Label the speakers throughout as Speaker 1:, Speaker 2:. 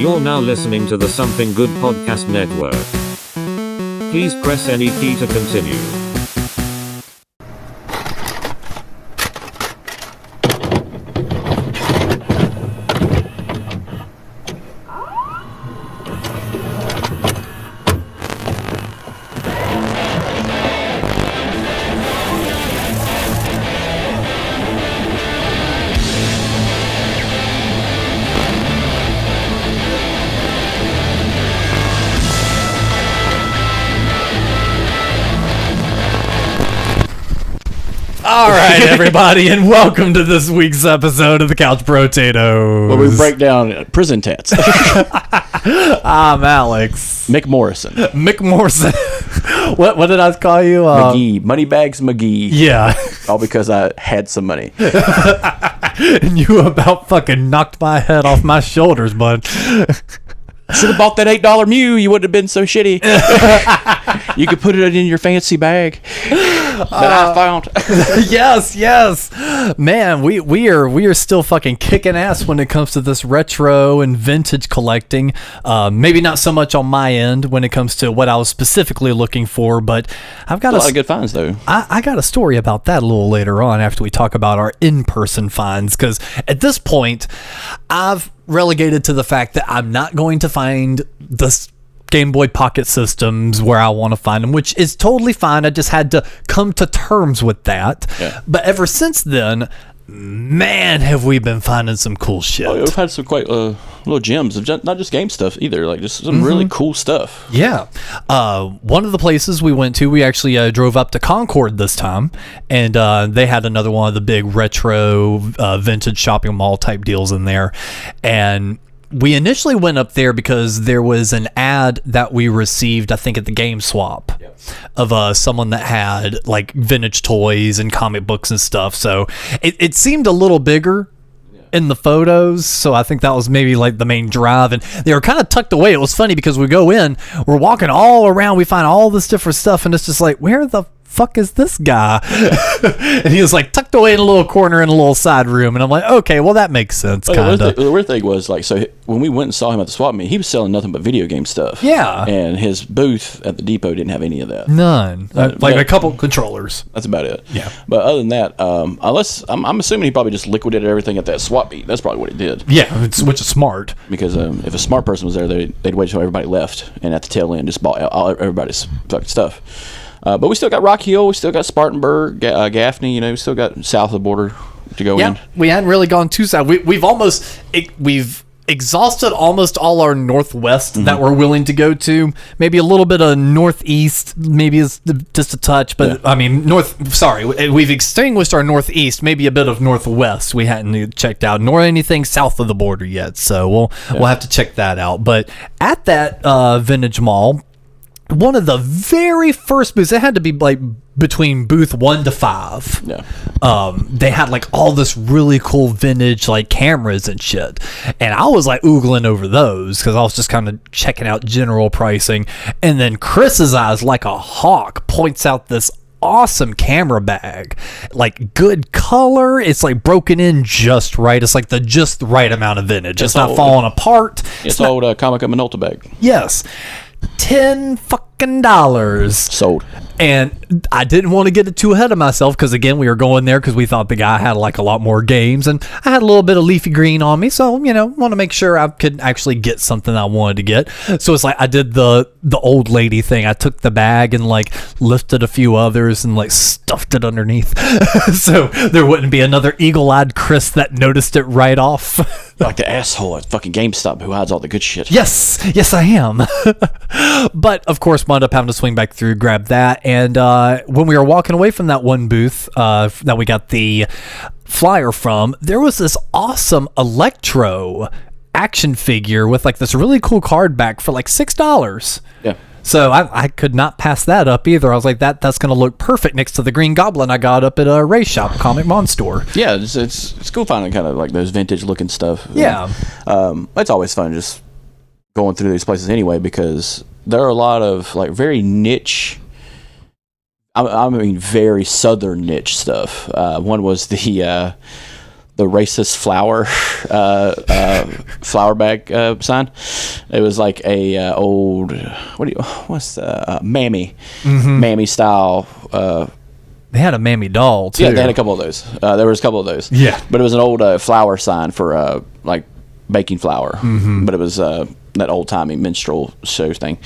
Speaker 1: You're now listening to the Something Good Podcast Network. Please press any key to continue.
Speaker 2: All right, everybody, and welcome to this week's episode of the Couch Potatoes.
Speaker 3: Where we break down prison tats.
Speaker 2: I'm Alex.
Speaker 3: Mick Morrison.
Speaker 2: Mick Morrison. What did I call you?
Speaker 3: McGee. Moneybags McGee.
Speaker 2: Yeah.
Speaker 3: All because I had some money.
Speaker 2: And you about fucking knocked my head off my shoulders, bud.
Speaker 3: Should have bought that $8 Mew. You wouldn't have been so shitty. You could put it in your fancy bag that I found.
Speaker 2: Yes. Man, we are still fucking kicking ass when it comes to this retro and vintage collecting. Maybe not so much on my end when it comes to what I was specifically looking for, but I've got
Speaker 3: a lot of good finds though.
Speaker 2: I got a story about that a little later on after we talk about our in-person finds, because at this point I've relegated to the fact that I'm not going to find the Game Boy Pocket systems where I want to find them, which is totally fine. I just had to come to terms with that. Yeah. But ever since then, man, have we been finding some cool shit.
Speaker 3: Oh, we've had some quite little gems of not just game stuff either, like just some really cool stuff.
Speaker 2: Yeah. One of the places we went to, we actually drove up to Concord this time, and they had another one of the big retro vintage shopping mall type deals in there. And we initially went up there because there was an ad that we received, I think, at the Game Swap, of someone that had like vintage toys and comic books and stuff. So it seemed a little bigger in the photos, so I think that was maybe like the main drive, and they were kind of tucked away. It was funny because we go in, we're walking all around, we find all this different stuff, and it's just like, where the fuck is this guy? And he was like tucked away in a little corner in a little side room, and I'm like, okay, well that makes sense.
Speaker 3: The weird thing was, like, so when we went and saw him at the swap meet, he was selling nothing but video game stuff.
Speaker 2: Yeah.
Speaker 3: And his booth at the depot didn't have any of that.
Speaker 2: None. Like a couple controllers.
Speaker 3: That's about it.
Speaker 2: Yeah.
Speaker 3: But other than that, unless I'm assuming he probably just liquidated everything at that swap meet. That's probably what he did.
Speaker 2: Yeah, which is smart.
Speaker 3: Because if a smart person was there, they'd wait until everybody left, and at the tail end just bought everybody's fucking stuff. But we still got Rock Hill, we still got Spartanburg, Gaffney, we still got south of the border to go in.
Speaker 2: We hadn't really gone too south. We've exhausted almost all our northwest that we're willing to go to. Maybe a little bit of northeast, maybe is just a touch, but yeah. I mean, we've extinguished our northeast, maybe a bit of northwest we hadn't checked out, nor anything south of the border yet. So we'll have to check that out. But at that vintage mall, one of the very first booths, it had to be like between booth 1 to 5.
Speaker 3: Yeah.
Speaker 2: They had like all this really cool vintage like cameras and shit, and I was like oogling over those because I was just kind of checking out general pricing, and then Chris's eyes like a hawk points out this awesome camera bag, like good color, it's like broken in just right, it's like the just right amount of vintage, it's not falling apart.
Speaker 3: It's old Comica Minolta bag.
Speaker 2: Yes. $10 fucking
Speaker 3: sold.
Speaker 2: And I didn't want to get it too ahead of myself because, again, we were going there because we thought the guy had like a lot more games, and I had a little bit of leafy green on me, so want to make sure I could actually get something I wanted to get. So it's like I did the old lady thing. I took the bag and like lifted a few others and like stuffed it underneath so there wouldn't be another eagle-eyed Chris that noticed it right off.
Speaker 3: Like the asshole at fucking GameStop who hides all the good shit.
Speaker 2: Yes I am. But of course wound up having to swing back through, grab that, and when we were walking away from that one booth that we got the flyer from, there was this awesome Electro action figure with like this really cool card back for like $6.
Speaker 3: Yeah.
Speaker 2: So I could not pass that up either. I was like, that's going to look perfect next to the Green Goblin I got up at a Ray Shop Comic Mon store.
Speaker 3: Yeah, it's cool finding kind of like those vintage looking stuff.
Speaker 2: Yeah.
Speaker 3: It's always fun just going through these places anyway, because there are a lot of like very niche, I mean very southern niche stuff. One was the the racist flower bag sign. It was like a old mammy style.
Speaker 2: They had a mammy doll too.
Speaker 3: Yeah, they had a couple of those. There was a couple of those.
Speaker 2: Yeah,
Speaker 3: but it was an old flour sign for like baking flour. But it was that old timey minstrel show thing,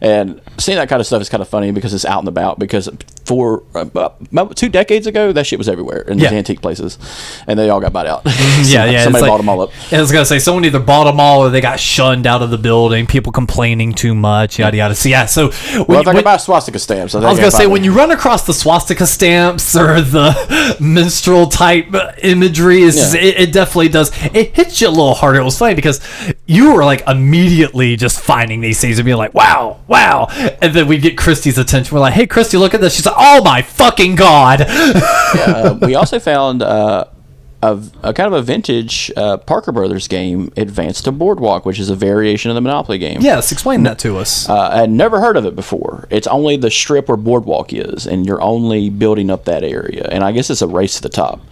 Speaker 3: and seeing that kind of stuff is kind of funny because it's out and about. Because for about 2 decades ago, that shit was everywhere in these antique places, and they all got bought out. Somebody bought them all up.
Speaker 2: I was gonna say someone either bought them all or they got shunned out of the building. People complaining too much, yada yada. So yeah, so
Speaker 3: if I could buy swastika stamps,
Speaker 2: I was gonna say when you run across the swastika stamps or the minstrel type imagery, it definitely does. It hits you a little harder. It was funny because you were like immediately just finding these things and being like, wow, and then we get Christy's attention. We're like, hey, Christy, look at this. She's like, oh my fucking god.
Speaker 3: We also found a kind of a vintage Parker Brothers game, Advanced to Boardwalk, which is a variation of the Monopoly game.
Speaker 2: Yes, explain that to us.
Speaker 3: I had never heard of it before. It's only the strip where Boardwalk is, and you're only building up that area. And I guess it's a race to the top.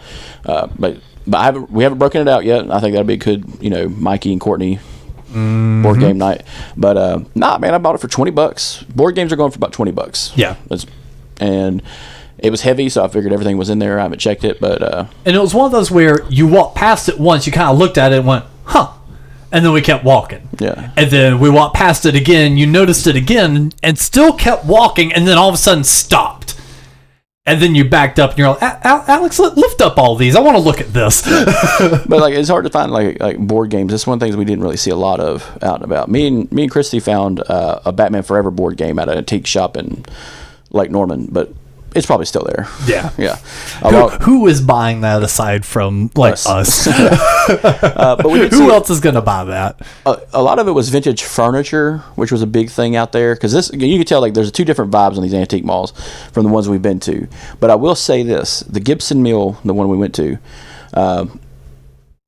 Speaker 3: But we haven't broken it out yet. I think that'd be a good, Mikey and Courtney board game night. But man, I bought it for $20. Board games are going for about $20.
Speaker 2: Yeah.
Speaker 3: And it was heavy, so I figured everything was in there. I haven't checked it, but
Speaker 2: and it was one of those where you walked past it once, you kind of looked at it and went, huh, and then we kept walking.
Speaker 3: Yeah.
Speaker 2: And then we walked past it again, you noticed it again, and still kept walking, and then all of a sudden stopped. And then you backed up, and you're like, Alex, lift up all these. I want to look at this.
Speaker 3: But it's hard to find like board games. That's one of the things we didn't really see a lot of out and about. Me and Christy found a Batman Forever board game at an antique shop in Lake Norman, but it's probably still there.
Speaker 2: Yeah.
Speaker 3: Yeah.
Speaker 2: Who is buying that aside from us?
Speaker 3: But
Speaker 2: who else is going to buy that?
Speaker 3: A lot of it was vintage furniture, which was a big thing out there. Because you can tell there's 2 different vibes on these antique malls from the ones we've been to. But I will say this: the Gibson Mill, the one we went to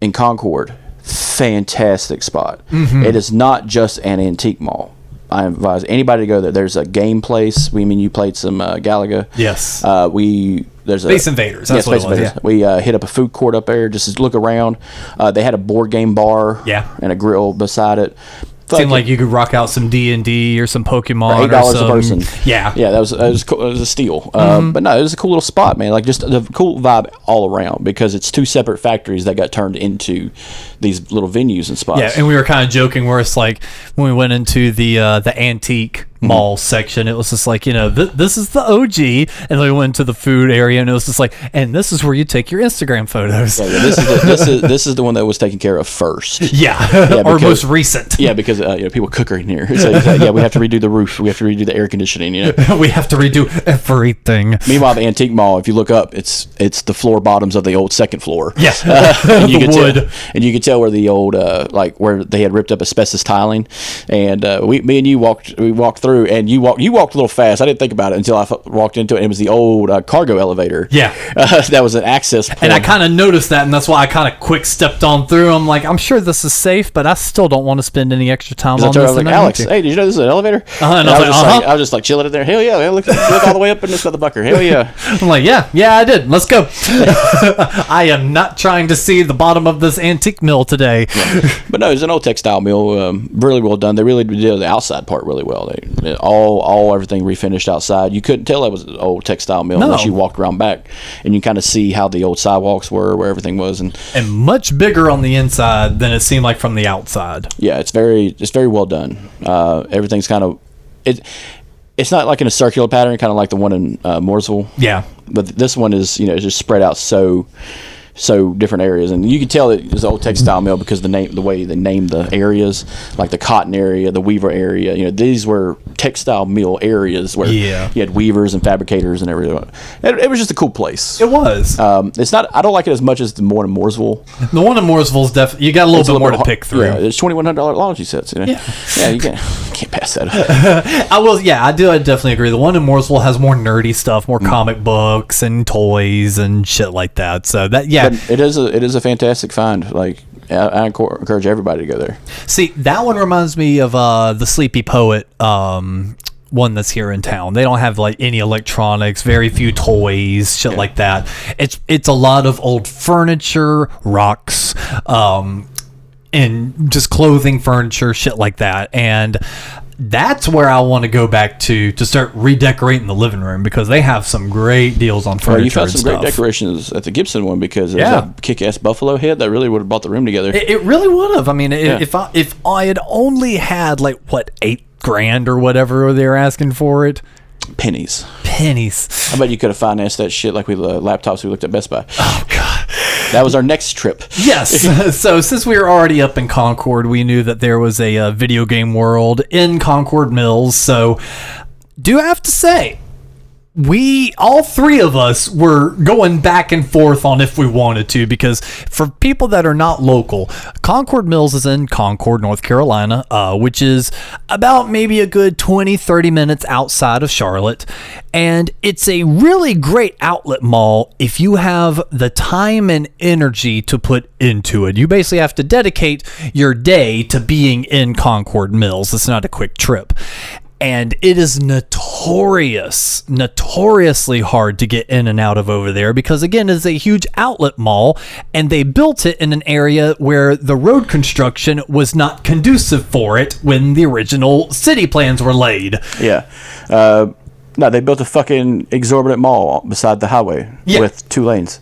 Speaker 3: in Concord, fantastic spot. It is not just an antique mall. I advise anybody to go there. There's a game place. You played some Galaga.
Speaker 2: Yes.
Speaker 3: There's
Speaker 2: Space Invaders. That's what it was. Yeah.
Speaker 3: We hit up a food court up there just to look around. They had a board game bar.
Speaker 2: Yeah.
Speaker 3: And a grill beside it.
Speaker 2: Seemed like you could rock out some D&D or some Pokemon.
Speaker 3: $8 a person.
Speaker 2: Yeah.
Speaker 3: Yeah, that was cool. It was a steal. But no, it was a cool little spot, man. Like just a cool vibe all around because it's 2 separate factories that got turned into these little venues and spots.
Speaker 2: Yeah, and we were kind of joking where it's like when we went into the antique mall section, it was just like, this is the OG, and then we went to the food area and it was just like, and this is where you take your Instagram photos.
Speaker 3: Yeah, this is the one that was taken care of first.
Speaker 2: Yeah, or most recent.
Speaker 3: Yeah, because people cook in here. So we have to redo the roof. We have to redo the air conditioning.
Speaker 2: We have to redo everything.
Speaker 3: Meanwhile, the antique mall, if you look up, it's the floor bottoms of the old second floor.
Speaker 2: Yes,
Speaker 3: and you
Speaker 2: the wood.
Speaker 3: And you could tell where the old where they had ripped up asbestos tiling, and me and you walked through, and you walked a little fast. I didn't think about it until I walked into it. And it was the old cargo elevator.
Speaker 2: Yeah,
Speaker 3: that was an access point.
Speaker 2: And I kind of noticed that, and that's why I kind of quick stepped on through. I'm like, I'm sure this is safe, but I still don't want to spend any extra time on this.
Speaker 3: I was like, Alex, hey, did you know this is an elevator?
Speaker 2: And
Speaker 3: I was just like chilling in there. Hell yeah, look all the way up in this motherfucker. Hell yeah.
Speaker 2: I'm like, yeah, I did. Let's go. I am not trying to see the bottom of this antique mill today.
Speaker 3: Yeah. But no, it's an old textile mill. Really well done. They really did the outside part really well. They all everything refinished outside. You couldn't tell it was an old textile mill unless you walked around back, and you kind of see how the old sidewalks were, where everything was, and
Speaker 2: much bigger on the inside than it seemed like from the outside.
Speaker 3: Yeah, it's very well done. Everything's kind of it's not like in a circular pattern, kind of like the one in Mooresville.
Speaker 2: Yeah,
Speaker 3: but this one is just spread out so different areas, and you can tell that it's an old textile mill because the way they named the areas, like the cotton area, the weaver area. These were textile mill areas where you had weavers and fabricators and everything. It was just a cool place.
Speaker 2: It was.
Speaker 3: It's not. I don't like it as much as the one in Mooresville.
Speaker 2: The one in Mooresville is definitely. You got a little bit more to pick through.
Speaker 3: Yeah, it's $2,100 laundry sets. Yeah, you can't pass that up.
Speaker 2: I will. Yeah, I definitely agree. The one in Mooresville has more nerdy stuff, more comic books and toys and shit like that. So that
Speaker 3: But it is a fantastic find. Like I encourage everybody to go there.
Speaker 2: See, that one reminds me of the Sleepy Poet one that's here in town. They don't have like any electronics, very few toys, shit like that. It's a lot of old furniture, rocks, and just clothing, furniture, shit like that. And that's where I want to go back to start redecorating the living room, because they have some great deals on furniture.
Speaker 3: You found some
Speaker 2: great
Speaker 3: decorations at the Gibson one, because there's that kick-ass buffalo head that really would have brought the room together.
Speaker 2: It really would have. I mean, if I had only had like $8,000 or whatever they were asking for it.
Speaker 3: Pennies.
Speaker 2: I
Speaker 3: bet you could have financed that shit like the laptops we looked at Best Buy.
Speaker 2: Oh God.
Speaker 3: That was our next trip.
Speaker 2: Yes. So since we were already up in Concord, we knew that there was a video game world in Concord Mills. So do I have to say, all three of us were going back and forth on if we wanted to, because for people that are not local, Concord Mills is in Concord, North Carolina, which is about maybe a good 20-30 minutes outside of Charlotte. And it's a really great outlet mall if you have the time and energy to put into it. You basically have to dedicate your day to being in Concord Mills. It's not a quick trip. And it is notoriously hard to get in and out of over there, because, again, it's a huge outlet mall, and they built it in an area where the road construction was not conducive for it when the original city plans were laid.
Speaker 3: Yeah. No, they built a fucking exorbitant mall beside the highway with 2 lanes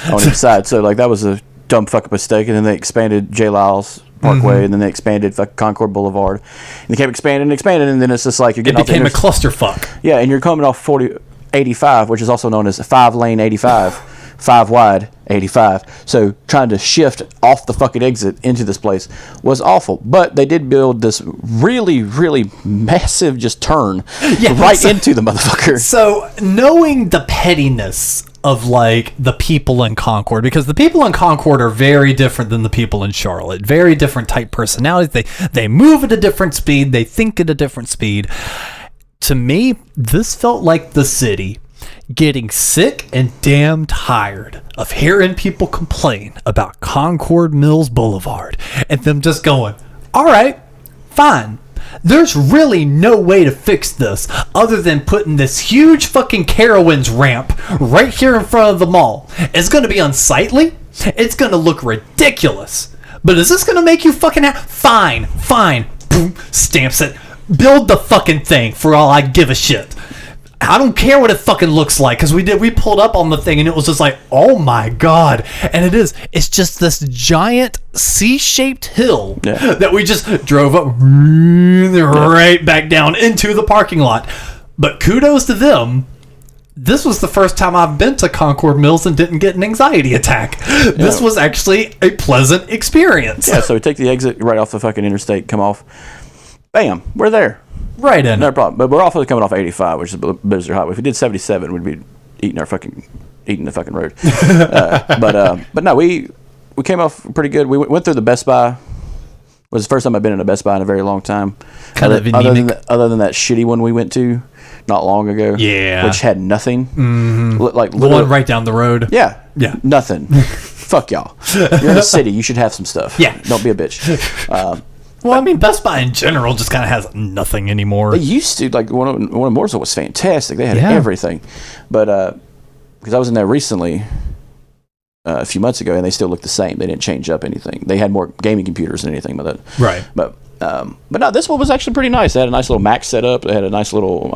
Speaker 3: on each side. So, like, that was a dumb fucking mistake. And then they expanded J. Lyles Parkway, and then they expanded Concord Boulevard, and they kept expanding, and then it's just like you're getting
Speaker 2: it became a clusterfuck.
Speaker 3: Yeah, and you're coming off 85, which is also known as 5-lane 85, 5 wide 85. So trying to shift off the fucking exit into this place was awful. But they did build this really, really massive just turn into the motherfucker.
Speaker 2: So knowing the pettiness of like the people in Concord, because the people in Concord are very different than the people in Charlotte, very different type personalities. They move at a different speed, they think at a different speed. To me, this felt like the city getting sick and damn tired of hearing people complain about Concord Mills Boulevard, and them just going, all right, fine. There's really no way to fix this other than putting this huge fucking Carowinds ramp right here in front of the mall. It's going to be unsightly. It's going to look ridiculous. But is this going to make you fucking Fine. Boom, stamps it. Build the fucking thing for all I give a shit. I don't care what it fucking looks like, because we pulled up on the thing and it was just like, oh my God. And it's just this giant C-shaped hill that we just drove up right back down into the parking lot. But kudos to them. This was the first time I've been to Concord Mills and didn't get an anxiety attack. This was actually a pleasant experience.
Speaker 3: Yeah, so we take the exit right off the fucking interstate, come off. Bam, we're there.
Speaker 2: Right in.
Speaker 3: No problem. But we're also coming off 85, which is a Blizzard highway. If we did 77, we'd be eating the fucking road. But no, we came off pretty good. We went through the Best Buy. It was the first time I've been in a Best Buy in a very long time.
Speaker 2: Kind of anemic.
Speaker 3: Other than that shitty one we went to not long ago.
Speaker 2: Yeah.
Speaker 3: Which had nothing.
Speaker 2: Mm-hmm.
Speaker 3: Like
Speaker 2: the one right down the road.
Speaker 3: Yeah. Nothing. Fuck y'all. You're in a city. You should have some stuff.
Speaker 2: Yeah.
Speaker 3: Don't be a bitch.
Speaker 2: Well, I mean, Best Buy in general just kind of has nothing anymore.
Speaker 3: They used to, like, one of Morrison was fantastic. They had everything. But, because I was in there recently, a few months ago, and they still looked the same. They didn't change up anything. They had more gaming computers than anything but that.
Speaker 2: Right.
Speaker 3: But no, this one was actually pretty nice. They had a nice little Mac setup. They had a nice little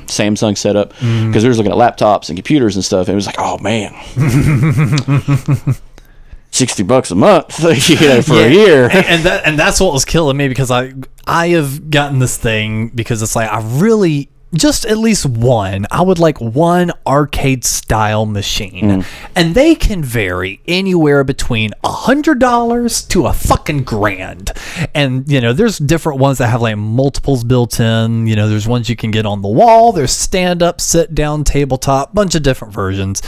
Speaker 3: Samsung setup. Because we were looking at laptops and computers and stuff, and it was like, oh, man. $60 a month, for a year,
Speaker 2: and that's what was killing me, because I have gotten this thing because it's like I really just at least one. I would like one arcade style machine, and they can vary anywhere between $100 to a fucking grand. And there's different ones that have like multiples built in. There's ones you can get on the wall. There's stand up, sit down, tabletop, bunch of different versions.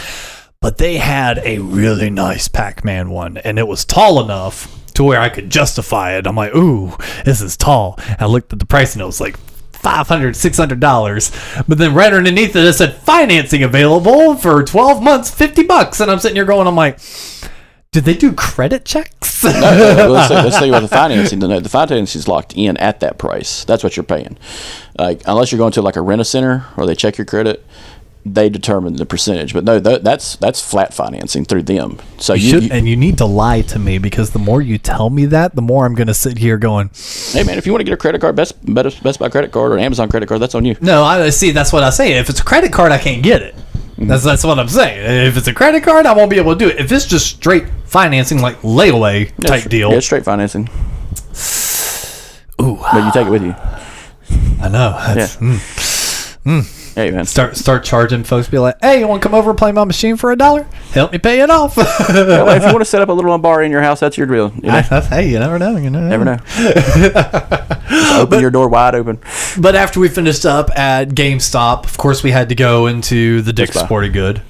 Speaker 2: But they had a really nice Pac-Man one, and it was tall enough to where I could justify it. I'm like, ooh, this is tall. I looked at the price, and it was like $500, $600. But then right underneath it said financing available for 12 months, $50. And I'm sitting here going, I'm like, Did they do credit checks?
Speaker 3: No, let's say with the financing. The financing is locked in at that price. That's what you're paying. Like unless you're going to like a rent-a-center or they check your credit, they determine the percentage. But no, that's flat financing through them. So
Speaker 2: and you need to lie to me, because the more you tell me that, the more I'm going to sit here going,
Speaker 3: hey man, if you want to get a credit card, Best Buy credit card or an Amazon credit card, that's on you.
Speaker 2: No, I see. That's what I say. If it's a credit card, I can't get it. That's what I'm saying. If it's a credit card, I won't be able to do it. If it's just straight financing, like layaway type deal.
Speaker 3: Yeah, straight financing.
Speaker 2: Ooh.
Speaker 3: But you take it with you.
Speaker 2: I know. That's,
Speaker 3: Hey man,
Speaker 2: start charging folks. Be like, hey, you want to come over and play my machine for $1? Help me pay it off.
Speaker 3: well, if you want to set up a little bar in your house, that's your deal. You know?
Speaker 2: Hey, you never know.
Speaker 3: Never know. Just open your door wide open.
Speaker 2: But after we finished up at GameStop, of course, we had to go into the Dick's Sporting Good.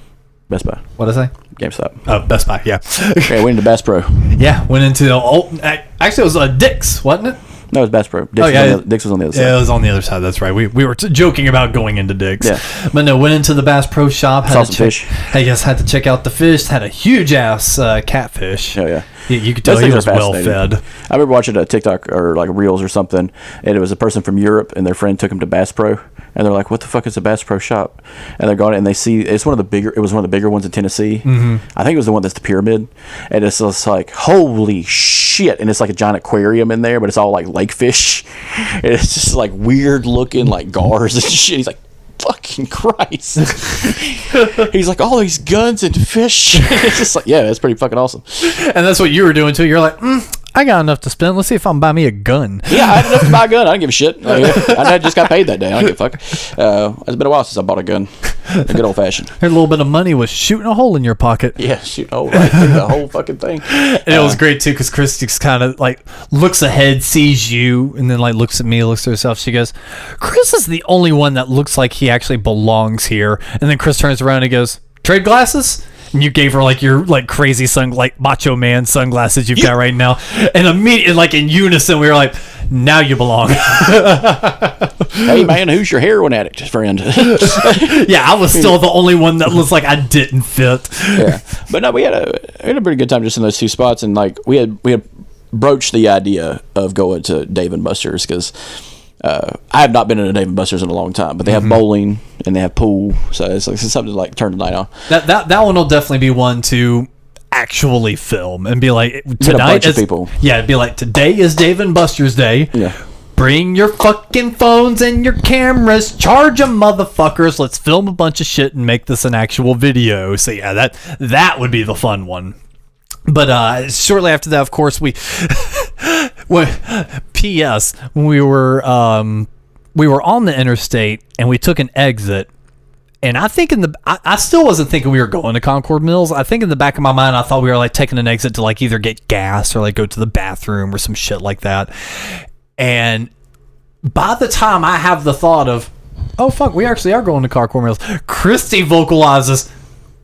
Speaker 3: Best Buy.
Speaker 2: What did I say?
Speaker 3: GameStop.
Speaker 2: Oh, Best Buy. Yeah.
Speaker 3: Okay, went into Bass Pro.
Speaker 2: Yeah, went into the old. Actually, it was Dick's, wasn't it?
Speaker 3: No, it was Bass Pro. Dick's was on the other side.
Speaker 2: Yeah, it was on the other side. That's right. We were joking about going into Dick's.
Speaker 3: Yeah.
Speaker 2: But no, went into the Bass Pro shop.
Speaker 3: Saw some fish.
Speaker 2: Hey, yes, had to check out the fish. Had a huge ass catfish.
Speaker 3: Oh, yeah.
Speaker 2: You could tell he was well fed.
Speaker 3: I remember watching a TikTok or like Reels or something, and it was a person from Europe, and their friend took him to Bass Pro, and they're like, "What the fuck is a Bass Pro shop?" And they're going, and they see it's one of the bigger. It was one of the bigger ones in Tennessee. Mm-hmm. I think it was the one that's the pyramid, and it's just like, holy shit! And it's like a giant aquarium in there, but it's all like lake fish, and it's just like weird looking like gars and shit. He's like, fucking Christ. He's like, all these guns and fish. It's just like, yeah, that's pretty fucking awesome.
Speaker 2: And that's what you were doing too. You're like, I got enough to spend. Let's see if I can buy me a gun.
Speaker 3: Yeah, I had enough to buy a gun. I don't give a shit. I just got paid that day. I don't give a fuck. It's been a while since I bought a gun. A good old fashioned.
Speaker 2: A little bit of money was shooting a hole in your pocket.
Speaker 3: Yeah, shooting a hole right through the whole fucking thing.
Speaker 2: And it was great too, because Christy kind of like looks ahead, sees you, and then like looks at me, looks at herself. She goes, Chris is the only one that looks like he actually belongs here. And then Chris turns around and goes, trade glasses? And you gave her like your like crazy like macho man sunglasses you've got right now. And immediately, like in unison, we were like, now you belong.
Speaker 3: Hey man, who's your heroin addict friend?
Speaker 2: Yeah, I was still the only one that looks like I didn't fit.
Speaker 3: Yeah, but no, we had a pretty good time just in those two spots, and like we had broached the idea of going to Dave and Buster's because I have not been in a Dave and Buster's in a long time, but they have bowling and they have pool, so it's something to like turn the night on.
Speaker 2: That one will definitely be one to actually film and be like, tonight is people. Yeah, it'd be like, today is Dave and Buster's day. Yeah. Bring your fucking phones and your cameras, charge them, motherfuckers. Let's film a bunch of shit and make this an actual video. So yeah, that would be the fun one. But shortly after that, of course, P.S. we were on the interstate and we took an exit. And I think I still wasn't thinking we were going to Concord Mills. I think in the back of my mind, I thought we were like taking an exit to like either get gas or like go to the bathroom or some shit like that. And by the time I have the thought of, oh fuck, we actually are going to Concord Mills, Christy vocalizes,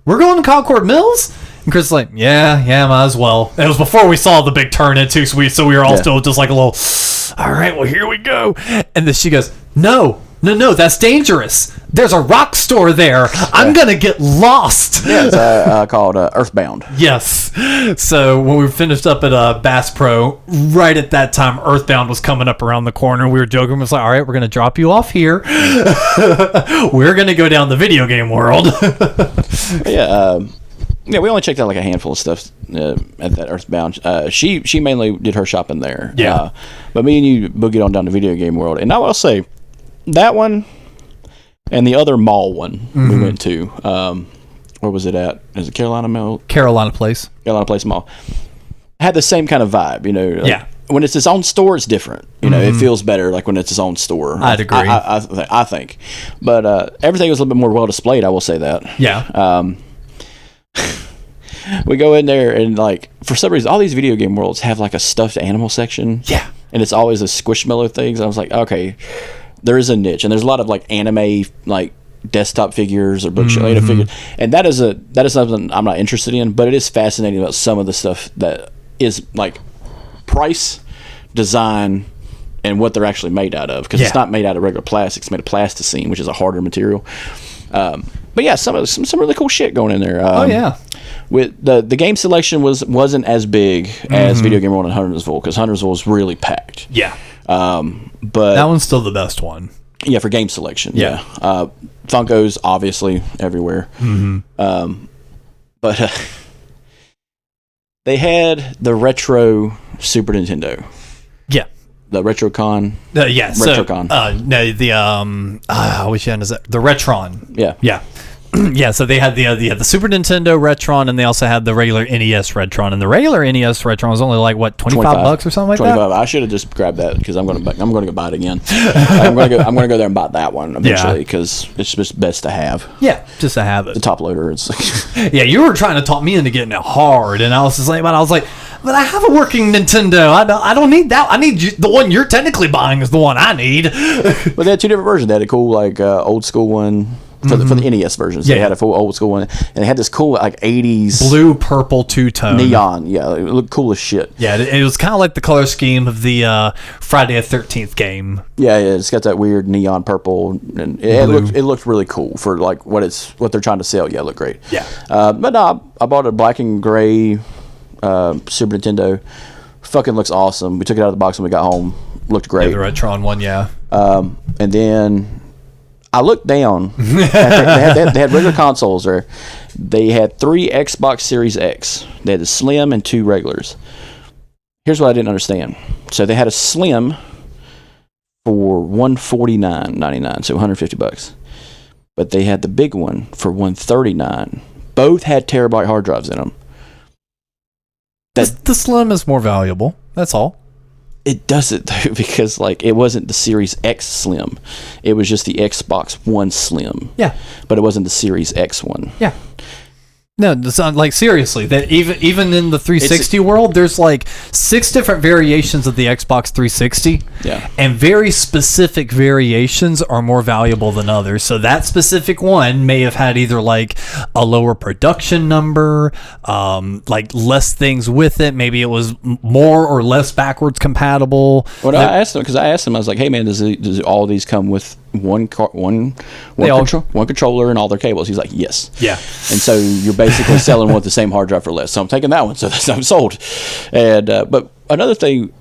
Speaker 2: we're going to Concord Mills? And Chris is like, yeah, might as well. And it was before we saw the big turn into, so we were all still just like a little, all right, well, here we go. And then she goes, no, that's dangerous. There's a rock store there. I'm going to get lost.
Speaker 3: Yeah, it's called Earthbound.
Speaker 2: Yes. So when we finished up at Bass Pro, right at that time, Earthbound was coming up around the corner. We were joking. We was like, all right, we're going to drop you off here. We're going to go down the video game world.
Speaker 3: Yeah, we only checked out like a handful of stuff at that Earthbound. She mainly did her shopping there.
Speaker 2: Yeah.
Speaker 3: But me and you boogied on down to video game world. And I will say, that one and the other mall one we went to, where was it at? Is it Carolina Mall?
Speaker 2: Carolina Place
Speaker 3: Mall. Had the same kind of vibe, you know.
Speaker 2: Yeah.
Speaker 3: When it's its own store, it's different. You know, it feels better like when it's its own store.
Speaker 2: I'd agree.
Speaker 3: I think. But everything was a little bit more well displayed, I will say that.
Speaker 2: Yeah.
Speaker 3: We go in there and like for some reason all these video game worlds have like a stuffed animal section.
Speaker 2: Yeah. And
Speaker 3: it's always a Squishmallow things. I was like, okay, there is a niche, and there's a lot of like anime like desktop figures or bookshelf figures, and that is something I'm not interested in. But it is fascinating about some of the stuff that is like price, design, and what they're actually made out of, because it's not made out of regular plastic. It's made of plasticine, which is a harder material. But But yeah, some really cool shit going in there.
Speaker 2: Oh yeah.
Speaker 3: With the game selection wasn't as big as Video Game World and Huntersville, because Huntersville was really packed.
Speaker 2: Yeah.
Speaker 3: But
Speaker 2: that one's still the best one.
Speaker 3: Yeah, for game selection.
Speaker 2: Yeah.
Speaker 3: Funkos obviously everywhere. But they had the retro Super Nintendo.
Speaker 2: Yeah.
Speaker 3: The Retrocon.
Speaker 2: Yeah.
Speaker 3: Retrocon.
Speaker 2: No, which end is it? The Retron.
Speaker 3: Yeah.
Speaker 2: Yeah. Yeah, so they had the Super Nintendo Retron, and they also had the regular NES Retron. And the regular NES Retron was only like what, $25 or something like
Speaker 3: 25.
Speaker 2: that.
Speaker 3: I should have just grabbed that because I'm going to go buy it again. I'm going to go there and buy that one eventually because it's just best to have.
Speaker 2: Yeah, just to have it.
Speaker 3: The top loader. It's
Speaker 2: yeah, you were trying to talk me into getting it hard, and I was just like, but I have a working Nintendo. I don't need that. I need the one you're technically buying is the one I need.
Speaker 3: But they had two different versions. They had a cool like old school one. For the NES versions, they had a full old school one, and they had this cool like 80s
Speaker 2: blue, purple, two-tone
Speaker 3: neon. Yeah, it looked cool as shit.
Speaker 2: Yeah, it was kind of like the color scheme of the Friday the 13th game.
Speaker 3: Yeah, it's got that weird neon purple, and it looked really cool for like what they're trying to sell. Yeah, it looked great.
Speaker 2: Yeah,
Speaker 3: but no, I bought a black and gray Super Nintendo. Fucking looks awesome. We took it out of the box when we got home. Looked great.
Speaker 2: Yeah, the Retron one, yeah.
Speaker 3: And then I looked down. They had regular consoles, or they had 3 Xbox Series X. They had the Slim and 2 regulars. Here's what I didn't understand. So they had a Slim for $149.99, so $150. But they had the big one for $139. Both had terabyte hard drives in them.
Speaker 2: The Slim is more valuable. That's all.
Speaker 3: It doesn't, though, because like it wasn't the Series X Slim. It was just the Xbox One Slim.
Speaker 2: Yeah.
Speaker 3: But it wasn't the Series X one.
Speaker 2: Yeah. No, it's not, like seriously, that even in the 360 world, there's like 6 different variations of the Xbox 360.
Speaker 3: Yeah.
Speaker 2: And very specific variations are more valuable than others. So that specific one may have had either like a lower production number, like less things with it. Maybe it was more or less backwards compatible.
Speaker 3: Well, I asked them, I was like, hey man, does all these come with one controller and all their cables? He's like, yes.
Speaker 2: Yeah.
Speaker 3: And so you're basically selling one with the same hard drive for less. So I'm taking that one. So that's I'm sold. And but another thing,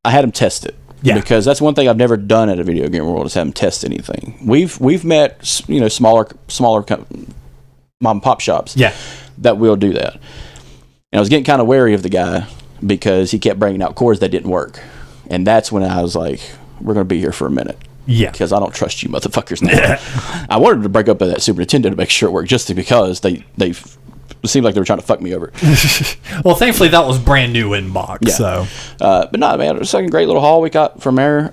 Speaker 3: I had them test it. Yeah. Because that's one thing I've never done at a Video Game World is have them test anything. We've met smaller mom and pop shops.
Speaker 2: Yeah.
Speaker 3: That will do that. And I was getting kind of wary of the guy because he kept bringing out cords that didn't work. And that's when I was like, we're going to be here for a minute.
Speaker 2: Yeah.
Speaker 3: Because I don't trust you motherfuckers now. I wanted to break up that Super Nintendo to make sure it worked just because they seemed like they were trying to fuck me over.
Speaker 2: Well, thankfully that was brand new in box. Yeah. So.
Speaker 3: But no, man, it was like a great little haul we got from there.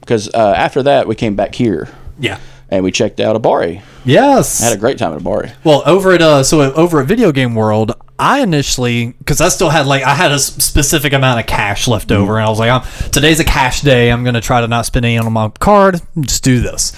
Speaker 3: Because after that, we came back here.
Speaker 2: Yeah.
Speaker 3: And we checked out Abari.
Speaker 2: Yes.
Speaker 3: I had a great time at Abari.
Speaker 2: Well, over at Video Game World, I initially, because I still had I had a specific amount of cash left over, and I was like, today's a cash day. I'm going to try to not spend any on my card. Just do this.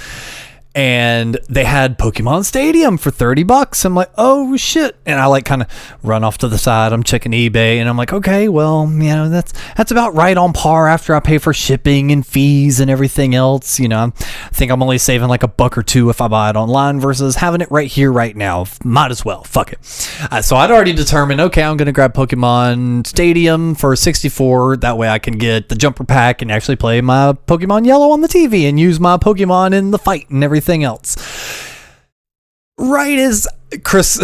Speaker 2: And they had Pokemon Stadium for $30. I'm like, oh shit. And I kind of run off to the side. I'm checking eBay and I'm like, okay, well, that's about right on par after I pay for shipping and fees and everything else. I think I'm only saving like $1 or $2 if I buy it online versus having it right here, right now. Might as well. Fuck it. So I'd already determined, okay, I'm going to grab Pokemon Stadium for $64. That way I can get the jumper pack and actually play my Pokemon Yellow on the TV and use my Pokemon in the fight and everything else. Right as Chris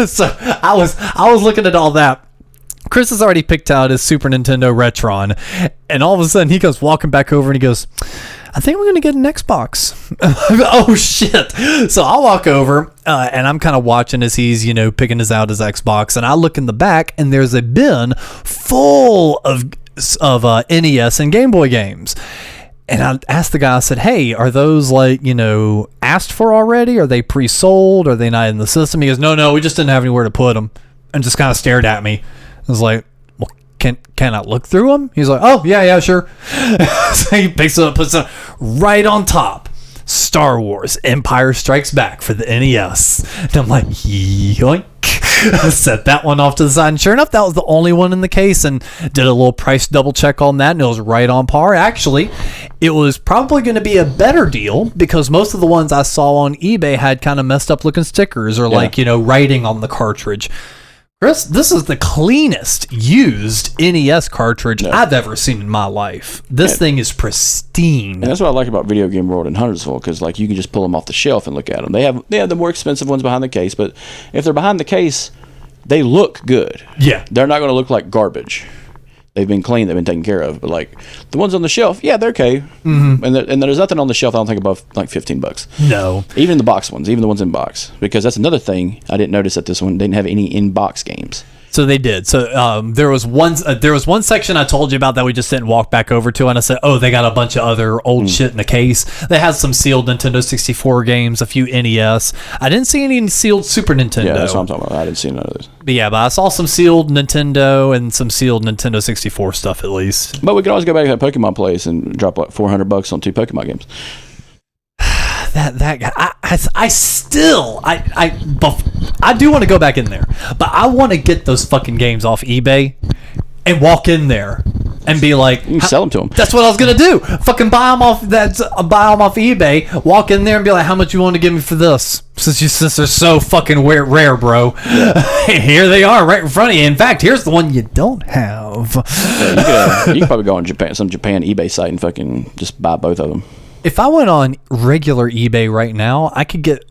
Speaker 2: so I was looking at all that. Chris has already picked out his Super Nintendo Retron, and all of a sudden he goes walking back over and he goes, I think we're gonna get an Xbox. Oh shit. So I'll walk over and I'm kind of watching as he's picking out his Xbox, and I look in the back and there's a bin full of NES and Game Boy games. And I asked the guy, I said, hey, are those asked for already? Are they pre-sold? Are they not in the system? He goes, no, we just didn't have anywhere to put them. And just kind of stared at me. I was like, well, can I look through them? He's like, oh, yeah, sure. So he picks it up, puts it right on top. Star Wars Empire Strikes Back for the NES. And I'm like, yoink. Set that one off to the side. And sure enough, that was the only one in the case, and did a little price double check on that, and it was right on par. Actually, it was probably going to be a better deal because most of the ones I saw on eBay had kind of messed up looking stickers or writing on the cartridge. Chris, this is the cleanest used NES cartridge I've ever seen in my life. This thing is pristine.
Speaker 3: And that's what I like about Video Game World in Huntersville, because like you can just pull them off the shelf and look at them. They have the more expensive ones behind the case, but if they're behind the case, they look good.
Speaker 2: Yeah.
Speaker 3: They're not going to look like garbage. They've been clean, they've been taken care of. But like the ones on the shelf, they're okay. Mm-hmm. And there's nothing on the shelf I don't think above like $15.
Speaker 2: No.
Speaker 3: Even the box ones, even the ones in box. Because that's another thing I didn't notice that this one didn't have any in-box games.
Speaker 2: So they did. So there was one section I told you about that we just didn't walk back over to, and I said, oh, they got a bunch of other old shit in the case. They had some sealed Nintendo 64 games, a few NES. I didn't see any sealed Super Nintendo.
Speaker 3: Yeah, that's what I'm talking about. I didn't see none of those.
Speaker 2: But I saw some sealed Nintendo and some sealed Nintendo 64 stuff at least.
Speaker 3: But we could always go back to that Pokemon place and drop like $400 on 2 Pokemon games.
Speaker 2: That guy, I do want to go back in there, but I want to get those fucking games off eBay and walk in there and be like,
Speaker 3: you can sell them to them.
Speaker 2: That's what I was gonna do. Fucking buy them off eBay. Walk in there and be like, how much you want to give me for this? Since they're so fucking rare, bro. Yeah. Here they are, right in front of you. In fact, here's the one you don't have.
Speaker 3: Yeah, you could probably go on some Japan eBay site and fucking just buy both of them.
Speaker 2: If I went on regular eBay right now, I could get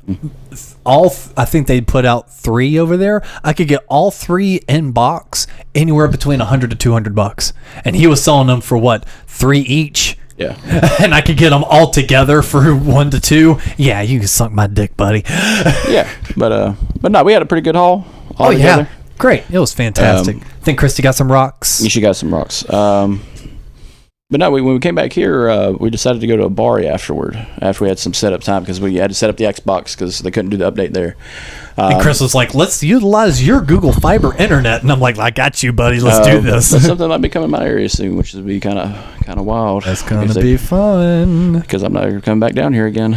Speaker 2: I think they put out 3 over there. I could get all 3 in box anywhere between $100 to $200, and he was selling them for what, 3 each.
Speaker 3: Yeah,
Speaker 2: and I could get them all together for $1 to $2. Yeah, you can suck my dick, buddy.
Speaker 3: Yeah, but no, we had a pretty good haul. All together.
Speaker 2: Yeah, great. It was fantastic. Think Christy got some rocks.
Speaker 3: She got some rocks. But no, when we came back here, we decided to go to a bar afterward, after we had some setup time, because we had to set up the Xbox because they couldn't do the update there.
Speaker 2: And Chris was like, let's utilize your Google Fiber internet. And I'm like, I got you, buddy. Let's do this.
Speaker 3: Something might be coming in my area soon, which would be kind of wild.
Speaker 2: That's going to be fun.
Speaker 3: Because I'm not coming back down here again.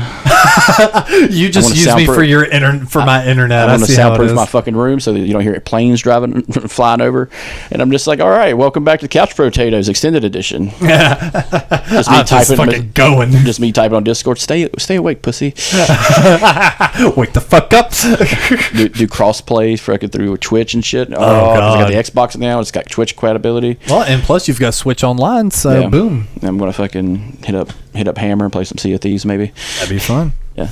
Speaker 2: You just use me for your my internet.
Speaker 3: I want to soundproof my fucking room so that you don't hear planes flying over. And I'm just like, all right, welcome back to Couch Potatoes Extended Edition. Just me typing, just me typing on Discord. Stay awake, pussy.
Speaker 2: Wake the fuck up.
Speaker 3: do cross plays through Twitch and shit.
Speaker 2: Oh God.
Speaker 3: I got the Xbox now. It's got Twitch compatibility.
Speaker 2: Well, and plus you've got Switch Online, so boom.
Speaker 3: I'm gonna fucking hit up Hammer and play some Sea of Thieves maybe.
Speaker 2: That'd be fun.
Speaker 3: Yeah.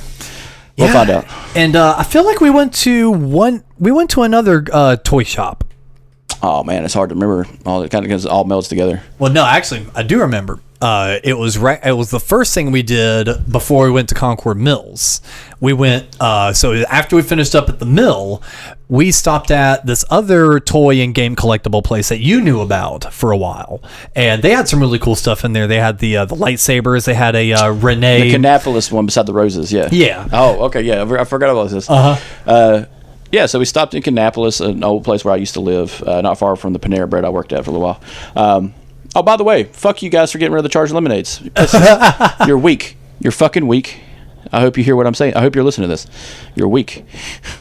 Speaker 3: We'll find out.
Speaker 2: And I feel like we went to another toy shop.
Speaker 3: Oh man, it's hard to remember. It kind of because it all melts together.
Speaker 2: Well, no, actually, I do remember. It was the first thing we did before we went to Concord Mills. We went. So after we finished up at the mill, we stopped at this other toy and game collectible place that you knew about for a while, and they had some really cool stuff in there. They had the lightsabers. They had a Renee,
Speaker 3: the Canapolis one beside the roses. Yeah.
Speaker 2: Yeah.
Speaker 3: Oh, okay. Yeah, I forgot about this. Yeah, so we stopped in Canapolis, an old place where I used to live, not far from the Panera Bread I worked at for a little while. Oh, by the way, fuck you guys for getting rid of the charged lemonades. You're weak. You're fucking weak. I hope you hear what I'm saying. I hope you're listening to this. You're weak.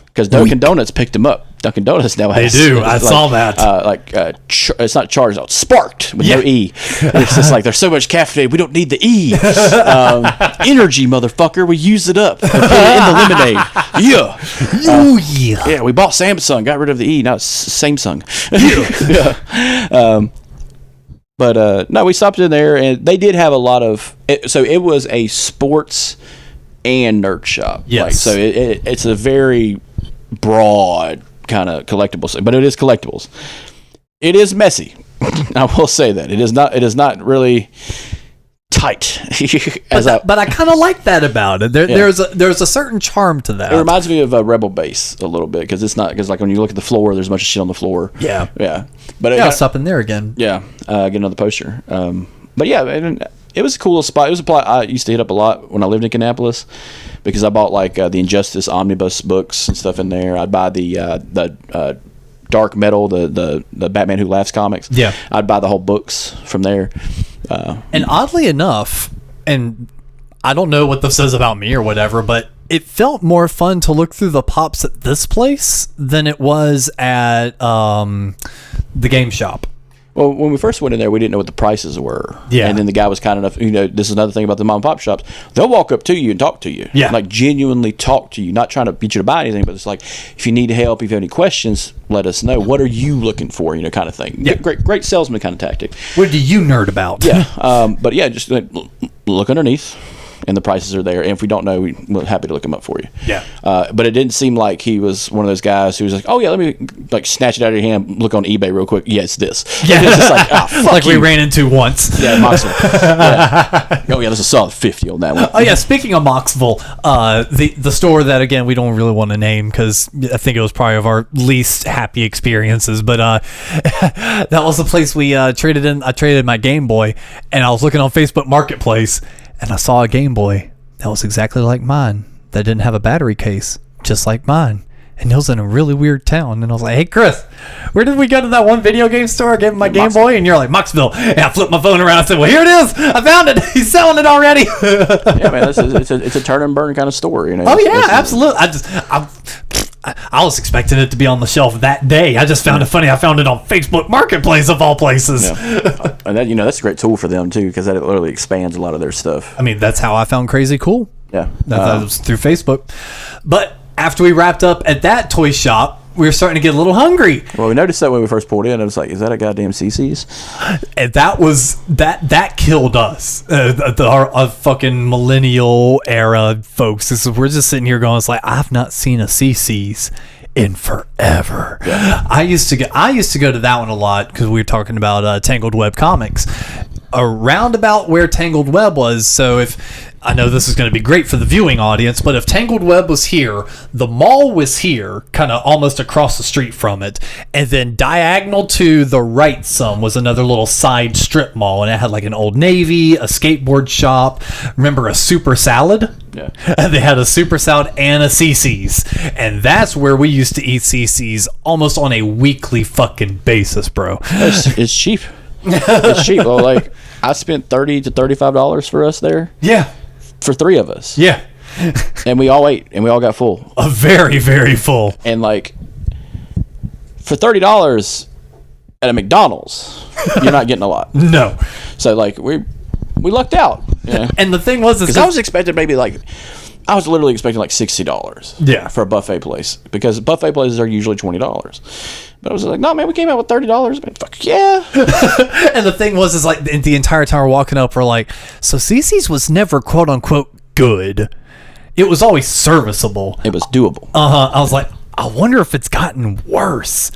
Speaker 3: Because Dunkin' Donuts picked them up. Dunkin' Donuts now has...
Speaker 2: They do. I saw that.
Speaker 3: It's not charged, it's sparked with no E. It's just like, there's so much caffeine, we don't need the E. Energy, motherfucker. We use it up. Put it in the lemonade. Yeah. Yeah, we bought Samsung, got rid of the E, now it's Samsung. Yeah. But no, we stopped in there, and they did have a lot of... So it was a sports and nerd shop.
Speaker 2: Yes.
Speaker 3: Like, so it's a very broad kind of collectibles, but it is collectibles. It is messy. I will say that. It is not really tight.
Speaker 2: But I kind of like that about it. There's a certain charm to that.
Speaker 3: It reminds me of Rebel Base a little bit, because like when you look at the floor, there's a bunch of shit on the floor.
Speaker 2: Yeah.
Speaker 3: But
Speaker 2: I'll stop in there again.
Speaker 3: Yeah, get another poster. But yeah, it was a cool spot. It was a plot I used to hit up a lot when I lived in Canapolis, because I bought like the Injustice Omnibus books and stuff in there. I'd buy the Dark Metal, the Batman Who Laughs comics.
Speaker 2: Yeah,
Speaker 3: I'd buy the whole books from there.
Speaker 2: And oddly enough, and I don't know what this says about me or whatever, but it felt more fun to look through the pops at this place than it was at the game shop.
Speaker 3: Well, when we first went in there, we didn't know what the prices were.
Speaker 2: Yeah.
Speaker 3: And then the guy was kind enough, this is another thing about the mom and pop shops. They'll walk up to you and talk to you.
Speaker 2: Yeah.
Speaker 3: Like, genuinely talk to you. Not trying to get you to buy anything, but it's like, if you need help, if you have any questions, let us know. What are you looking for, kind of thing.
Speaker 2: Yeah.
Speaker 3: Great salesman kind of tactic.
Speaker 2: What do you nerd about?
Speaker 3: Yeah. But yeah, just look underneath. And the prices are there. And if we don't know, we're happy to look them up for you.
Speaker 2: Yeah.
Speaker 3: But it didn't seem like he was one of those guys who was like, oh, yeah, let me snatch it out of your hand, look on eBay real quick. Yeah, it's this.
Speaker 2: Yeah.
Speaker 3: It's just like, fuck
Speaker 2: like
Speaker 3: you.
Speaker 2: we ran into once.
Speaker 3: Yeah, Moxville. Yeah. Oh, yeah, there's a solid 50 on that one.
Speaker 2: Oh, yeah, speaking of Moxville, the store that, again, we don't really want to name because I think it was probably of our least happy experiences, but that was the place we traded in. I traded my Game Boy, and I was looking on Facebook Marketplace, and I saw a Game Boy that was exactly like mine, that didn't have a battery case, just like mine. And it was in a really weird town. And I was like, hey, Chris, where did we go to that one video game store? I gave him my Game Boy. And you're like, Moxville. And I flipped my phone around. I said, well, here it is. I found it. He's selling it already.
Speaker 3: Yeah, man, it's a turn and burn kind of story.
Speaker 2: Oh, yeah, absolutely. I was expecting it to be on the shelf that day. I just found it funny. I found it on Facebook Marketplace of all places.
Speaker 3: Yeah. And that, that's a great tool for them too, because that literally expands a lot of their stuff.
Speaker 2: I mean, that's how I found Crazy Cool.
Speaker 3: Yeah.
Speaker 2: That was through Facebook. But after we wrapped up at that toy shop, we were starting to get a little hungry.
Speaker 3: Well, we noticed that when we first pulled in. I was like, is that a goddamn CC's?
Speaker 2: And that killed us. Our fucking millennial era folks. We're just sitting here going, it's like, I've not seen a CC's in forever.
Speaker 3: Yeah.
Speaker 2: I used to go to that one a lot because we were talking about Tangled Web Comics. Around about where Tangled Web was. So if I know this is going to be great for the viewing audience, but if Tangled Web was here, the mall was here, kind of almost across the street from it, and then diagonal to the right some was another little side strip mall, and it had like an Old Navy, a skateboard shop. Remember a Super Salad?
Speaker 3: Yeah.
Speaker 2: They had a Super Salad and a CC's, and that's where we used to eat CC's almost on a weekly fucking basis, bro.
Speaker 3: It's cheap. It's cheap. Well, like, I spent $30 to $35 for us there.
Speaker 2: Yeah.
Speaker 3: For 3 of us.
Speaker 2: Yeah.
Speaker 3: And we all ate, and we all got full.
Speaker 2: Very, very full.
Speaker 3: And like, for $30 at a McDonald's, you're not getting a lot.
Speaker 2: No.
Speaker 3: So like, we lucked out.
Speaker 2: And the thing was,
Speaker 3: because I was expecting I was literally expecting like $60.
Speaker 2: Yeah.
Speaker 3: For a buffet place, because buffet places are usually $20. But I was like, no, man, we came out with $30. I mean, fuck yeah.
Speaker 2: And the thing was, is like the entire time we're walking up, we're like, so CC's was never quote unquote good. It was always serviceable.
Speaker 3: It was doable.
Speaker 2: I was like, I wonder if it's gotten worse.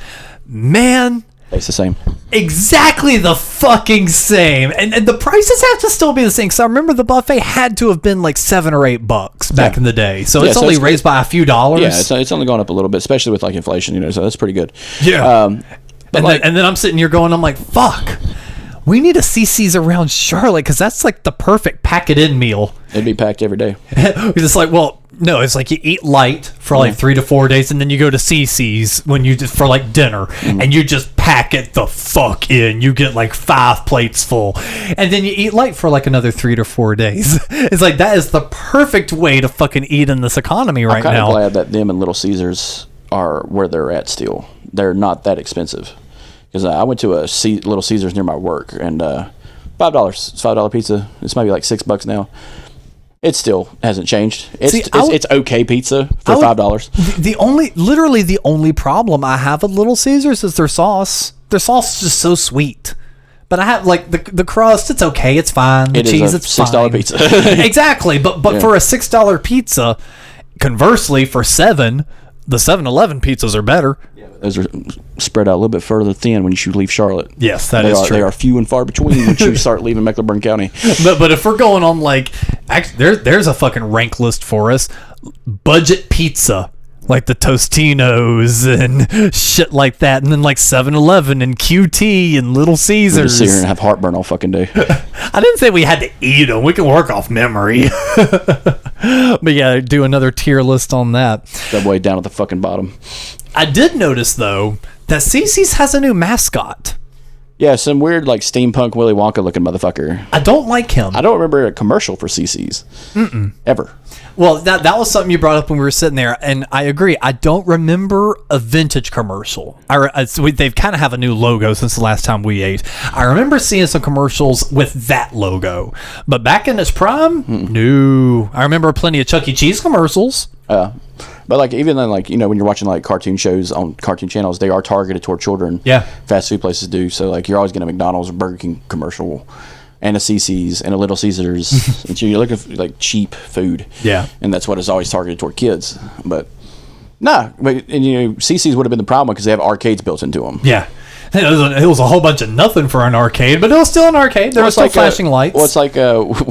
Speaker 2: Man.
Speaker 3: It's the same.
Speaker 2: Exactly the fucking same. And the prices have to still be the same. Because I remember the buffet had to have been like $7 or $8 back in the day. So it's only raised by a few dollars.
Speaker 3: Yeah, it's only gone up a little bit, especially with like inflation, so that's pretty good.
Speaker 2: Yeah.
Speaker 3: But
Speaker 2: and then I'm sitting here going, I'm like, fuck. We need a CC's around Charlotte because that's like the perfect pack-it-in meal.
Speaker 3: It'd be packed every day.
Speaker 2: It's like, well, no, it's like you eat light for like 3 to 4 days, and then you go to CC's when you for like dinner, and you just pack it the fuck in. You get like 5 plates full, and then you eat light for like another 3 to 4 days. It's like that is the perfect way to fucking eat in this economy right now.
Speaker 3: I'm kind of glad that them and Little Caesars are where they're at still. They're not that expensive. Because I went to a Little Caesars near my work, and $5. It's $5 pizza. It's maybe like $6 now. It still hasn't changed. It's okay pizza for $5.
Speaker 2: The only problem I have with Little Caesars is their sauce. Their sauce is just so sweet. But I have like the crust. It's okay. It's fine. The cheese. It's
Speaker 3: $6
Speaker 2: fine.
Speaker 3: pizza.
Speaker 2: Exactly. But for a $6 pizza, conversely, for $7, the 7-Eleven pizzas are better.
Speaker 3: Those are spread out a little bit further thin when you leave Charlotte.
Speaker 2: Yes, that is true.
Speaker 3: They are few and far between once you start leaving Mecklenburg County.
Speaker 2: But if we're going on like, there's a fucking rank list for us. Budget pizza, like the Tostinos and shit like that, and then like 7-Eleven and QT and Little Caesars.
Speaker 3: We'll just sit here and have heartburn all fucking day.
Speaker 2: I didn't say we had to eat them. We can work off memory. But yeah, do another tier list on that.
Speaker 3: That way down at the fucking bottom.
Speaker 2: I did notice though that CC's has a new mascot.
Speaker 3: Yeah, some weird like steampunk Willy Wonka looking motherfucker.
Speaker 2: I don't like him.
Speaker 3: I don't remember a commercial for CC's ever.
Speaker 2: Well, that was something you brought up when we were sitting there, and I agree. I don't remember a vintage commercial. They've kind of have a new logo since the last time we ate. I remember seeing some commercials with that logo, but back in its prime, no. I remember plenty of Chuck E. Cheese commercials.
Speaker 3: But like even then, like, you know, when you're watching like cartoon shows on cartoon channels, they are targeted toward children.
Speaker 2: Yeah,
Speaker 3: fast food places do. So like you're always getting a McDonald's or Burger King commercial, and a CC's and a Little Caesars. And so you're looking for like cheap food.
Speaker 2: Yeah,
Speaker 3: and that's what is always targeted toward kids. But and you know, CC's would have been the problem because they have arcades built into them.
Speaker 2: Yeah. It was a whole bunch of nothing for an arcade, but it was still an arcade. There were still flashing lights.
Speaker 3: Well, it's like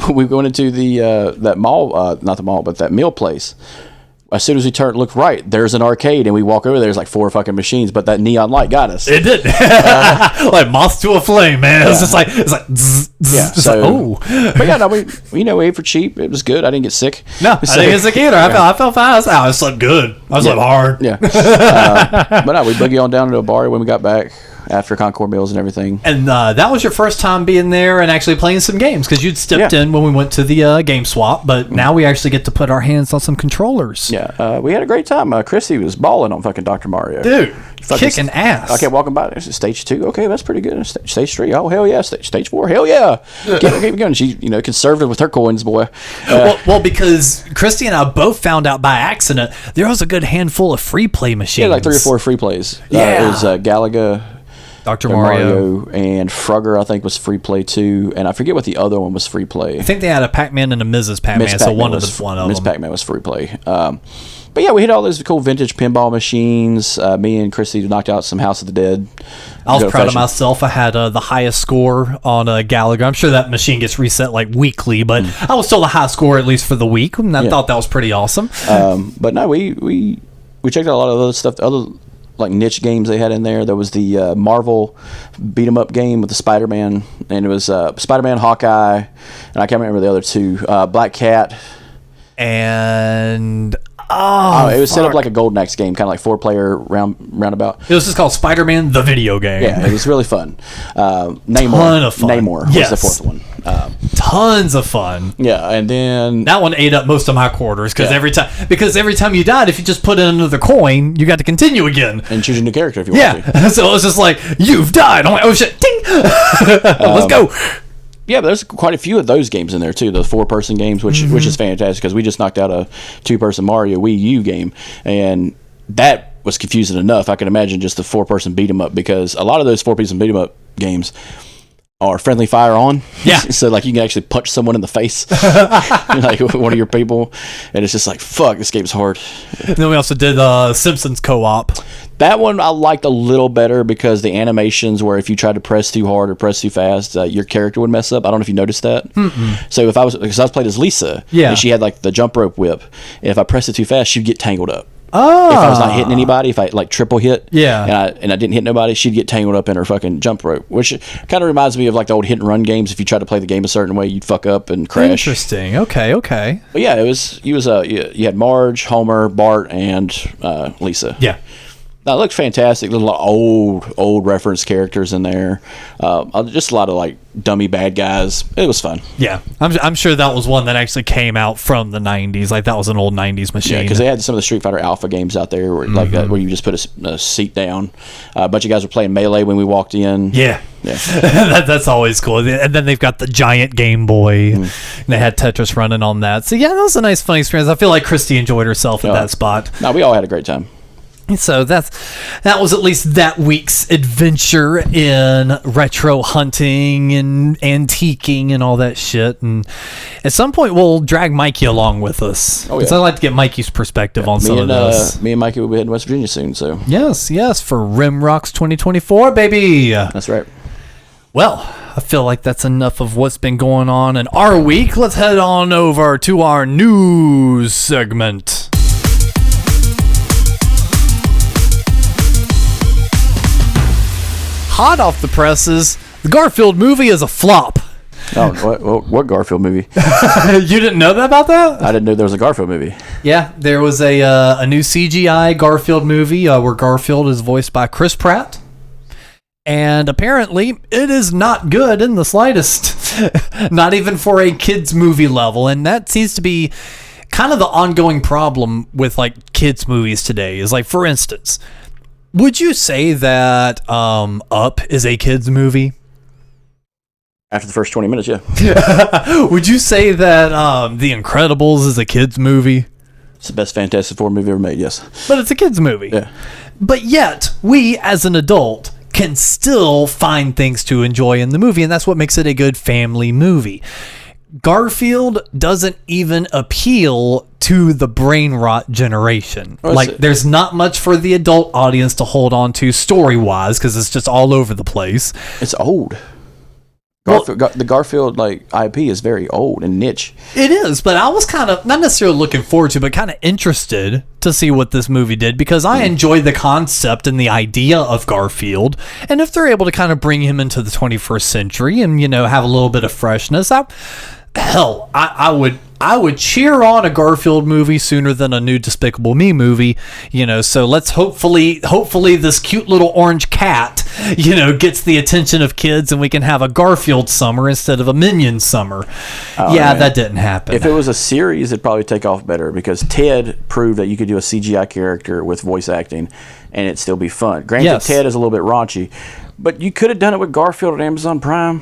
Speaker 3: we went into the that mall, not the mall, but that meal place. As soon as we look right, there's an arcade, and we walk over. There's like 4 fucking machines, but that neon light got us.
Speaker 2: It did, like moth to a flame, man. It's just like zzz,
Speaker 3: yeah.
Speaker 2: Just
Speaker 3: So,
Speaker 2: like, oh,
Speaker 3: but yeah, no, we ate for cheap. It was good. I didn't get sick.
Speaker 2: No, I didn't get sick either. I felt fine. I slept good. I slept hard.
Speaker 3: Yeah, but no, we boogie on down to a bar when we got back after Concord meals and everything.
Speaker 2: And that was your first time being there and actually playing some games, because you'd stepped in when we went to the game swap, but now we actually get to put our hands on some controllers.
Speaker 3: Yeah, we had a great time. Chrissy was balling on fucking Dr. Mario.
Speaker 2: Dude, kicking ass.
Speaker 3: I kept walking by. There's stage 2. Okay, that's pretty good. Stage 3. Oh, hell yeah. Stage 4. Hell yeah. Keep going. She, you know, conservative with her coins, boy.
Speaker 2: Well, because Christy and I both found out by accident there was a good handful of free play machines.
Speaker 3: Yeah, like 3 or 4 free plays.
Speaker 2: Yeah.
Speaker 3: It was Galaga,
Speaker 2: Dr. Mario,
Speaker 3: and Frogger, I think, was free play too. And I forget what the other one was free play.
Speaker 2: I think they had a Pac-Man and a Mrs. Pac-Man, so one of them.
Speaker 3: Miss Pac-Man was free play. But yeah, we hit all those cool vintage pinball machines. Me and Christy knocked out some House of the Dead.
Speaker 2: I was proud of myself. I had the highest score on Galaga. I'm sure that machine gets reset like weekly, but I was still the high score at least for the week, and I thought that was pretty awesome.
Speaker 3: But no, we checked out a lot of other stuff. Other like niche games they had in there. There was the Marvel beat 'em up game with the Spider-Man, and it was Spider-Man, Hawkeye, and I can't remember the other 2. Black Cat,
Speaker 2: and
Speaker 3: it was set up like a Golden Axe game, kind of like 4-player roundabout.
Speaker 2: It was just called Spider-Man the video game.
Speaker 3: Yeah, it was really fun. Namor,
Speaker 2: Ton of fun.
Speaker 3: Namor was the 4th one.
Speaker 2: Tons of fun.
Speaker 3: Yeah, and then
Speaker 2: that one ate up most of my quarters because every time you died, if you just put in another coin, you got to continue again
Speaker 3: and choose a new character if you want to.
Speaker 2: Yeah, so it was just like, you've died. I'm like, oh shit, ding. Let's go.
Speaker 3: Yeah, but there's quite a few of those games in there too, the 4-person games, which is fantastic because we just knocked out a 2-person Mario Wii U game, and that was confusing enough. I can imagine just the 4-person beat 'em up, because a lot of those 4-person beat 'em up games are friendly fire on.
Speaker 2: Yeah.
Speaker 3: So like you can actually punch someone in the face, like one of your people, and it's just like, fuck, this game's hard.
Speaker 2: And then we also did Simpsons co-op.
Speaker 3: That one I liked a little better because the animations where if you tried to press too hard or press too fast, your character would mess up. I don't know if you noticed that. So because I was played as Lisa, and she had like the jump rope whip, and if I pressed it too fast, she'd get tangled up.
Speaker 2: Oh.
Speaker 3: If I was not hitting anybody, if I like triple hit,
Speaker 2: yeah,
Speaker 3: and I didn't hit nobody, she'd get tangled up in her fucking jump rope, which kind of reminds me of like the old hit and run games. If you tried to play the game a certain way, you'd fuck up and crash.
Speaker 2: Interesting. Okay.
Speaker 3: But yeah, you had Marge, Homer, Bart, and Lisa.
Speaker 2: Yeah.
Speaker 3: Now, it looked fantastic. Little old reference characters in there. Just a lot of like dummy bad guys. It was fun.
Speaker 2: Yeah, I'm sure that was one that actually came out from the 90s. Like that was an old 90s machine. Yeah,
Speaker 3: because they had some of the Street Fighter Alpha games out there, where, like that, where you just put a seat down. A bunch of guys were playing Melee when we walked in.
Speaker 2: Yeah. That's always cool. And then they've got the giant Game Boy. And they had Tetris running on that. So yeah, that was a nice, fun experience. I feel like Christy enjoyed herself at that spot.
Speaker 3: No, we all had a great time.
Speaker 2: So that was at least that week's adventure in retro hunting and antiquing and all that shit. And at some point, we'll drag Mikey along with us. Because I'd like to get Mikey's perspective on some of this.
Speaker 3: Me and Mikey will be heading to West Virginia soon. So
Speaker 2: yes, for Rim Rocks 2024, baby.
Speaker 3: That's right.
Speaker 2: Well, I feel like that's enough of what's been going on in our week. Let's head on over to our news segment. Hot off the presses, the Garfield movie is a flop.
Speaker 3: Oh, what Garfield movie?
Speaker 2: You didn't know about that?
Speaker 3: I didn't know there was a Garfield movie.
Speaker 2: Yeah, there was a new CGI Garfield movie where Garfield is voiced by Chris Pratt. And apparently, it is not good in the slightest. Not even for a kids' movie level. And that seems to be kind of the ongoing problem with like kids' movies today. Is like, for instance, would you say that Up is a kids' movie?
Speaker 3: After the first 20 minutes, yeah.
Speaker 2: Would you say that The Incredibles is a kids' movie?
Speaker 3: It's the best Fantastic Four movie ever made, yes.
Speaker 2: But it's a kids' movie.
Speaker 3: Yeah.
Speaker 2: But yet, we as an adult can still find things to enjoy in the movie, and that's what makes it a good family movie. Garfield doesn't even appeal to the brain rot generation. Like, there's not much for the adult audience to hold on to story-wise, because it's just all over the place.
Speaker 3: It's old. The Garfield like IP is very old and niche.
Speaker 2: It is, but I was kind of not necessarily looking forward to, but kind of interested to see what this movie did, because I enjoyed the concept and the idea of Garfield, and if they're able to kind of bring him into the 21st century and, you know, have a little bit of freshness, I would cheer on a Garfield movie sooner than a new Despicable Me movie, you know. So let's hopefully this cute little orange cat, you know, gets the attention of kids, and we can have a Garfield summer instead of a Minion summer. That didn't happen.
Speaker 3: If it was a series, it'd probably take off better, because Ted proved that you could do a CGI character with voice acting and it'd still be fun. Granted, Ted is a little bit raunchy, but you could have done it with Garfield on Amazon Prime.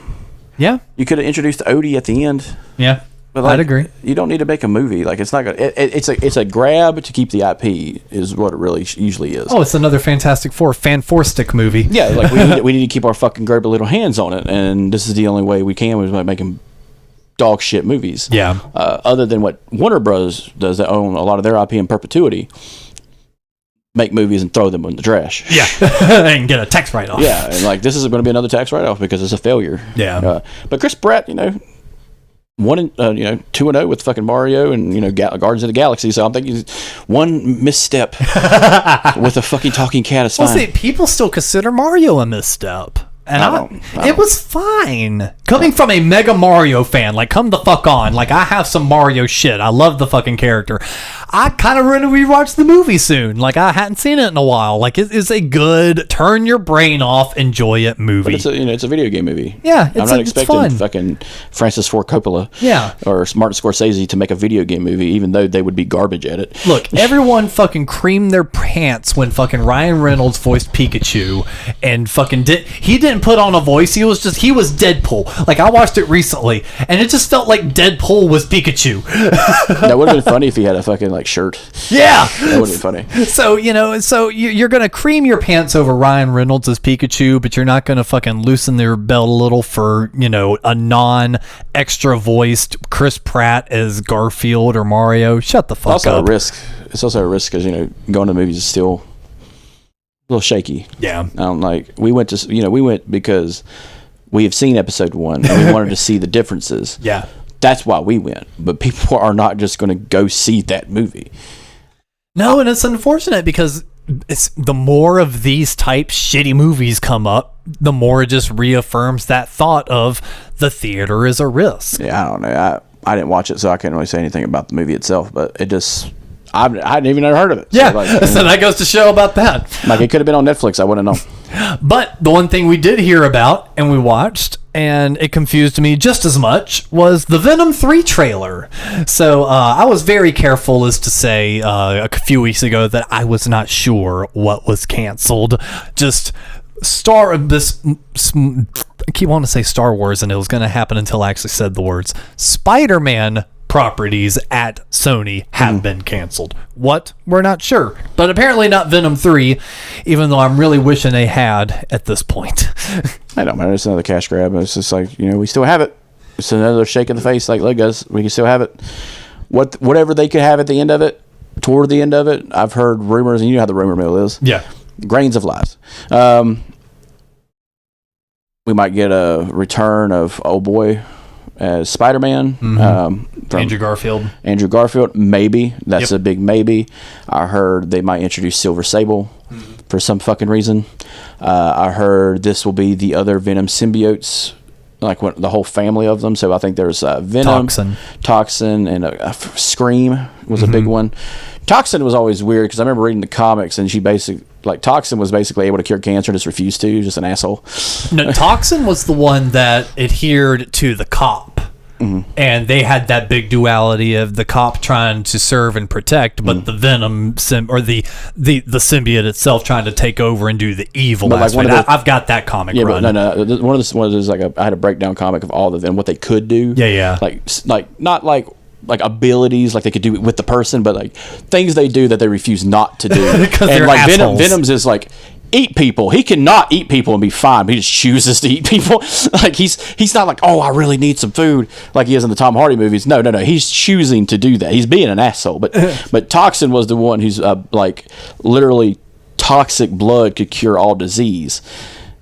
Speaker 2: Yeah.
Speaker 3: You could have introduced Odie at the end.
Speaker 2: Yeah.
Speaker 3: But like,
Speaker 2: I'd agree.
Speaker 3: You don't need to make a movie. Like, it's not gonna. It's a grab to keep the IP is what it really usually is.
Speaker 2: Oh, it's another Fantastic Four Fan-4-stick movie.
Speaker 3: Yeah, like we need to keep our fucking grubby little hands on it, and this is the only way we can, is by making dog shit movies.
Speaker 2: Yeah.
Speaker 3: Other than what Warner Bros. Does, that own a lot of their IP in perpetuity, make movies and throw them in the trash.
Speaker 2: Yeah. And get a tax write-off.
Speaker 3: Yeah, and like, this is going to be another tax write-off because it's a failure.
Speaker 2: Yeah.
Speaker 3: But Chris Pratt, you know, 2-0 with fucking Mario and, you know, Guardians of the Galaxy. So I'm thinking one misstep with a fucking talking cat is fine.
Speaker 2: Well, see, people still consider Mario a misstep. And it was fine. Coming from a mega Mario fan, like, come the fuck on. Like, I have some Mario shit. I love the fucking character. I kind of want to rewatch the movie soon. Like, I hadn't seen it in a while. Like, it's a good, turn your brain off, enjoy it movie.
Speaker 3: But it's a video game movie.
Speaker 2: Yeah,
Speaker 3: I'm not expecting fucking Francis Ford Coppola or Martin Scorsese to make a video game movie, even though they would be garbage at it.
Speaker 2: Look, everyone fucking creamed their pants when fucking Ryan Reynolds voiced Pikachu, and fucking he didn't put on a voice. He was Deadpool. Like, I watched it recently, and it just felt like Deadpool was Pikachu.
Speaker 3: That would have been funny if he had a fucking like shirt.
Speaker 2: Yeah,
Speaker 3: that would have been funny.
Speaker 2: So, you know, you're gonna cream your pants over Ryan Reynolds as Pikachu, but you're not gonna fucking loosen their belt a little for, you know, a non-extra voiced Chris Pratt as Garfield or Mario. Shut the fuck up.
Speaker 3: It's also a risk because, you know, going to the movies is still a little shaky.
Speaker 2: Yeah.
Speaker 3: We went because we have seen episode 1 and we wanted to see the differences.
Speaker 2: Yeah.
Speaker 3: That's why we went. But people are not just going to go see that movie.
Speaker 2: No, and it's unfortunate because the more of these type shitty movies come up, the more it just reaffirms that thought of the theater is a risk.
Speaker 3: Yeah, I don't know. I didn't watch it, so I can't really say anything about the movie itself, but it just... I hadn't even heard of it.
Speaker 2: Yeah, so that goes to show about that.
Speaker 3: Like, it could have been on Netflix. I wouldn't know.
Speaker 2: But the one thing we did hear about and we watched, and it confused me just as much, was the Venom 3 trailer. So I was very careful as to say a few weeks ago that I was not sure what was canceled. Just I keep wanting to say Star Wars, and it was going to happen until I actually said the words. Spider-Man properties at Sony have been canceled. What? We're not sure. But apparently not Venom 3, even though I'm really wishing they had at this point.
Speaker 3: I don't matter. It's another cash grab. It's just like, you know, we still have it. It's another shake in the face. Like, look, guys, we can still have it. Whatever they could have at the end of it, toward the end of it, I've heard rumors, and you know how the rumor mill is.
Speaker 2: Yeah.
Speaker 3: Grains of lies. We might get a return of old boy as Spider-Man.
Speaker 2: Andrew
Speaker 3: Garfield, maybe. That's a big maybe. I heard they might introduce Silver Sable for some fucking reason. I heard this will be the other Venom symbiotes, like the whole family of them. So I think there's Venom, Toxin, and Scream was a big one. Toxin was always weird because I remember reading the comics, and she basically like Toxin was basically able to cure cancer, just refused to, just an asshole.
Speaker 2: No, Toxin was the one that adhered to the cop. Mm-hmm. And they had that big duality of the cop trying to serve and protect, but the Venom the symbiote itself trying to take over and do the evil aspect. I've got that comic run.
Speaker 3: But no. One of those like I had a breakdown comic of all of them, what they could do.
Speaker 2: Yeah.
Speaker 3: Like not like abilities like they could do with the person, but like things they do that they refuse not to do.
Speaker 2: Because
Speaker 3: and
Speaker 2: they're
Speaker 3: like
Speaker 2: assholes.
Speaker 3: Venom's is like eat people. He cannot eat people and be fine, but he just chooses to eat people. Like he's not like, oh, I really need some food like he is in the Tom Hardy movies. No. He's choosing to do that. He's being an asshole. But Toxin was the one who's like literally toxic blood could cure all disease.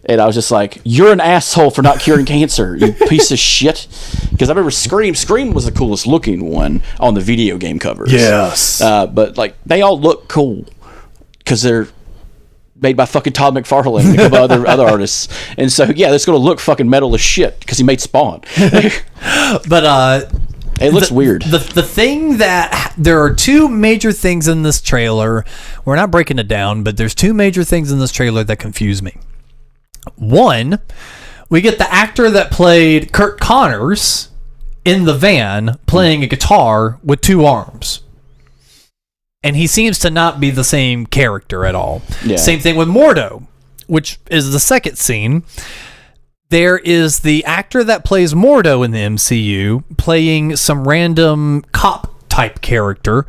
Speaker 3: And I was just like, you're an asshole for not curing cancer, you piece of shit. Because I remember Scream. Scream was the coolest looking one on the video game covers.
Speaker 2: Yes.
Speaker 3: But like they all look cool because they're made by fucking Todd McFarlane and a couple other artists. And so, yeah, it's going to look fucking metal as shit because he made Spawn.
Speaker 2: But
Speaker 3: it looks weird.
Speaker 2: The thing that there are two major things in this trailer. We're not breaking it down, but there's two major things in this trailer that confuse me. One, we get the actor that played Kurt Connors in the van playing a guitar with two arms. And he seems to not be the same character at all. Yeah. Same thing with Mordo, which is the second scene. There is the actor that plays Mordo in the MCU playing some random cop type character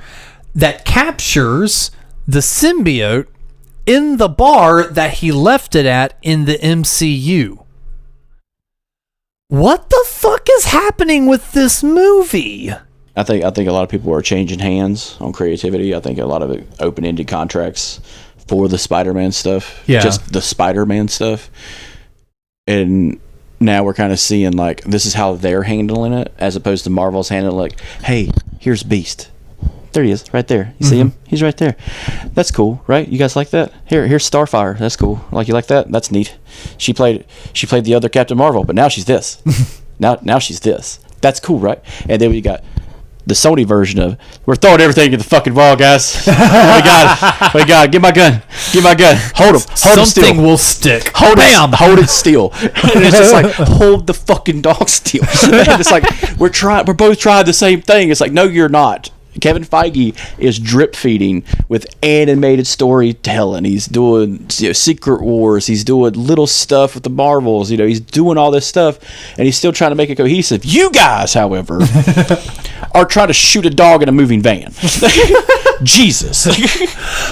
Speaker 2: that captures the symbiote in the bar that he left it at in the MCU. What the fuck is happening with this movie?
Speaker 3: I think a lot of people are changing hands on creativity. I think a lot of it open-ended contracts for the Spider-Man stuff.
Speaker 2: Yeah.
Speaker 3: Just the Spider-Man stuff. And now we're kind of seeing like this is how they're handling it as opposed to Marvel's handling it like, hey, here's Beast. There he is, right there. You see him? He's right there. That's cool, right? You guys like that? Here's Starfire. That's cool. Like, you like that? That's neat. She played the other Captain Marvel, but now she's this. now she's this. That's cool, right? And then we got the Sony version of we're throwing everything at the fucking wall, guys. We got it. Give my gun. Hold him still.
Speaker 2: Something will stick.
Speaker 3: Hold it still. And it's just like hold the fucking dog still. And it's like we're both trying the same thing. It's like no, you're not. Kevin Feige is drip feeding with animated storytelling. He's doing Secret Wars. He's doing little stuff with the Marvels. He's doing all this stuff, and he's still trying to make it cohesive. You guys, however, are trying to shoot a dog in a moving van. Jesus.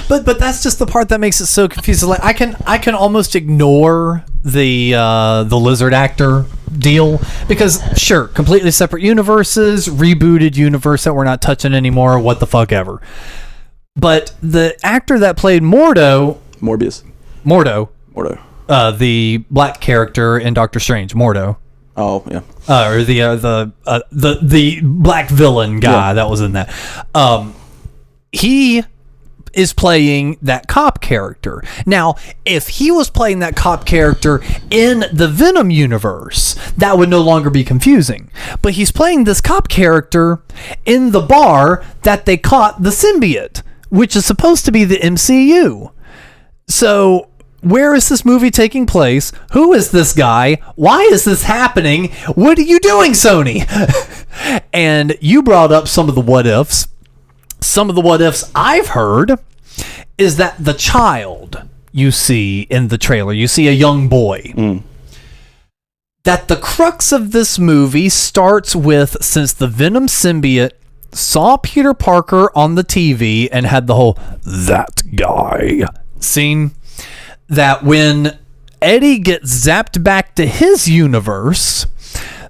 Speaker 2: But that's just the part that makes it so confusing. Like I can almost ignore the lizard actor deal because sure, completely separate universes, rebooted universe that we're not touching anymore, what the fuck ever. But the actor that played Mordo, the black character in Doctor Strange, Mordo.
Speaker 3: Oh yeah.
Speaker 2: Or the black villain guy that was in that. He is playing that cop character. Now, if he was playing that cop character in the Venom universe, that would no longer be confusing. But he's playing this cop character in the bar that they caught the symbiote, which is supposed to be the MCU. So, where is this movie taking place? Who is this guy? Why is this happening? What are you doing, Sony? And you brought up some of the what ifs. Some of the what ifs I've heard is that the child you see in the trailer, you see a young boy. That the crux of this movie starts with since the Venom symbiote saw Peter Parker on the TV and had the whole that guy scene, that when Eddie gets zapped back to his universe,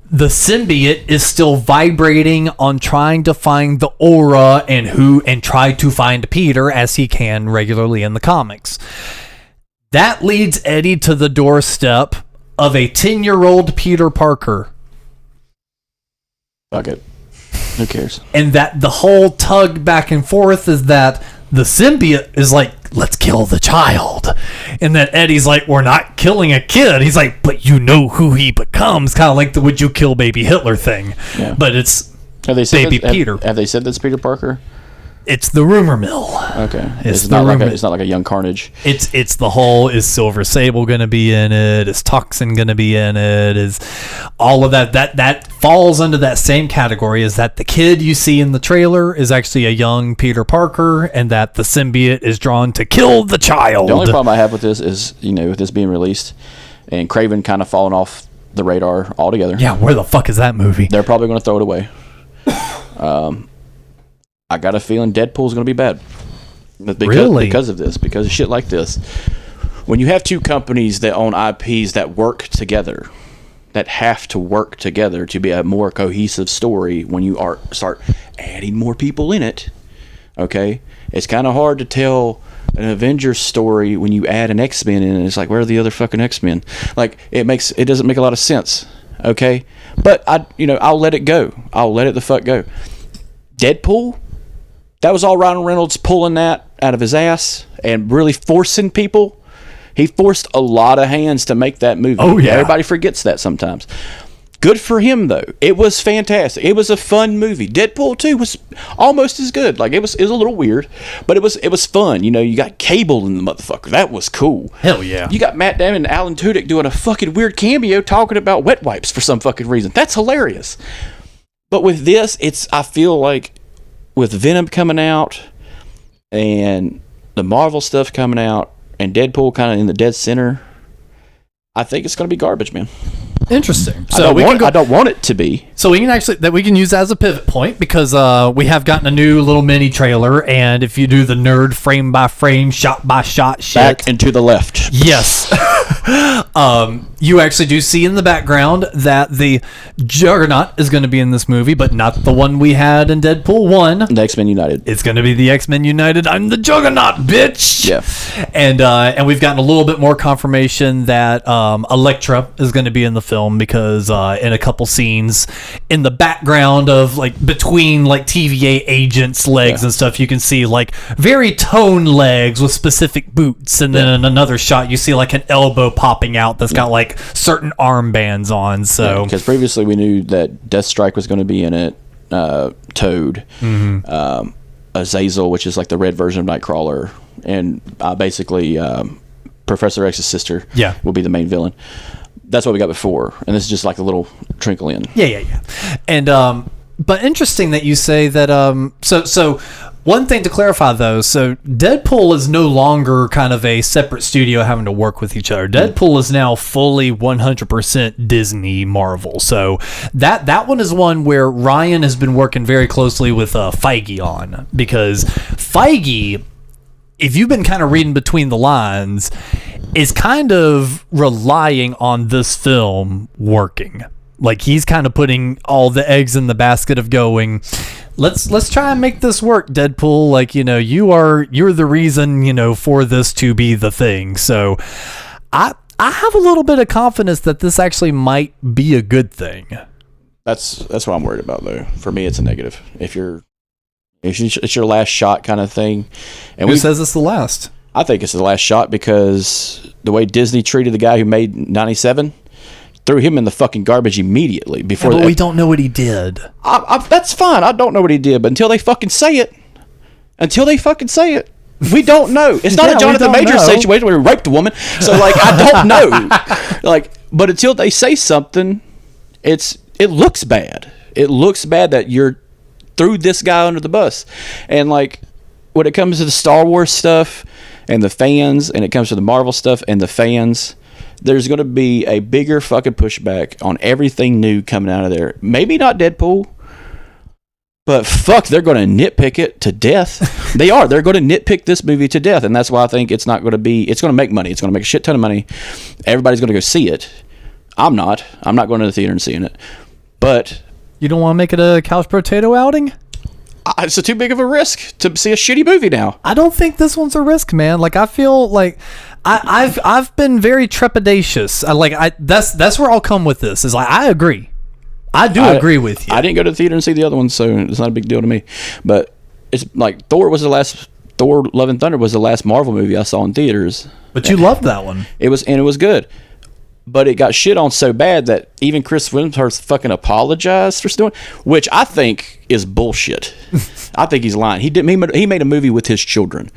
Speaker 2: the symbiote is still vibrating on trying to find the aura and try to find Peter as he can regularly in the comics. That leads Eddie to the doorstep of a 10-year-old Peter Parker.
Speaker 3: Fuck it. Who cares?
Speaker 2: And that the whole tug back and forth is that the symbiote is like, let's kill the child. And then Eddie's like, we're not killing a kid. He's like, but you know who he becomes. Kind of like the would you kill baby Hitler thing. Yeah. But it's baby Peter.
Speaker 3: Have they said that's Peter Parker?
Speaker 2: It's the rumor mill.
Speaker 3: Okay.
Speaker 2: It's
Speaker 3: not like a young Carnage.
Speaker 2: It's the whole, is Silver Sable going to be in it? Is Toxin going to be in it? Is all of that falls under that same category, is that the kid you see in the trailer is actually a young Peter Parker, and that the symbiote is drawn to kill the child.
Speaker 3: The only problem I have with this is, with this being released and Craven kind of falling off the radar altogether.
Speaker 2: Yeah, where the fuck is that movie?
Speaker 3: They're probably going to throw it away. I got a feeling Deadpool's going to be bad. Because of this, because of shit like this. When you have two companies that own IPs that work together, that have to work together to be a more cohesive story, when you start adding more people in it, okay, it's kind of hard to tell an Avengers story when you add an X-Men in, and it's like, where are the other fucking X-Men? Like, it doesn't make a lot of sense, okay? But I'll let it go. I'll let it the fuck go. Deadpool, that was all Ryan Reynolds pulling that out of his ass and really forcing people. He forced a lot of hands to make that movie.
Speaker 2: Oh yeah,
Speaker 3: everybody forgets that sometimes. Good for him, though. It was fantastic. It was a fun movie. Deadpool 2 was almost as good. Like, it was a little weird, but it was fun. You got Cable in the motherfucker. That was cool.
Speaker 2: Hell yeah.
Speaker 3: You got Matt Damon and Alan Tudyk doing a fucking weird cameo talking about wet wipes for some fucking reason. That's hilarious. But with this, I feel like with Venom coming out and the Marvel stuff coming out and Deadpool kind of in the dead center, I think it's going to be garbage, man.
Speaker 2: Interesting.
Speaker 3: So I don't want it to be.
Speaker 2: So we can use that as a pivot point, because we have gotten a new little mini trailer, and if you do the nerd frame by frame, shot by shot shit,
Speaker 3: back and to the left.
Speaker 2: Yes. You actually do see in the background that the Juggernaut is going to be in this movie, but not the one we had in Deadpool 1.
Speaker 3: The X-Men United.
Speaker 2: It's going to be the X-Men United. I'm the Juggernaut, bitch!
Speaker 3: Yeah.
Speaker 2: And we've gotten a little bit more confirmation that Elektra is going to be in the film, because in a couple scenes in the background of, like, between, like, TVA agents' legs and stuff, you can see, like, very toned legs with specific boots, and then in another shot you see, like, an elbow popping out that's got, like, certain armbands on. So
Speaker 3: because previously we knew that Deathstrike was going to be in it, Toad, Azazel, which is like the red version of Nightcrawler, and basically Professor X's sister will be the main villain. That's what we got before, and this is just like a little trickle in.
Speaker 2: Yeah. And but interesting that you say that. So one thing to clarify, though, so Deadpool is no longer kind of a separate studio having to work with each other. Deadpool is now fully 100% Disney Marvel. So that one is one where Ryan has been working very closely with Feige on, because Feige, if you've been kind of reading between the lines, is kind of relying on this film working. Like, he's kind of putting all the eggs in the basket of going, let's try and make this work, Deadpool. Like, you're the reason, for this to be the thing. So I have a little bit of confidence that this actually might be a good thing.
Speaker 3: That's what I'm worried about, though. For me, it's a negative. If it's your last shot kind of thing. And
Speaker 2: who says it's the last?
Speaker 3: I think it's the last shot, because the way Disney treated the guy who made 97, threw him in the fucking garbage immediately. Before
Speaker 2: but we don't know what he did.
Speaker 3: That's fine. I don't know what he did, but until they fucking say it, we don't know. It's not a Jonathan Majors situation where he raped a woman. So, like, I don't know. Like, but until they say something, it looks bad. It looks bad that you're threw this guy under the bus. And, like, when it comes to the Star Wars stuff and the fans, and it comes to the Marvel stuff and the fans, there's going to be a bigger fucking pushback on everything new coming out of there. Maybe not Deadpool, but fuck, they're going to nitpick it to death. They are. They're going to nitpick this movie to death, and that's why I think it's going to make money. It's going to make a shit ton of money. Everybody's going to go see it. I'm not going to the theater and seeing it. But
Speaker 2: you don't want to make it a couch potato outing?
Speaker 3: It's too big of a risk to see a shitty movie now.
Speaker 2: I don't think this one's a risk, man. Like, I feel like I've been very trepidatious. That's where I'll come with this. Is like, I agree. I agree with you.
Speaker 3: I didn't go to the theater and see the other one, so it's not a big deal to me. But it's like Thor Love and Thunder was the last Marvel movie I saw in theaters.
Speaker 2: But you loved that one.
Speaker 3: It was good. but it got shit on so bad that even Chris Hemsworth fucking apologized for doing, which I think is bullshit. I think he's lying. He made a movie with his children.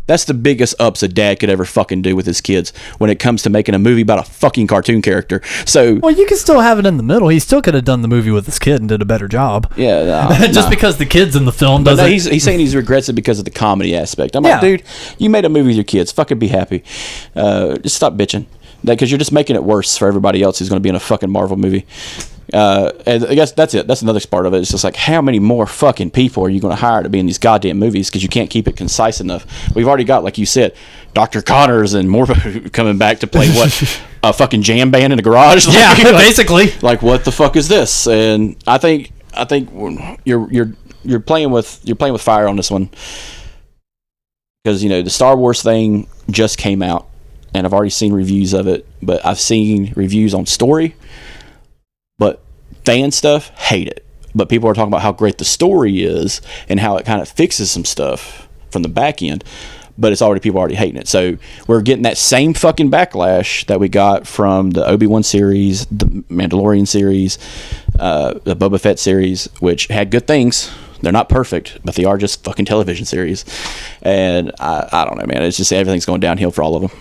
Speaker 3: That's the biggest ups a dad could ever fucking do with his kids when it comes to making a movie about a fucking cartoon character. So,
Speaker 2: well, you can still have it in the middle. He still could have done the movie with his kid and did a better job.
Speaker 3: Yeah,
Speaker 2: just because the kid's in the film doesn't.
Speaker 3: No, he's saying he regrets it because of the comedy aspect. I'm like, dude, you made a movie with your kids. Fucking be happy. Just stop bitching. Because you're just making it worse for everybody else who's going to be in a fucking Marvel movie. And I guess that's it. That's another part of it. It's just like, how many more fucking people are you going to hire to be in these goddamn movies? Because you can't keep it concise enough. We've already got, like you said, Dr. Connors and more coming back to play what, a fucking jam band in a garage.
Speaker 2: Yeah, basically.
Speaker 3: Like, what the fuck is this? And I think you're playing with fire on this one, because the Star Wars thing just came out. And I've already seen reviews of it, but I've seen reviews on story. But fan stuff, hate it. But people are talking about how great the story is and how it kind of fixes some stuff from the back end. But people already hating it. So we're getting that same fucking backlash that we got from the Obi-Wan series, the Mandalorian series, the Boba Fett series, which had good things. They're not perfect, but they are just fucking television series. And I don't know, man. It's just everything's going downhill for all of them.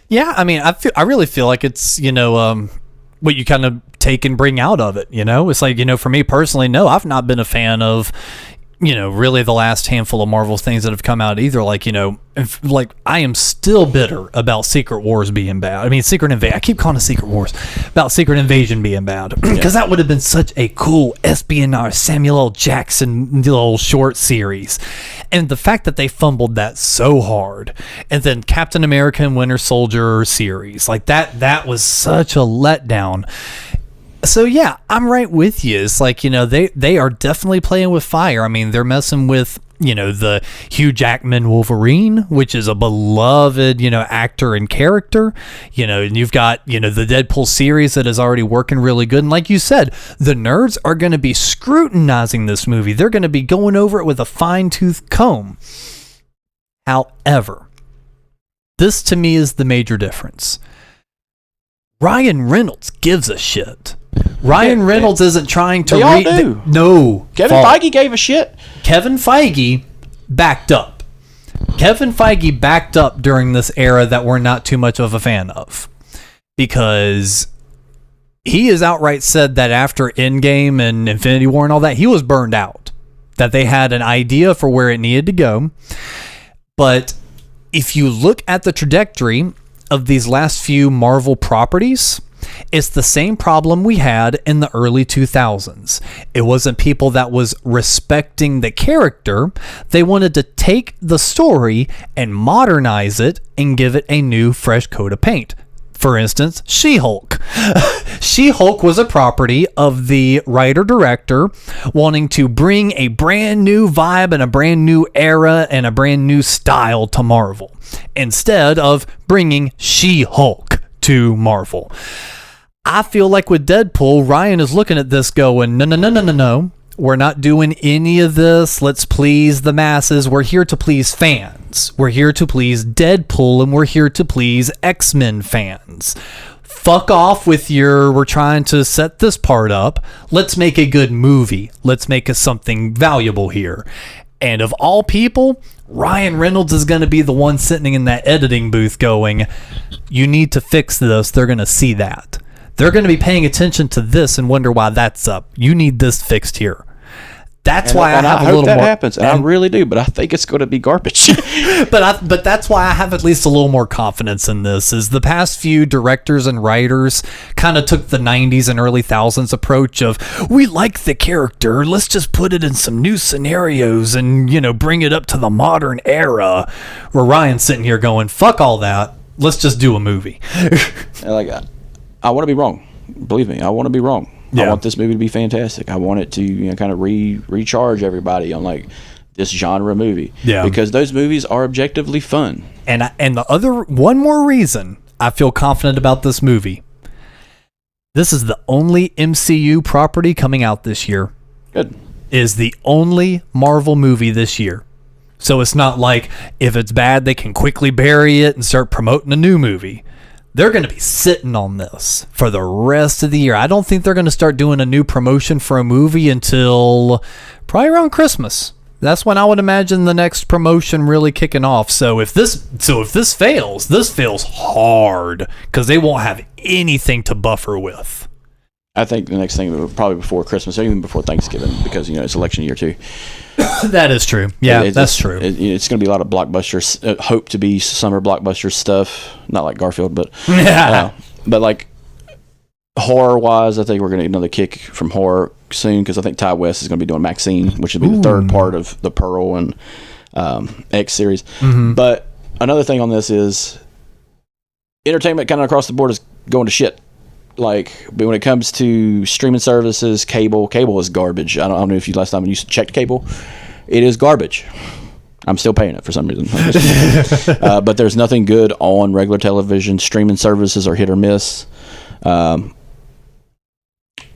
Speaker 2: Yeah, I mean, I really feel like it's, what you kind of take and bring out of it, It's like, for me personally, no, I've not been a fan of, really the last handful of Marvel things that have come out either. Like, I am still bitter about Secret Wars being bad. I mean, Secret Invasion. I keep calling it Secret Wars. About Secret Invasion being bad. Because that would have been such a cool espionage Samuel L. Jackson little short series. And the fact that they fumbled that so hard. And then Captain America and Winter Soldier series. Like, that was such a letdown. So yeah, I'm right with you. It's like, they are definitely playing with fire. I mean, they're messing with, the Hugh Jackman Wolverine, which is a beloved, actor and character, and you've got, the Deadpool series that is already working really good. And like you said, the nerds are going to be scrutinizing this movie. They're going to be going over it with a fine-tooth comb. However, this to me is the major difference. Ryan Reynolds gives a shit. Ryan Reynolds isn't trying to
Speaker 3: read.
Speaker 2: No.
Speaker 3: Kevin Feige gave a shit.
Speaker 2: Kevin Feige backed up. Kevin Feige backed up during this era that we're not too much of a fan of. Because he has outright said that after Endgame and Infinity War and all that, he was burned out. That they had an idea for where it needed to go. But if you look at the trajectory of these last few Marvel properties, it's the same problem we had in the early 2000s. It wasn't people that was respecting the character. They wanted to take the story and modernize it and give it a new, fresh coat of paint. For instance, She-Hulk. She-Hulk was a property of the writer-director wanting to bring a brand new vibe and a brand new era and a brand new style to Marvel, instead of bringing She-Hulk to Marvel. I feel like with Deadpool, Ryan is looking at this going, no. We're not doing any of this. Let's please the masses. We're here to please fans. We're here to please Deadpool, and we're here to please X-Men fans. Fuck off with we're trying to set this part up. Let's make a good movie. Let's make something valuable here. And of all people, Ryan Reynolds is going to be the one sitting in that editing booth going, you need to fix this. They're going to see that. They're going to be paying attention to this and wonder why that's up. You need this fixed here. That's why I have a little more. I hope that
Speaker 3: happens, and I really do, but I think it's going to be garbage.
Speaker 2: But that's why I have at least a little more confidence in this. Is the past few directors and writers kind of took the 90s and early thousands approach of, we like the character, let's just put it in some new scenarios and bring it up to the modern era. Where Ryan's sitting here going, fuck all that, let's just do a movie.
Speaker 3: I want to be wrong. Believe me, I want to be wrong. Yeah. I want this movie to be fantastic. I want it to kind of recharge everybody on this genre movie. Yeah. Because those movies are objectively fun.
Speaker 2: And one more reason I feel confident about this movie. This is the only MCU property coming out this year.
Speaker 3: Good.
Speaker 2: Is the only Marvel movie this year. So it's not like if it's bad, they can quickly bury it and start promoting a new movie. they're going to be sitting on this for the rest of the year. I don't think they're going to start doing a new promotion for a movie until probably around Christmas. That's when I would imagine the next promotion really kicking off. So if this fails, this fails hard because they won't have anything to buffer with.
Speaker 3: I think the next thing probably before Christmas, or even before Thanksgiving, because it's election year too.
Speaker 2: That is true. Yeah, that's true.
Speaker 3: It's going to be a lot of blockbusters. Hope to be summer blockbuster stuff. Not like Garfield, but but like horror wise, I think we're going to get another kick from horror soon because I think Ty West is going to be doing Maxine, which will be the third part of the Pearl and X series. Mm-hmm. But another thing on this is entertainment kind of across the board is going to shit. Like, but when it comes to streaming services, cable is garbage. I don't know if last time you checked cable. It is garbage. I'm still paying it for some reason. But there's nothing good on regular television. Streaming services are hit or miss. The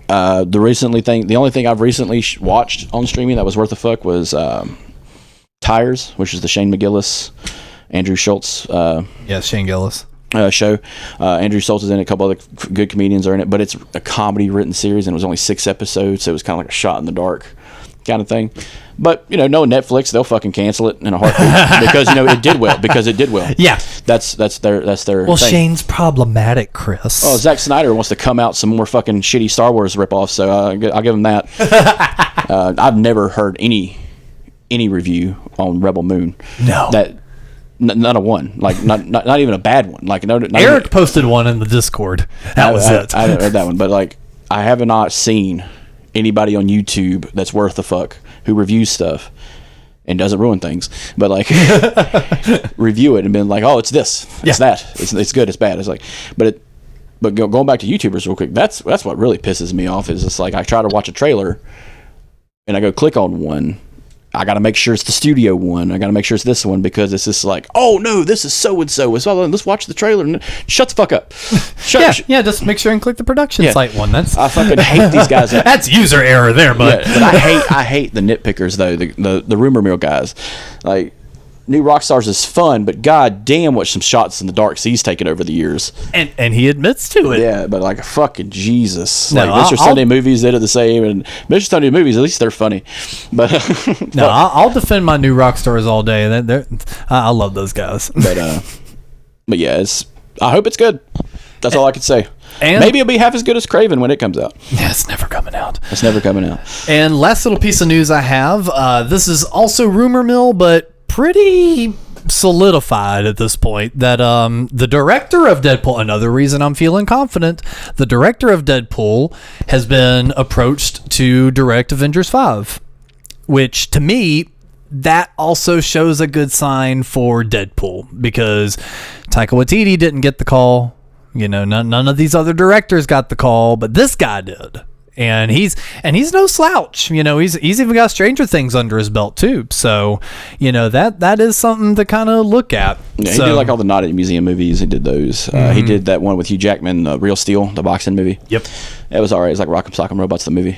Speaker 3: only thing I've recently watched on streaming that was worth a fuck was Tires, which is the Shane McGillis, Andrew Schultz.
Speaker 2: Shane Gillis.
Speaker 3: Show. Andrew Schultz is in it, a couple other good comedians are in it, but it's a comedy written series and it was only 6 episodes, so it was kind of like a shot in the dark kind of thing. But knowing Netflix, they'll fucking cancel it in a heartbeat because it did well. Yeah, that's their
Speaker 2: well
Speaker 3: thing.
Speaker 2: Shane's problematic, Chris.
Speaker 3: Oh, Zack Snyder wants to come out some more fucking shitty Star Wars ripoffs, so I'll give him that. I've never heard any review on Rebel Moon.
Speaker 2: No.
Speaker 3: Not a one, like not even a bad one. Like
Speaker 2: Eric posted one in the Discord. That was it.
Speaker 3: I haven't read that one, but like I have not seen anybody on YouTube that's worth the fuck who reviews stuff and doesn't ruin things, but like review it and been like, oh, it's this, it's that, it's good, it's bad. It's like, but going back to YouTubers real quick, that's what really pisses me off. Is it's like I try to watch a trailer and I go click on one. I got to make sure it's the studio one. I got to make sure it's this one because it's just like, oh no, this is so and so. Let's watch the trailer. And shut the fuck up.
Speaker 2: Just make sure and click the production site one. I
Speaker 3: fucking hate these guys.
Speaker 2: That's user error there, but
Speaker 3: I hate the nitpickers though. The rumor mill guys. Like New Rockstars is fun, but god damn, what some shots in the dark he's taken over the years.
Speaker 2: And he admits to it.
Speaker 3: Yeah, but like fucking Jesus. No, like Mr. Sunday movies, they did the same, and Mr. Sunday movies, at least they're funny. But
Speaker 2: I'll defend my New Rockstars all day. I love those guys.
Speaker 3: But yeah, I hope it's good. That's all I can say. And maybe it'll be half as good as Craven when it comes out.
Speaker 2: Yeah, it's never coming out.
Speaker 3: And
Speaker 2: last little piece of news I have. This is also rumor mill, but pretty solidified at this point that the director of Deadpool, another reason I'm feeling confident, the director of Deadpool has been approached to direct Avengers 5, which to me, that also shows a good sign for Deadpool because Taika Waititi didn't get the call. None of these other directors got the call, but this guy did. And he's no slouch. He's even got Stranger Things under his belt too. So, that is something to kind of look at.
Speaker 3: Yeah, he did like all the Naughty Museum movies. He did those. He did that one with Hugh Jackman, Real Steel, the boxing movie.
Speaker 2: Yep,
Speaker 3: it was alright. It's like Rock'em Sock'em Robots, the movie.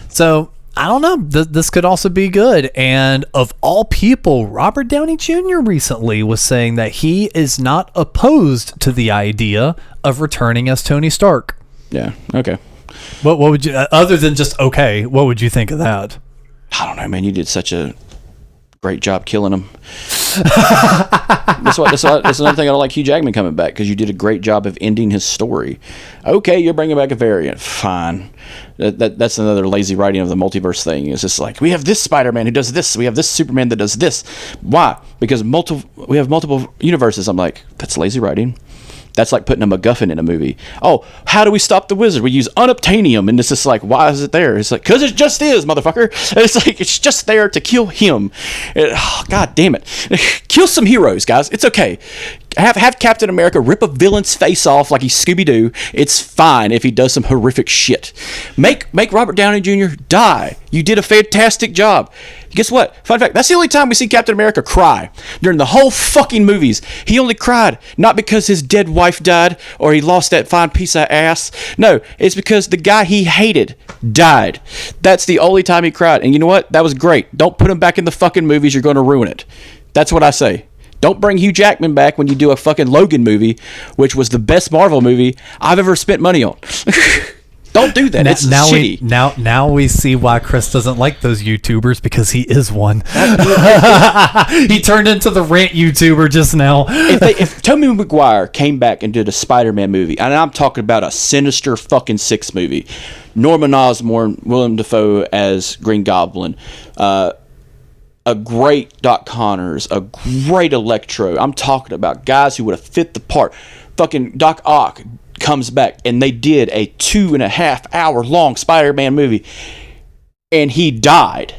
Speaker 2: So I don't know. This could also be good. And of all people, Robert Downey Jr. recently was saying that he is not opposed to the idea of returning as Tony Stark.
Speaker 3: Yeah. Okay.
Speaker 2: What would you, other than just okay, what would you think of that?
Speaker 3: I don't know, man. You did such a great job killing him. That's another thing I don't like Hugh Jackman coming back, because you did a great job of ending his story. Okay, you're bringing back a variant. Fine. That's another lazy writing of the multiverse thing. It's just like, we have this Spider-Man who does this. We have this Superman that does this. Why? Because we have multiple universes. I'm like, that's lazy writing. That's like putting a MacGuffin in a movie. Oh, how do we stop the wizard? We use unobtainium, and it's just like, why is it there? It's like, because it just is, motherfucker. And it's like, it's just there to kill him. God damn it. Kill some heroes, guys. It's okay. Have Captain America rip a villain's face off like he's Scooby-Doo. It's fine if he does some horrific shit. Make Robert Downey Jr. die. You did a fantastic job. Guess what? Fun fact, that's the only time we see Captain America cry. During the whole fucking movies, he only cried not because his dead wife died or he lost that fine piece of ass. No, it's because the guy he hated died. That's the only time he cried. And you know what? That was great. Don't put him back in the fucking movies. You're going to ruin it. That's what I say. Don't bring Hugh Jackman back when you do a fucking Logan movie, which was the best Marvel movie I've ever spent money on. Don't do that. It's shitty.
Speaker 2: Now we see why Chris doesn't like those YouTubers, because he is one. He turned into the rant YouTuber just now.
Speaker 3: If Tobey Maguire came back and did a Spider-Man movie, and I'm talking about a Sinister fucking Six movie, Norman Osborn, Willem Dafoe as Green Goblin, a great Doc Connors, a great Electro. I'm talking about guys who would have fit the part. Fucking Doc Ock comes back, and they did a 2.5 hour long Spider-Man movie, and he died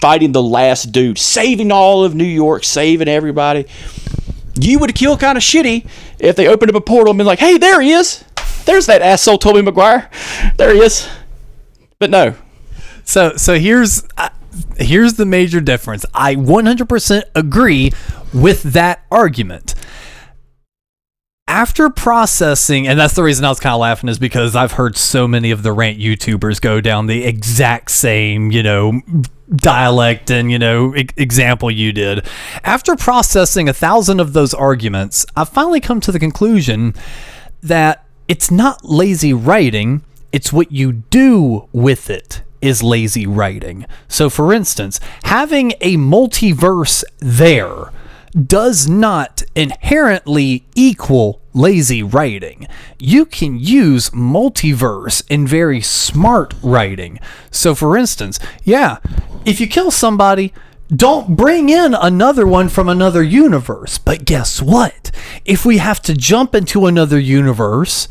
Speaker 3: fighting the last dude, saving all of New York, saving everybody. You would kill kind of shitty if they opened up a portal and been like, hey, there he is, there's that asshole Tobey Maguire, there he is. But no.
Speaker 2: So here's the major difference. I 100% agree with that argument. After processing, and that's the reason I was kind of laughing, is because I've heard so many of the rant YouTubers go down the exact same, dialect and, example you did. After processing 1,000 of those arguments, I've finally come to the conclusion that it's not lazy writing, it's what you do with it is lazy writing. So, for instance, having a multiverse there does not inherently equal lazy writing. You can use multiverse in very smart writing. So for instance, if you kill somebody, don't bring in another one from another universe. But guess what? If we have to jump into another universe,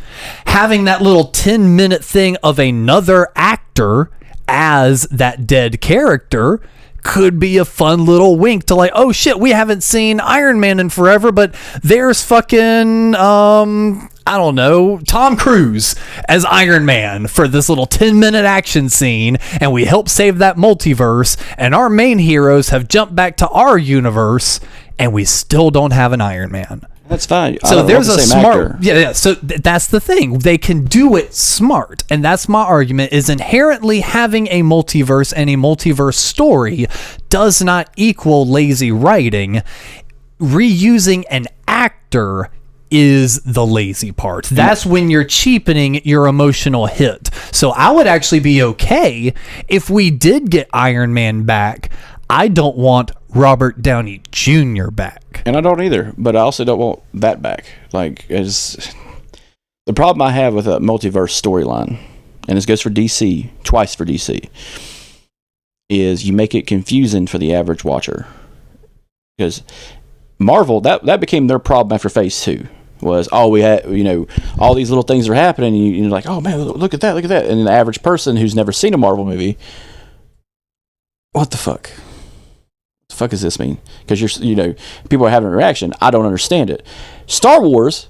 Speaker 2: having that little 10-minute thing of another actor as that dead character could be a fun little wink to like, oh shit, we haven't seen Iron Man in forever, but there's fucking, I don't know, Tom Cruise as Iron Man for this little 10-minute action scene, and we help save that multiverse, and our main heroes have jumped back to our universe, and we still don't have an Iron Man.
Speaker 3: That's fine.
Speaker 2: So there's a smart, so that's the thing. They can do it smart, and that's my argument. Is inherently having a multiverse and a multiverse story does not equal lazy writing. Reusing an actor is the lazy part. That's when you're cheapening your emotional hit. So I would actually be okay if we did get Iron Man back. I don't want Robert Downey Jr. back.
Speaker 3: And I don't either, but I also don't want that back. The problem I have with a multiverse storyline, and this goes for DC, twice for DC, is you make it confusing for the average watcher. Because Marvel, that became their problem after Phase 2. Was, we had, all these little things are happening, and you're like, oh man, look at that. And the average person who's never seen a Marvel movie, what the fuck? The fuck does this mean? Because people are having a reaction. I don't understand it. Star Wars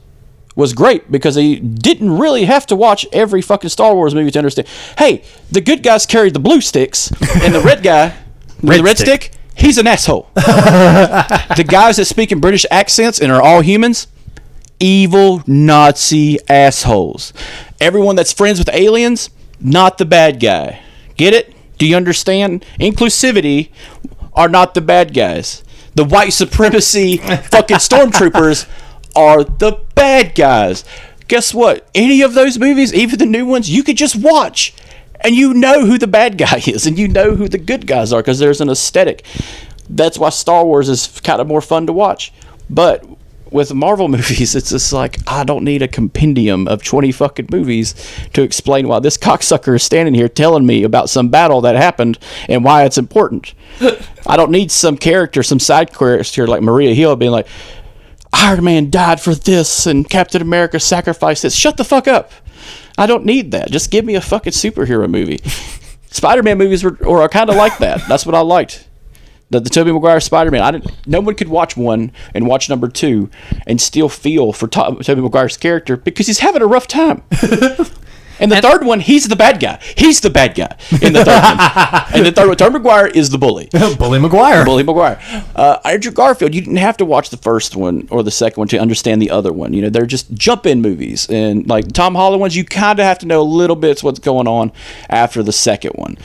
Speaker 3: was great because they didn't really have to watch every fucking Star Wars movie to understand. Hey, the good guys carried the blue sticks, and the red guy, the red stick, he's an asshole. The guys that speak in British accents and are all humans, evil Nazi assholes. Everyone that's friends with aliens, not the bad guy. Get it? Do you understand? Inclusivity are not the bad guys. The white supremacy fucking stormtroopers are the bad guys. Guess what? Any of those movies, even the new ones, you could just watch and you know who the bad guy is and you know who the good guys are because there's an aesthetic. That's why Star Wars is kind of more fun to watch. But with Marvel movies, it's just like, I don't need a compendium of 20 fucking movies to explain why this cocksucker is standing here telling me about some battle that happened and why it's important. I don't need some character, some side character like Maria Hill being like, Iron Man died for this and Captain America sacrificed this. Shut the fuck up. I don't need that. Just give me a fucking superhero movie. Spider-Man movies are kind of like that. That's what I liked. The Tobey Maguire Spider-Man. No one could watch one and watch number 2 and still feel for Tobey Maguire's character because he's having a rough time. And the third one, he's the bad guy. He's the bad guy in the third one. And the third one, Tobey Maguire is the bully.
Speaker 2: Bully Maguire.
Speaker 3: Bully Maguire. Andrew Garfield, you didn't have to watch the first one or the second one to understand the other one. They're just jump-in movies. And like Tom Holland ones, you kind of have to know a little bit what's going on after the second one.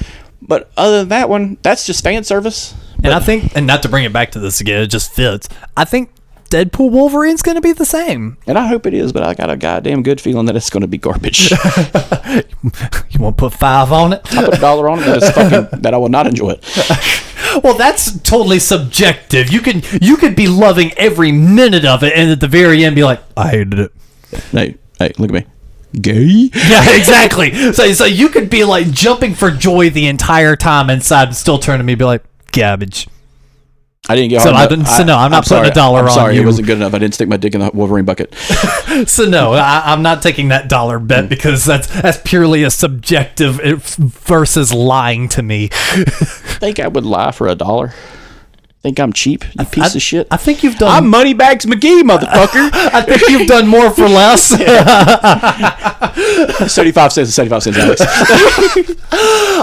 Speaker 3: But other than that one, that's just fan service.
Speaker 2: And I think, and not to bring it back to this again, it just fits. I think Deadpool Wolverine's going to be the same.
Speaker 3: And I hope it is, but I got a goddamn good feeling that it's going to be garbage.
Speaker 2: You want to put $5 on it?
Speaker 3: I put $1 on it, that it's fucking that I will not enjoy it.
Speaker 2: Well, that's totally subjective. You could be loving every minute of it, and at the very end be like, I hated it.
Speaker 3: Hey, look at me. Gay?
Speaker 2: Yeah, exactly. So you could be like jumping for joy the entire time inside and still turn to me and be like, garbage.
Speaker 3: I didn't get
Speaker 2: so
Speaker 3: hard.
Speaker 2: I'm not putting $1 on you.
Speaker 3: Sorry, it wasn't good enough. I didn't stick my dick in the Wolverine bucket.
Speaker 2: So no, I'm not taking that dollar bet because that's purely a subjective versus lying to me.
Speaker 3: Think I would lie for $1? Think I'm cheap, you piece of shit?
Speaker 2: I think you've done...
Speaker 3: I'm Moneybags McGee, motherfucker.
Speaker 2: I think you've done more for less.
Speaker 3: 75 cents and 75 cents, Alex.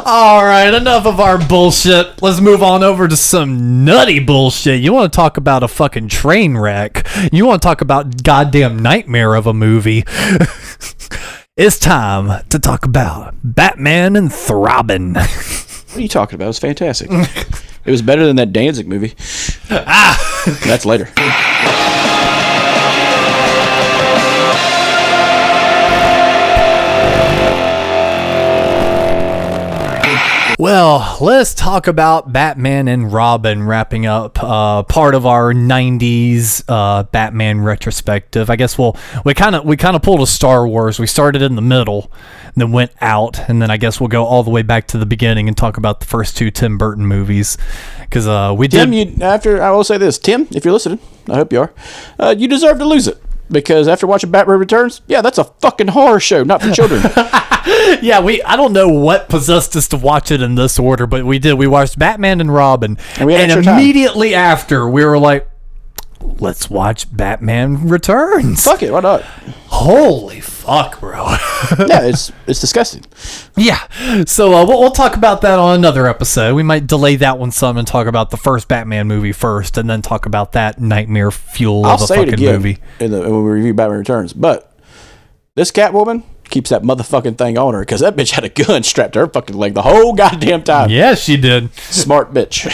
Speaker 2: All right, enough of our bullshit. Let's move on over to some nutty bullshit. You want to talk about a fucking train wreck? You want to talk about goddamn nightmare of a movie? It's time to talk about Batman and Robin.
Speaker 3: What are you talking about? It was fantastic. It was better than that Danzig movie. That's later.
Speaker 2: Well, let's talk about Batman and Robin wrapping up part of our 90s Batman retrospective. I guess we kind of pulled a Star Wars. We started in the middle, then went out, and then I guess we'll go all the way back to the beginning and talk about the first two Tim Burton movies. Because we did...
Speaker 3: Tim, I will say this. Tim, if you're listening, I hope you are, you deserve to lose it. Because after watching Batman Returns, yeah, that's a fucking horror show, not for children.
Speaker 2: Yeah, I don't know what possessed us to watch it in this order, but we did. We watched Batman and Robin, and immediately after, we were like, let's watch Batman Returns.
Speaker 3: Fuck it, why not?
Speaker 2: Holy fuck, bro.
Speaker 3: Yeah, it's disgusting.
Speaker 2: Yeah, so we'll talk about that on another episode. We might delay that one some and talk about the first Batman movie first, and then talk about that nightmare fuel of a fucking movie.
Speaker 3: When we review Batman Returns, but this Catwoman keeps that motherfucking thing on her because that bitch had a gun strapped to her fucking leg the whole goddamn time.
Speaker 2: Yeah, she did.
Speaker 3: Smart bitch.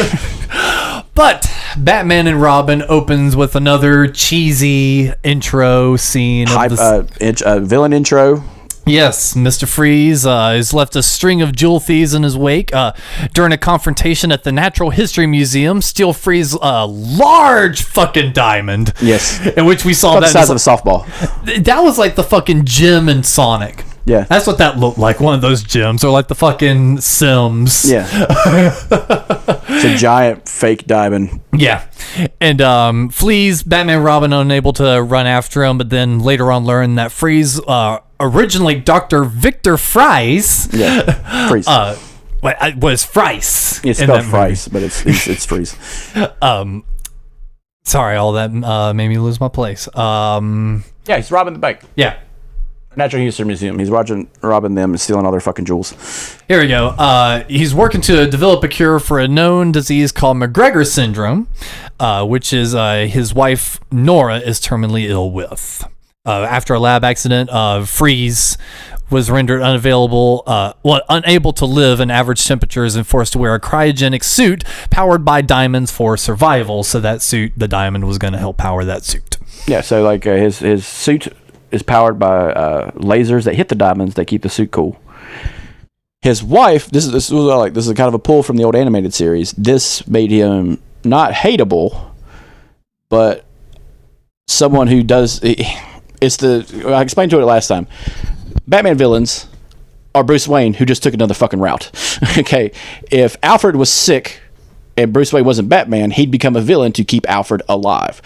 Speaker 2: But Batman and Robin opens with another cheesy intro scene.
Speaker 3: Villain intro.
Speaker 2: Yes, Mr. Freeze has left a string of jewel thieves in his wake. During a confrontation at the Natural History Museum, Steel Freeze a large fucking diamond.
Speaker 3: Yes.
Speaker 2: In which we saw
Speaker 3: the size of a softball.
Speaker 2: That was like the fucking gem in Sonic.
Speaker 3: Yeah.
Speaker 2: That's what that looked like, one of those gems, or like the fucking Sims.
Speaker 3: Yeah. It's a giant fake diamond.
Speaker 2: Yeah. And flees Batman and Robin unable to run after him, but then later on learn that Freeze, originally Dr. Victor Fries.
Speaker 3: Yeah. Freeze.
Speaker 2: Was Fries.
Speaker 3: It's spelled Fries, but it's Freeze.
Speaker 2: Sorry, all that made me lose my place.
Speaker 3: Yeah, he's robbing the bank.
Speaker 2: Yeah.
Speaker 3: Natural History Museum. He's robbing them and stealing all their fucking jewels.
Speaker 2: Here we go. He's working to develop a cure for a known disease called McGregor syndrome, which is his wife Nora is terminally ill with. After a lab accident, Freeze was rendered unable to live in average temperatures and forced to wear a cryogenic suit powered by diamonds for survival. So that suit, the diamond, was going to help power that suit.
Speaker 3: Yeah. So like his suit is powered by lasers that hit the diamonds that keep the suit cool. His wife, this is kind of a pull from the old animated series. This made him not hateable, but someone who does. I explained to it last time. Batman villains are Bruce Wayne, who just took another fucking route. Okay, if Alfred was sick and Bruce Wayne wasn't Batman, he'd become a villain to keep Alfred alive.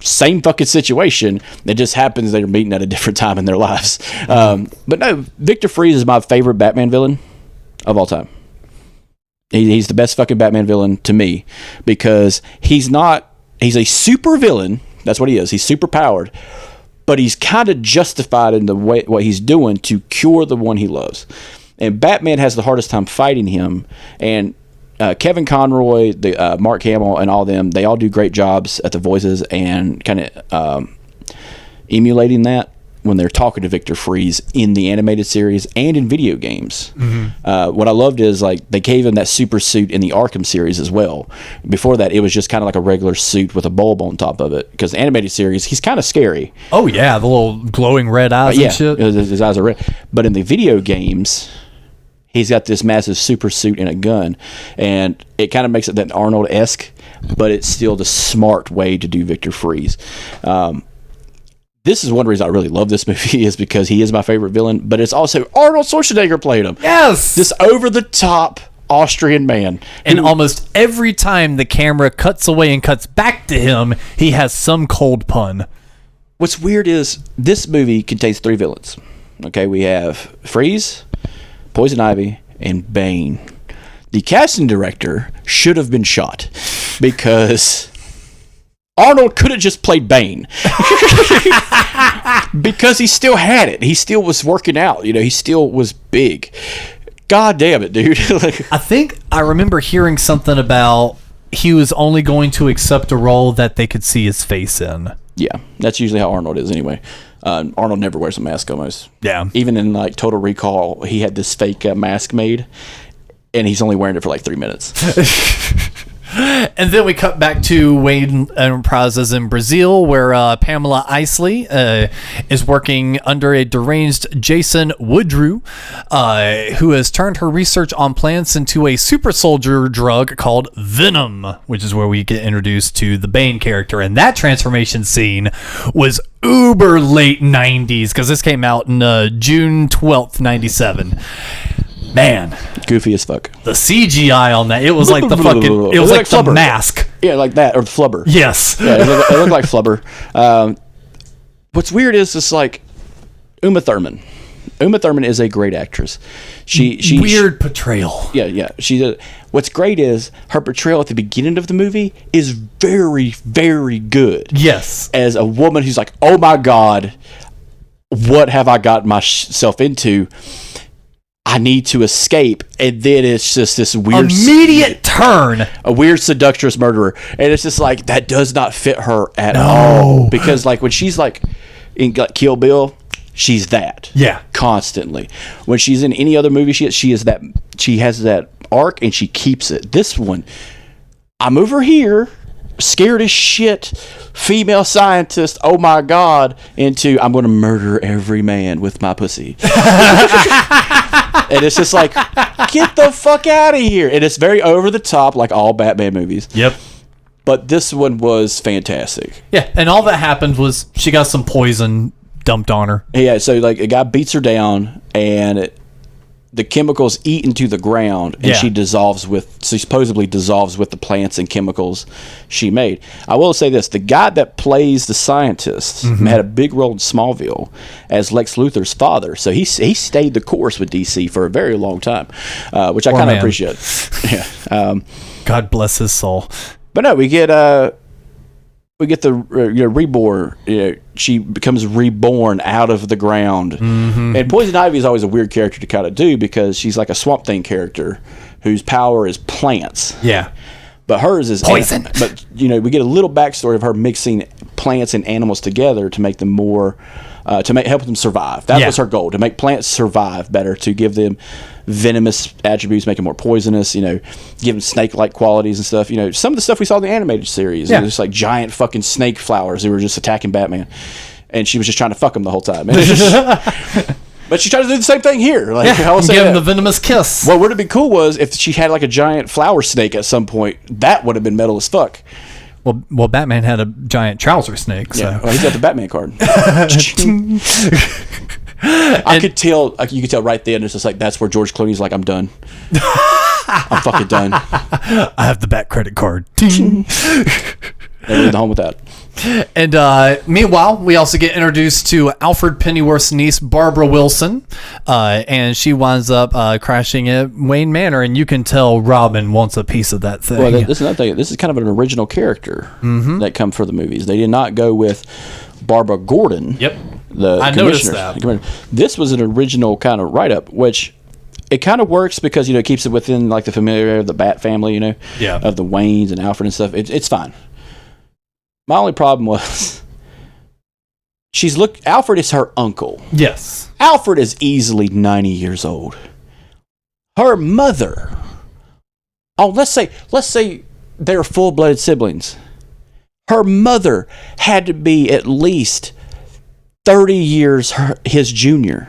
Speaker 3: Same fucking situation. It just happens they're meeting at a different time in their lives. But no, Victor Freeze is my favorite Batman villain of all time. He's the best fucking Batman villain to me because he's a super villain. That's what he is. He's super powered, but he's kind of justified in the way what he's doing to cure the one he loves. And Batman has the hardest time fighting him. And Kevin Conroy, Mark Hamill, and all them, they all do great jobs at the voices and kind of emulating that. when they're talking to Victor Freeze in the animated series and in video games. What I loved is like they gave him that super suit in the Arkham series as well. Before that, it was just kind of like a regular suit with a bulb on top of it, because the animated series, he's kind of scary.
Speaker 2: Oh yeah, the little glowing red eyes and shit.
Speaker 3: His eyes are red. But in the video games, he's got this massive super suit and a gun, and it kind of makes it that Arnold-esque, but it's still the smart way to do Victor Freeze. This is one reason I really love this movie, is because he is my favorite villain, but it's also Arnold Schwarzenegger played him.
Speaker 2: Yes!
Speaker 3: This over-the-top Austrian man.
Speaker 2: And almost every time the camera cuts away and cuts back to him, he has some cold pun.
Speaker 3: What's weird is this movie contains 3 villains. Okay, we have Freeze, Poison Ivy, and Bane. The casting director should have been shot, because Arnold could have just played Bane. Because he still had it. He still was working out. You know, he still was big. God damn it, dude.
Speaker 2: I think I remember hearing something about he was only going to accept a role that they could see his face in.
Speaker 3: Yeah, that's usually how Arnold is anyway. Arnold never wears a mask almost.
Speaker 2: Yeah.
Speaker 3: Even in like Total Recall, he had this fake mask made, and he's only wearing it for like 3 minutes.
Speaker 2: And then we cut back to Wayne Enterprises in Brazil, where Pamela Isley is working under a deranged Jason Woodrue, who has turned her research on plants into a super soldier drug called Venom, which is where we get introduced to the Bane character. And that transformation scene was uber late 90s, because this came out in June 12th, 97. Man,
Speaker 3: goofy as fuck.
Speaker 2: The CGI on that, it was like the fucking, it was like the mask.
Speaker 3: Yeah, like that, or Flubber.
Speaker 2: Yes.
Speaker 3: Yeah, it looked like Flubber. What's weird is this, like, Uma Thurman. Uma Thurman is a great actress. She
Speaker 2: weird portrayal.
Speaker 3: Yeah. What's great is her portrayal at the beginning of the movie is very, very good.
Speaker 2: Yes.
Speaker 3: As a woman who's like, oh my God, what have I got myself into? I need to escape, and then it's just this weird
Speaker 2: immediate turn,
Speaker 3: a weird seductress murderer, and it's just like that does not fit her at all, because like when she's like in like Kill Bill, she's that constantly. When she's in any other movie, she is that, she has that arc and she keeps it. This one, I'm over here scared as shit, female scientist, oh my God, into I'm going to murder every man with my pussy. And it's just like, get the fuck out of here. And it's very over the top, like all Batman movies.
Speaker 2: Yep.
Speaker 3: But this one was fantastic.
Speaker 2: Yeah, and all that happened was she got some poison dumped on her.
Speaker 3: Yeah, so like a guy beats her down, and the chemicals eat into the ground, and she supposedly dissolves with the plants and chemicals she made. I will say this, the guy that plays the scientist had a big role in Smallville as Lex Luthor's father, so he stayed the course with DC for a very long time, which I kind of appreciate. Yeah.
Speaker 2: God bless his soul.
Speaker 3: But no, we get the reborn. She becomes reborn out of the ground. And Poison Ivy is always a weird character to kind of do, because she's like a Swamp Thing character whose power is plants.
Speaker 2: Yeah.
Speaker 3: But hers is
Speaker 2: poison.
Speaker 3: But we get a little backstory of her mixing plants and animals together to make them more, help them survive. That was her goal, to make plants survive better, to give them venomous attributes, make them more poisonous, give them snake-like qualities and stuff. Some of the stuff we saw in the animated series, just like giant fucking snake flowers who were just attacking Batman, and she was just trying to fuck him the whole time. But she tried to do the same thing here. Like,
Speaker 2: give him the venomous kiss.
Speaker 3: What would have been cool was if she had like a giant flower snake at some point. That would have been metal as fuck.
Speaker 2: Well, Batman had a giant trouser snake. So.
Speaker 3: Yeah, well, he's got the Batman card. You could tell right then. It's just like that's where George Clooney's like, I'm done. I'm fucking done.
Speaker 2: I have the Bat credit card.
Speaker 3: Never leave the home with that.
Speaker 2: And meanwhile, we also get introduced to Alfred Pennyworth's niece, Barbara Wilson, and she winds up crashing at Wayne Manor, and you can tell Robin wants a piece of that thing.
Speaker 3: Well, this is another thing. This is kind of an original character that come for the movies. They did not go with Barbara Gordon.
Speaker 2: Yep.
Speaker 3: I
Speaker 2: noticed that.
Speaker 3: This was an original kind of write-up, which it kind of works because it keeps it within like the familiarity of the Bat family, of the Waynes and Alfred and stuff. It's fine. My only problem was Alfred is her uncle.
Speaker 2: Yes.
Speaker 3: Alfred is easily 90 years old. Her mother. Oh, let's say they're full-blooded siblings. Her mother had to be at least 30 years his junior.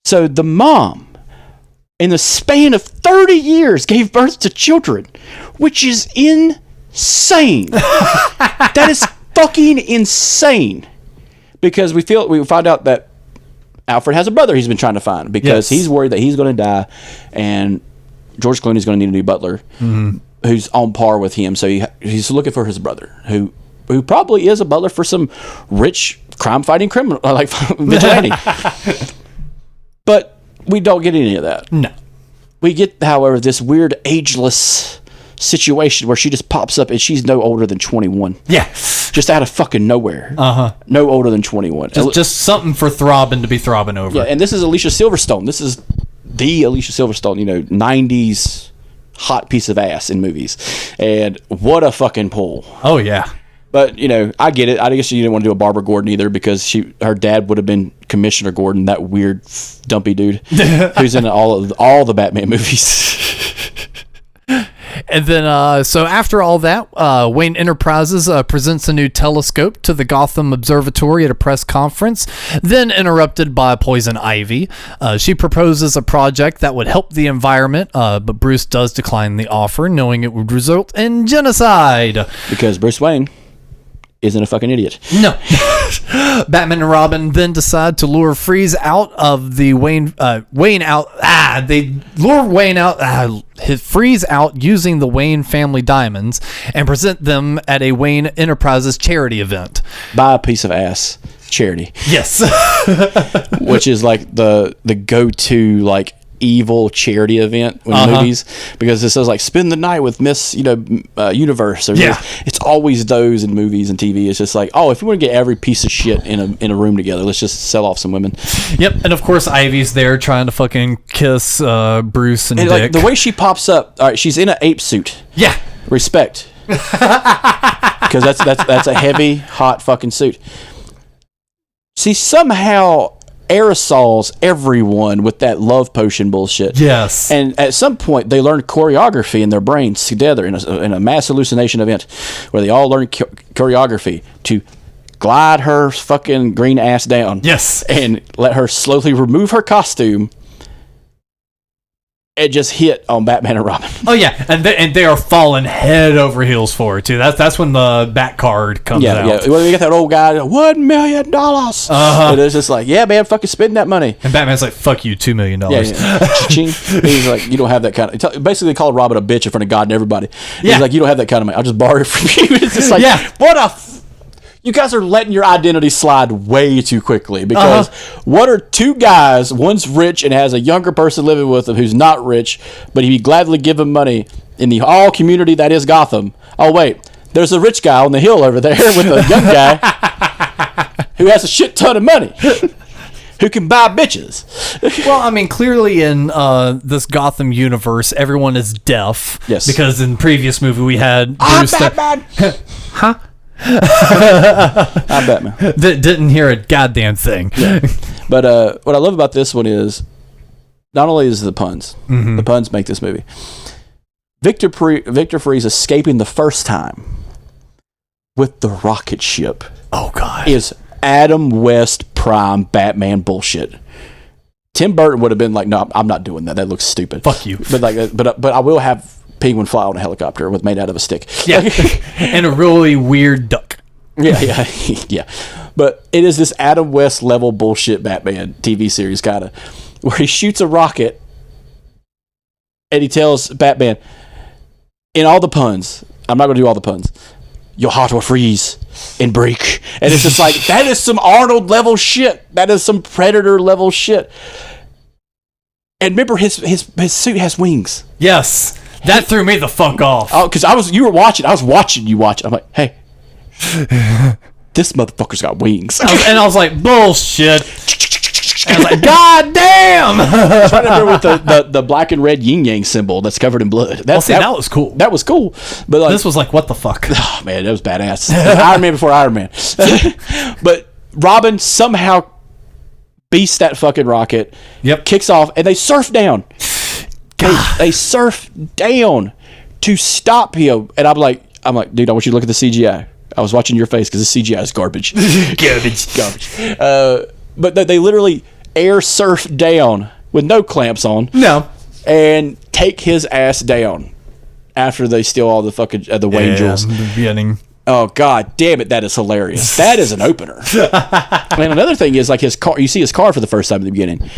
Speaker 3: So the mom, in the span of 30 years, gave birth to children, which is insane. That is fucking insane. Because we find out that Alfred has a brother he's been trying to find because he's worried that he's going to die, and George Clooney's going to need a new butler who's on par with him. So he's looking for his brother, who probably is a butler for some rich crime-fighting criminal, like vigilante. But we don't get any of that.
Speaker 2: No.
Speaker 3: We get, however, this weird ageless situation where she just pops up and she's no older than 21.
Speaker 2: Yeah.
Speaker 3: Just out of fucking nowhere. No older than 21.
Speaker 2: Just something for throbbing to be throbbing over.
Speaker 3: Yeah, and this is Alicia Silverstone. This is the Alicia Silverstone, 90s hot piece of ass in movies. And what a fucking pull.
Speaker 2: Oh, yeah.
Speaker 3: But, I get it. I guess she didn't want to do a Barbara Gordon either because her dad would have been Commissioner Gordon, that weird dumpy dude who's in all the Batman movies.
Speaker 2: And then, so after all that, Wayne Enterprises presents a new telescope to the Gotham Observatory at a press conference, then interrupted by Poison Ivy. She proposes a project that would help the environment, but Bruce does decline the offer, knowing it would result in genocide.
Speaker 3: Because Bruce Wayne isn't a fucking idiot.
Speaker 2: No. Batman and Robin then decide to lure Freeze out of the Wayne out. They lure Wayne out. Freeze out using the Wayne family diamonds and present them at a Wayne Enterprises charity event.
Speaker 3: Buy a piece of ass charity.
Speaker 2: Yes.
Speaker 3: Which is like the go-to evil charity event in movies, because it says spend the night with Miss Universe, or it's always those in movies and TV. It's just if you want to get every piece of shit in a room together, let's just sell off some women.
Speaker 2: Yep. And of course Ivy's there trying to fucking kiss Bruce and Dick.
Speaker 3: The way she pops up, all right, she's in an ape suit.
Speaker 2: Yeah,
Speaker 3: respect. Because that's a heavy hot fucking suit. See, somehow aerosols everyone with that love potion bullshit.
Speaker 2: Yes.
Speaker 3: And at some point, they learn choreography in their brains together in a mass hallucination event where they all learn choreography to glide her fucking green ass down.
Speaker 2: Yes.
Speaker 3: And let her slowly remove her costume. It just hit on Batman and Robin.
Speaker 2: Oh yeah, and they are falling head over heels for it too. That's when the Bat card comes out.
Speaker 3: Yeah. Well, we got that old guy, $1 million. And it's just yeah, man, fucking spend that money.
Speaker 2: And Batman's like, fuck you, $2 million.
Speaker 3: Yeah. He's like, you don't have that kind of. Basically, called Robin a bitch in front of God and everybody.
Speaker 2: Yeah.
Speaker 3: He's like, you don't have that kind of money. I'll just borrow it from you. It's just what a. You guys are letting your identity slide way too quickly, because what are two guys, one's rich and has a younger person living with him who's not rich, but he'd gladly give him money in the all community that is Gotham. Oh, wait, there's a rich guy on the hill over there with a young guy who has a shit ton of money. Who can buy bitches.
Speaker 2: Well, I mean, clearly in this Gotham universe, everyone is deaf.
Speaker 3: Yes.
Speaker 2: Because in previous movie we had Bruce
Speaker 3: Batman.
Speaker 2: Huh?
Speaker 3: I'm Batman.
Speaker 2: Didn't hear a goddamn thing.
Speaker 3: Yeah. But what I love about this one is not only is the puns, the puns make this movie. Victor Freeze escaping the first time with the rocket ship.
Speaker 2: Oh God,
Speaker 3: is Adam West prime Batman bullshit. Tim Burton would have been like, no, I'm not doing that. That looks stupid.
Speaker 2: Fuck you.
Speaker 3: But I will have Penguin fly on a helicopter made out of a stick.
Speaker 2: Yeah. And a really weird duck.
Speaker 3: Yeah. But it is this Adam West level bullshit Batman TV series kind of, where he shoots a rocket and he tells Batman, in all the puns, I'm not going to do all the puns, your heart will freeze and break. And it's just like, that is some Arnold level shit. That is some Predator level shit. And remember, his suit has wings.
Speaker 2: Yes. That threw me the fuck off.
Speaker 3: Oh, because you were watching. I was watching you watch. I'm like, hey, this motherfucker's got wings.
Speaker 2: And I was like, bullshit. And I was like, God damn.
Speaker 3: I was trying to remember with the black and red yin yang symbol that's covered in blood.
Speaker 2: That was cool.
Speaker 3: That was cool. But
Speaker 2: this was like, what the fuck?
Speaker 3: Oh man, that was badass. Iron Man before Iron Man. But Robin somehow beats that fucking rocket.
Speaker 2: Yep.
Speaker 3: Kicks off, and they surf down. They surf down to stop him, and I'm like, dude, I want you to look at the CGI. I was watching your face because the CGI is garbage. Garbage. But they literally air surf down with no clamps on.
Speaker 2: No.
Speaker 3: And take his ass down after they steal all the fucking the Wayne jewels.
Speaker 2: In the beginning.
Speaker 3: Oh, God damn it, that is hilarious. That is an opener. And another thing is, like, his car, you see his car for the first time in the beginning.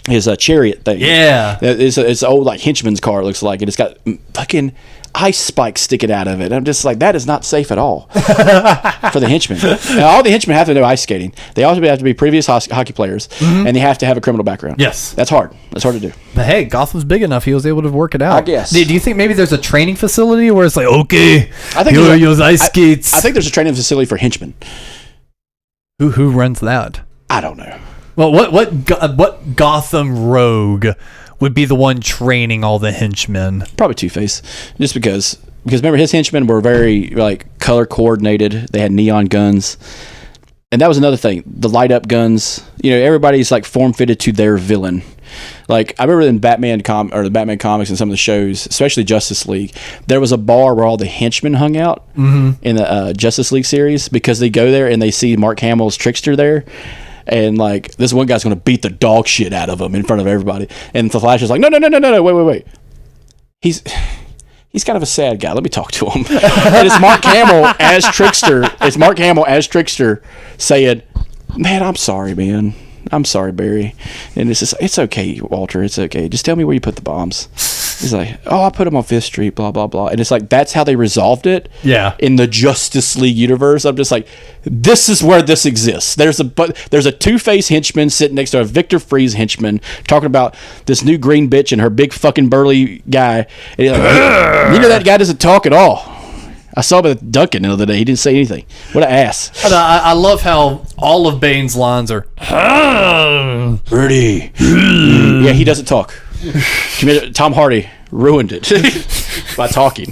Speaker 3: His chariot thing.
Speaker 2: Yeah.
Speaker 3: It's an old, like, henchman's car, it looks like. And it's got fucking ice spikes sticking out of it. I'm just like, that is not safe at all for the henchmen. Now, all the henchmen have to know ice skating. They also have to be previous hockey players, and they have to have a criminal background.
Speaker 2: Yes.
Speaker 3: That's hard. That's hard to do.
Speaker 2: But hey, Gotham's big enough. He was able to work it out.
Speaker 3: I guess.
Speaker 2: Do you think maybe there's a training facility where it's like, okay,
Speaker 3: I think
Speaker 2: you use ice skates?
Speaker 3: I think there's a training facility for henchmen.
Speaker 2: Who runs that?
Speaker 3: I don't know.
Speaker 2: Well, what Gotham rogue would be the one training all the henchmen?
Speaker 3: Probably Two-Face, just because remember his henchmen were very like color coordinated. They had neon guns, and that was another thing. The light up guns. You know, everybody's like form fitted to their villain. Like I remember in the Batman comics and some of the shows, especially Justice League, there was a bar where all the henchmen hung out in the Justice League series because they go there and they see Mark Hamill's Trickster there. And like this one guy's gonna beat the dog shit out of him in front of everybody, and the Flash is like, no, wait. He's kind of a sad guy. Let me talk to him. And it's Mark Hamill as Trickster. It's Mark Hamill as Trickster saying, "Man, I'm sorry, man. I'm sorry, Barry." And it's okay, Walter. It's okay. Just tell me where you put the bombs. He's like, "Oh, I put them on 5th Street, blah, blah, blah." And it's like, that's how they resolved it.
Speaker 2: Yeah.
Speaker 3: In the Justice League universe. I'm just like, this is where this exists. There's a Two-Face henchman sitting next to a Victor Freeze henchman talking about this new green bitch and her big fucking burly guy. And he's like, you know, that guy doesn't talk at all. I saw him at Duncan the other day. He didn't say anything. What an ass.
Speaker 2: I love how all of Bane's lines are,
Speaker 3: Birdie. Yeah, he doesn't talk. Tom Hardy ruined it by talking.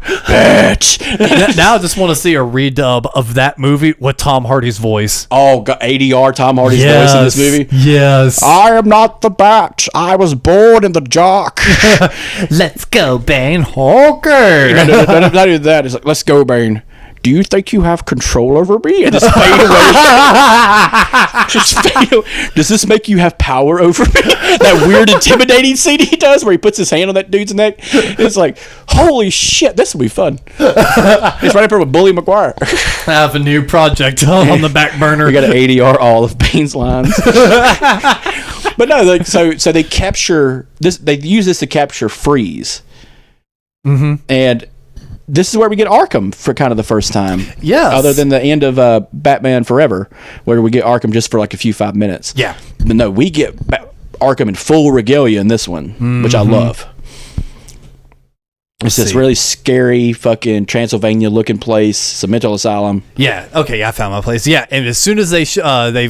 Speaker 3: Bitch.
Speaker 2: Now I just want to see a redub of that movie with Tom Hardy's voice.
Speaker 3: Oh, ADR Tom Hardy's voice in this movie?
Speaker 2: Yes.
Speaker 3: I am not the bat. I was born in the dark.
Speaker 2: Let's go, Bane. Okay.
Speaker 3: Not even that. It's like, let's go, Bane. Do you think you have control over me? And just fade away. Just fade away. Does this make you have power over me? That weird intimidating scene he does where he puts his hand on that dude's neck. It's like, holy shit, this will be fun. It's right up here with Bully McGuire.
Speaker 2: I have a new project on the back burner.
Speaker 3: We got to ADR all of Bane's lines. But no, like, so they capture this. They use this to capture Freeze. Mm-hmm. And this is where we get Arkham for kind of the first time.
Speaker 2: Yes.
Speaker 3: Other than the end of Batman Forever, where we get Arkham just for like a few 5 minutes.
Speaker 2: Yeah.
Speaker 3: But no, we get Arkham in full regalia in this one, which I love. It's this really scary fucking Transylvania-looking place. It's a mental asylum.
Speaker 2: Yeah. Okay. I found my place. Yeah. And as soon as they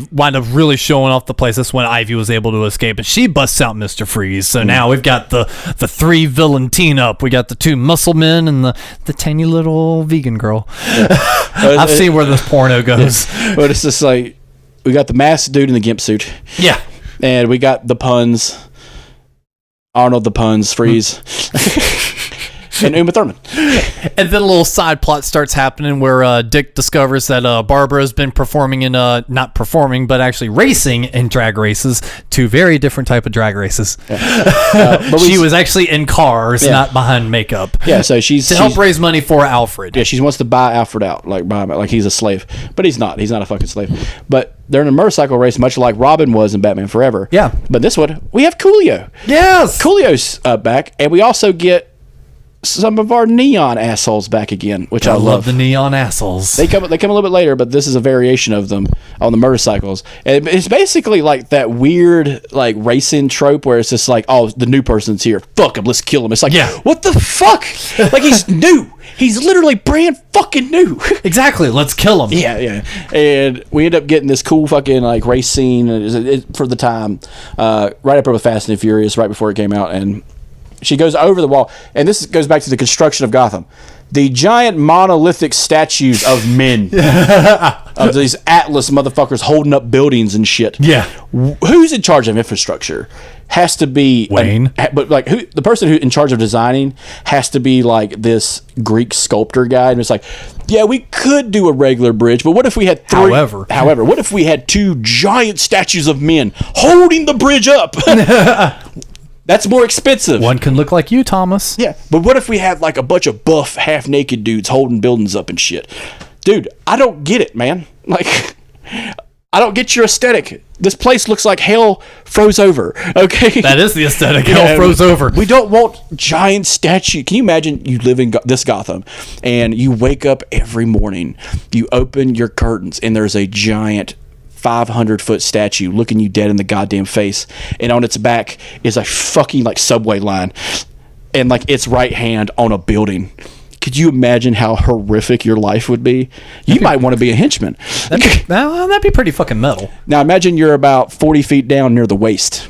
Speaker 2: wind up really showing off the place, that's when Ivy was able to escape, and she busts out Mr. Freeze. So now we've got the 3 villain team up. We got the 2 muscle men and the tiny little vegan girl. Yeah. I've seen where this porno goes.
Speaker 3: Yeah. But it's just like we got the masked dude in the gimp suit.
Speaker 2: Yeah.
Speaker 3: And we got the puns. Arnold the puns, Freeze. And Uma Thurman.
Speaker 2: And then a little side plot starts happening where Dick discovers that Barbara's been performing in not performing but actually racing in drag races, 2 very different type of drag races. Yeah. But she was actually in cars, not behind makeup.
Speaker 3: Yeah, so she's
Speaker 2: to help raise money for Alfred.
Speaker 3: Yeah, she wants to buy Alfred out, like he's a slave, but he's not. He's not a fucking slave. But they're in a motorcycle race, much like Robin was in Batman Forever.
Speaker 2: Yeah.
Speaker 3: But this one, we have Coolio.
Speaker 2: Yes.
Speaker 3: Coolio's back, and we also get some of our neon assholes back again, which I love.
Speaker 2: The neon assholes.
Speaker 3: They come a little bit later, but this is a variation of them on the motorcycles. And it's basically like that weird like racing trope where it's just like, oh, the new person's here. Fuck him, let's kill him. It's like, what the fuck? Like he's new. He's literally brand fucking new.
Speaker 2: Exactly. Let's kill him.
Speaker 3: Yeah. And we end up getting this cool fucking like race scene for the time, right up there with Fast and Furious, right before it came out, and She goes over the wall, and this goes back to the construction of Gotham. The giant monolithic statues of men, of these Atlas motherfuckers holding up buildings and shit.
Speaker 2: Yeah.
Speaker 3: Who's in charge of infrastructure? Has to be
Speaker 2: Wayne.
Speaker 3: But like, the person who in charge of designing has to be like this Greek sculptor guy, and it's like, yeah, we could do a regular bridge, but what if we had three? However, what if we had two giant statues of men holding the bridge up? That's more expensive.
Speaker 2: One can look like you, Thomas.
Speaker 3: Yeah, but what if we had like a bunch of buff, half-naked dudes holding buildings up and shit? Dude, I don't get it, man. Like, I don't get your aesthetic. This place looks like hell froze over, okay?
Speaker 2: That is the aesthetic. Hell froze over.
Speaker 3: We don't want giant statue. Can you imagine you live in this Gotham, and you wake up every morning, you open your curtains, and there's a giant 500-foot statue looking you dead in the goddamn face, and on its back is a fucking like subway line, and like its right hand on a building. Could you imagine how horrific your life would be? You might want to be a henchman.
Speaker 2: That'd be pretty fucking metal.
Speaker 3: Now imagine you're about 40 feet down near the waist,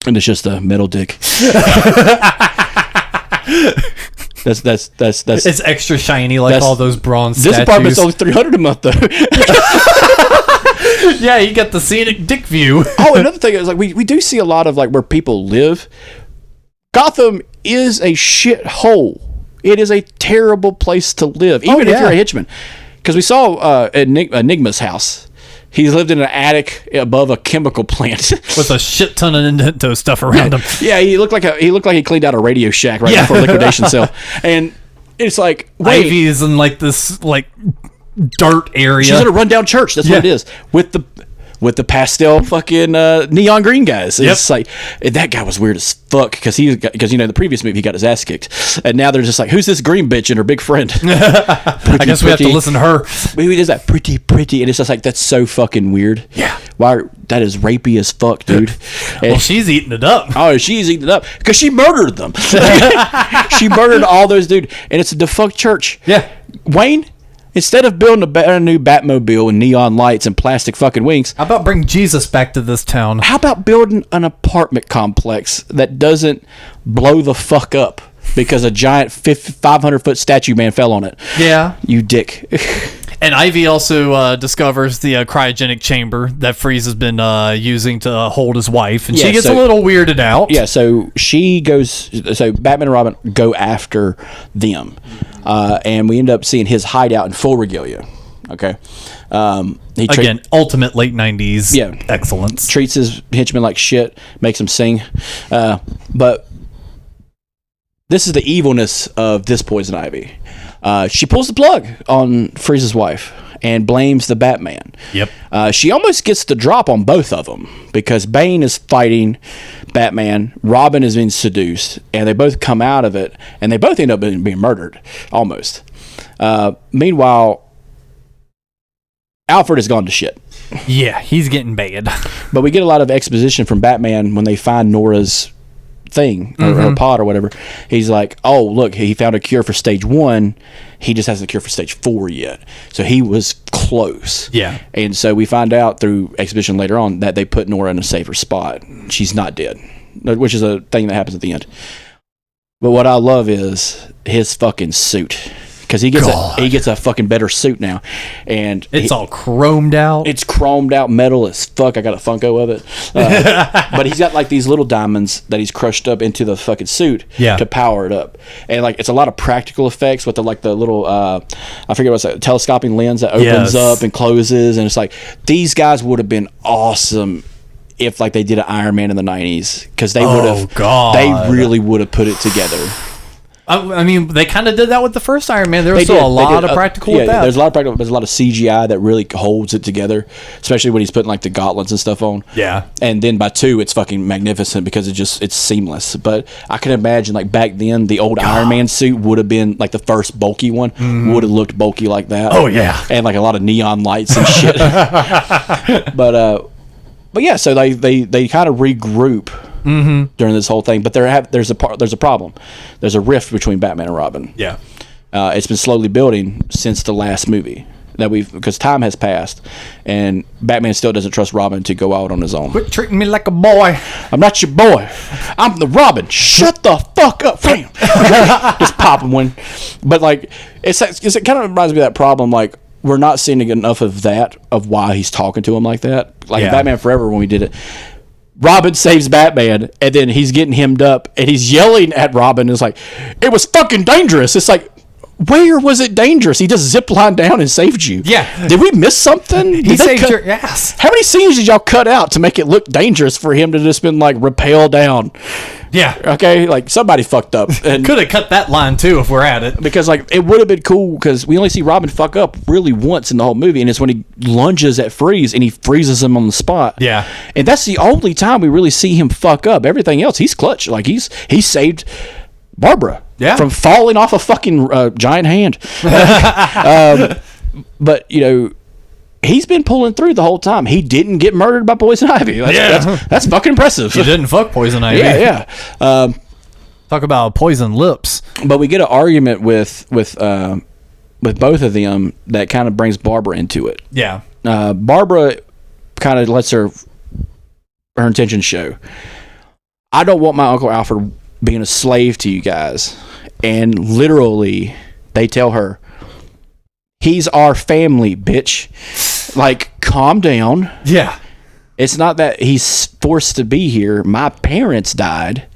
Speaker 3: and it's just a metal dick. That's
Speaker 2: It's extra shiny, like all those bronze
Speaker 3: this
Speaker 2: statues.
Speaker 3: apartment's only $300 a month though.
Speaker 2: Yeah, you got the scenic dick view.
Speaker 3: Oh, another thing is like we do see a lot of like where people live. Gotham is a shit hole. It is a terrible place to live, even if you're a henchman. Because we saw Enigma's house. He lived in an attic above a chemical plant
Speaker 2: with a shit ton of Nintendo stuff around him.
Speaker 3: Yeah, he looked like he cleaned out a Radio Shack right before liquidation sale. And it's like, wait,
Speaker 2: Ivy is in like this like dirt area.
Speaker 3: She's in a rundown church. That's what it is. With the pastel fucking neon green guys. It's like, that guy was weird as fuck because in the previous movie he got his ass kicked, and now they're just like, who's this green bitch and her big friend?
Speaker 2: I guess we have to listen to her.
Speaker 3: Who does that? Pretty, and it's just like, that's so fucking weird.
Speaker 2: Yeah,
Speaker 3: that is rapey as fuck, dude.
Speaker 2: Well, she's eating it up.
Speaker 3: Oh, she's eating it up because she murdered them. She murdered all those dudes, and it's a defunct church.
Speaker 2: Yeah,
Speaker 3: Wayne. Instead of building a new Batmobile with neon lights and plastic fucking wings,
Speaker 2: how about bring Jesus back to this town?
Speaker 3: How about building an apartment complex that doesn't blow the fuck up because a giant 500-foot statue man fell on it?
Speaker 2: Yeah.
Speaker 3: You dick.
Speaker 2: And Ivy also discovers the cryogenic chamber that Freeze has been using to hold his wife, and she gets a little weirded out. Yeah,
Speaker 3: so Batman and Robin go after them, and we end up seeing his hideout in full regalia. Okay.
Speaker 2: Ultimate late 90s excellence.
Speaker 3: Treats his henchmen like shit, makes them sing. But this is the evilness of this Poison Ivy. She pulls the plug on Freeze's wife and blames the Batman.
Speaker 2: Yep.
Speaker 3: She almost gets the drop on both of them because Bane is fighting Batman, Robin is being seduced, and they both come out of it, and they both end up being murdered, almost. Meanwhile, Alfred has gone to shit.
Speaker 2: Yeah, he's getting bad.
Speaker 3: But we get a lot of exposition from Batman when they find Nora's thing or her pod or whatever. He's like, oh, look, he found a cure for stage 1. He just hasn't a cure for stage 4 yet. So he was close.
Speaker 2: Yeah.
Speaker 3: And so we find out through exhibition later on that they put Nora in a safer spot. She's not dead, which is a thing that happens at the end. But what I love is his fucking suit. Because he gets a fucking better suit now, and
Speaker 2: it's all chromed out.
Speaker 3: It's chromed out metal as fuck. I got a Funko of it, but he's got like these little diamonds that he's crushed up into the fucking suit to power it up, and like it's a lot of practical effects with the little I forget what's that telescoping lens that opens up and closes, and it's like these guys would have been awesome if like they did an Iron Man in the 90s because they would have they really would have put it together.
Speaker 2: I mean, they kind of did that with the first Iron Man. There was still a lot of practical with that.
Speaker 3: There's a lot of practical. There's a lot of CGI that really holds it together, especially when he's putting like the gauntlets and stuff on.
Speaker 2: Yeah.
Speaker 3: And then by 2, it's fucking magnificent because it's seamless. But I can imagine like back then, the old Iron Man suit would have been like the first bulky one would have looked bulky like that.
Speaker 2: Oh yeah.
Speaker 3: And like a lot of neon lights and shit. But yeah, so they kind of regroup. During this whole thing, but there's a problem. There's a rift between Batman and Robin.
Speaker 2: Yeah,
Speaker 3: it's been slowly building since the last movie. because time has passed, and Batman still doesn't trust Robin to go out on his own.
Speaker 2: Quit treating me like a boy.
Speaker 3: I'm not your boy. I'm the Robin. Shut the fuck up, fam. Just pop him one. But like, it kind of reminds me of that problem. Like, we're not seeing enough of that, of why he's talking to him like that. Like in Batman Forever, when we did it, Robin saves Batman, and then he's getting hemmed up, and he's yelling at Robin. It's like, it was fucking dangerous. It's like, where was it dangerous? He just ziplined down and saved you.
Speaker 2: Yeah.
Speaker 3: Did we miss something?
Speaker 2: He saved your ass.
Speaker 3: How many scenes did y'all cut out to make it look dangerous for him to just been like rappel down?
Speaker 2: Yeah.
Speaker 3: Okay, like somebody fucked up. And
Speaker 2: could have cut that line too if we're at it.
Speaker 3: because like it would have been cool, because we only see Robin fuck up really once in the whole movie, and it's when he lunges at Freeze and he freezes him on the spot.
Speaker 2: Yeah.
Speaker 3: And that's the only time we really see him fuck up. Everything else, he's clutch. Like he saved Barbara from falling off a fucking giant hand. But you know, he's been pulling through the whole time. He didn't get murdered by Poison Ivy. That's fucking impressive.
Speaker 2: He didn't fuck Poison Ivy.
Speaker 3: Yeah.
Speaker 2: Talk about poison lips.
Speaker 3: But we get an argument with both of them that kind of brings Barbara into it.
Speaker 2: Yeah.
Speaker 3: Barbara kind of lets her intentions show. I don't want my Uncle Alfred being a slave to you guys. And literally, they tell her, he's our family, bitch. Like, calm down.
Speaker 2: Yeah.
Speaker 3: It's not that he's forced to be here. My parents died,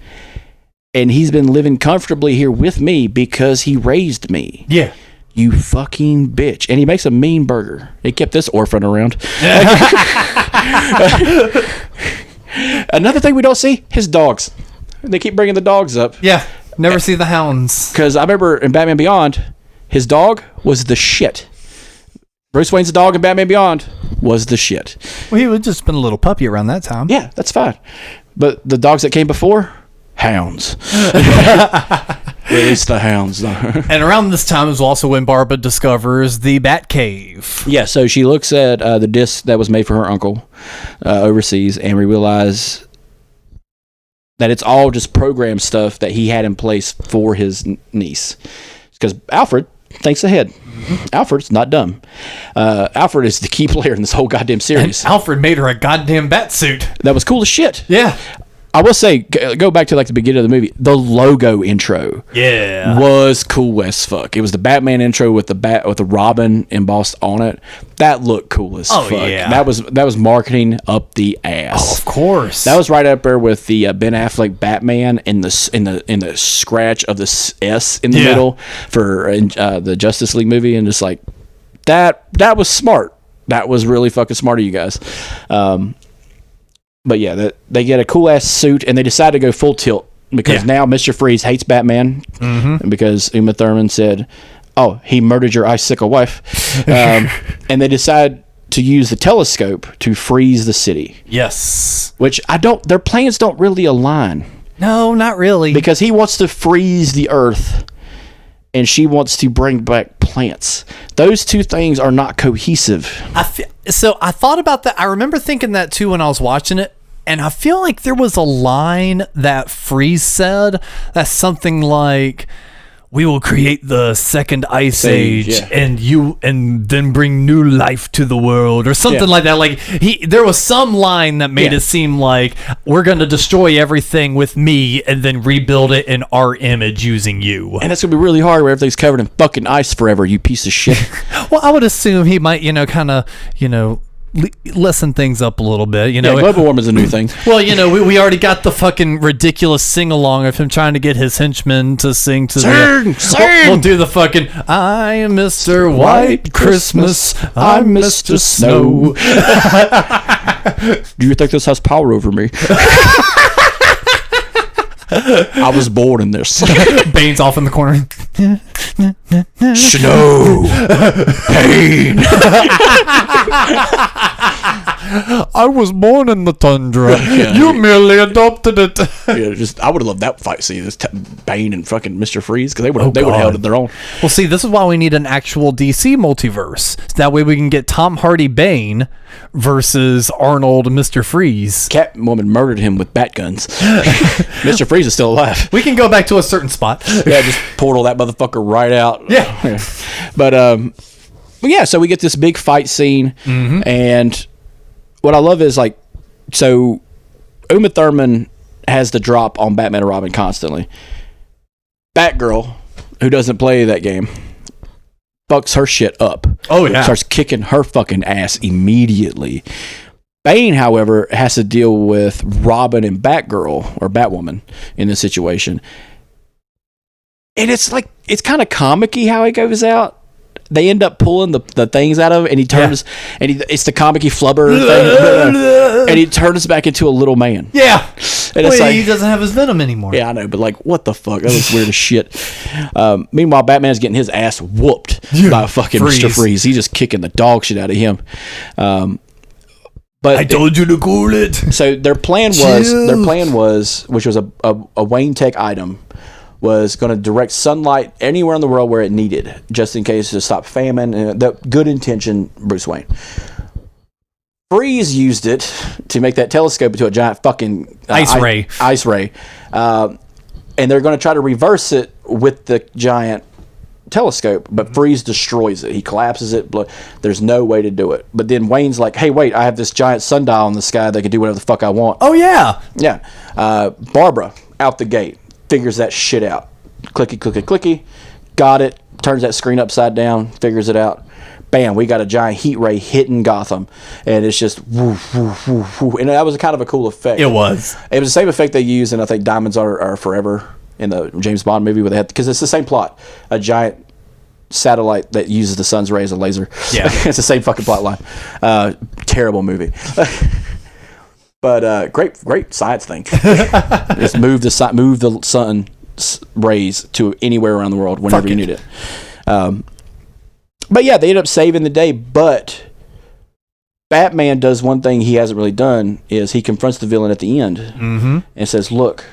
Speaker 3: and he's been living comfortably here with me because he raised me.
Speaker 2: Yeah.
Speaker 3: You fucking bitch. And he makes a mean burger. He kept this orphan around. Another thing we don't see, his dogs. They keep bringing the dogs up.
Speaker 2: Yeah. Never see the hounds.
Speaker 3: Because I remember in Batman Beyond, his dog was the shit. Bruce Wayne's dog in Batman Beyond was the shit.
Speaker 2: Well, he would just been a little puppy around that time.
Speaker 3: Yeah, that's fine. But the dogs that came before, hounds. It's the hounds, though.
Speaker 2: And around this time is also when Barbara discovers the Batcave.
Speaker 3: Yeah, so she looks at the disc that was made for her uncle overseas, and we realize that it's all just program stuff that he had in place for his niece. Because Alfred thinks ahead. Alfred's not dumb. Alfred is the key player in this whole goddamn series.
Speaker 2: And Alfred made her a goddamn bat suit.
Speaker 3: That was cool as shit.
Speaker 2: Yeah.
Speaker 3: I will say, go back to like the beginning of the movie. The logo intro, was cool as fuck. It was the Batman intro with the Robin embossed on it. That looked cool as fuck.
Speaker 2: Yeah.
Speaker 3: That was marketing up the ass.
Speaker 2: Oh, of course.
Speaker 3: That was right up there with the Ben Affleck Batman in the scratch of the S in the middle for the Justice League movie, and just like that was smart. That was really fucking smart of you guys. But yeah, they get a cool ass suit, and they decide to go full tilt because now Mr. Freeze hates Batman because Uma Thurman said, "Oh, he murdered your icicle wife," and they decide to use the telescope to freeze the city.
Speaker 2: Yes,
Speaker 3: which their plans don't really align.
Speaker 2: No, not really,
Speaker 3: because he wants to freeze the Earth, and she wants to bring back plants. Those two things are not cohesive.
Speaker 2: So I thought about that. I remember thinking that too when I was watching it, and I feel like there was a line that Freeze said that's something like, "We will create the second ice age, and then bring new life to the world," or something like that. Like there was some line that made it seem like we're going to destroy everything with me and then rebuild it in our image using you.
Speaker 3: And that's going to be really hard where everything's covered in fucking ice forever, you piece of shit.
Speaker 2: Well, I would assume he might, kind of, lessen things up a little bit,
Speaker 3: global warming is a new thing.
Speaker 2: Well, we already got the fucking ridiculous sing-along of him trying to get his henchmen to sing to
Speaker 3: sing.
Speaker 2: We'll do the fucking I am Mr. White Christmas, I'm Mr. Snow.
Speaker 3: Do you think this has power over me? I was born in this.
Speaker 2: Bane's off in the corner.
Speaker 3: Snow. Pain.
Speaker 2: I was born in the tundra. You merely adopted it.
Speaker 3: I would have loved that fight scene. This Bane and fucking Mr. Freeze, because they would have held it their own.
Speaker 2: Well, see, this is why we need an actual DC multiverse. That way we can get Tom Hardy Bane versus Arnold Mr. Freeze.
Speaker 3: Catwoman murdered him with bat guns. Mr. Freeze is still alive.
Speaker 2: We can go back to a certain spot.
Speaker 3: Just portal that motherfucker right out.
Speaker 2: Yeah.
Speaker 3: But yeah, so we get this big fight scene, and what I love is like, so Uma Thurman has the drop on Batman and Robin constantly. Batgirl, who doesn't play that game, fucks her shit up.
Speaker 2: Oh yeah,
Speaker 3: starts kicking her fucking ass immediately. Bane, however, has to deal with Robin and Batgirl or Batwoman in this situation, and it's kind of comic-y how it goes out. They end up pulling the things out of it, and he turns, and it's the comic-y flubber thing, and he turns back into a little man.
Speaker 2: Yeah.
Speaker 3: And it's
Speaker 2: he doesn't have his Venom anymore.
Speaker 3: Yeah, I know, but like, what the fuck? That was weird as shit. Meanwhile, Batman's getting his ass whooped by fucking Mr. Freeze. He's just kicking the dog shit out of him. But
Speaker 2: I told you to cool it.
Speaker 3: So their plan was, which was a Wayne Tech item, was going to direct sunlight anywhere in the world where it needed, just in case to stop famine. The good intention, Bruce Wayne. Freeze used it to make that telescope into a giant fucking ice ray. And they're going to try to reverse it with the giant telescope, but Freeze destroys it. He collapses it. There's no way to do it. But then Wayne's like, hey, wait, I have this giant sundial in the sky that can do whatever the fuck I want.
Speaker 2: Oh, yeah.
Speaker 3: Yeah. Barbara, out the gate, figures that shit out. Clicky, clicky, clicky. Got it. Turns that screen upside down. Figures it out. Bam, we got a giant heat ray hitting Gotham. And it's just woof, woof, woof, woof. And that was a kind of a cool effect.
Speaker 2: It was.
Speaker 3: It was the same effect they used in, I think, Diamonds Are Forever in the James Bond movie, where they had, because it's the same plot. A giant satellite that uses the sun's rays as a laser. Yeah. It's the same fucking plot line. Terrible movie. But great science thing. Just move the sun rays to anywhere around the world whenever you need it. But yeah, they end up saving the day. But Batman does one thing he hasn't really done, is he confronts the villain at the end and says, look,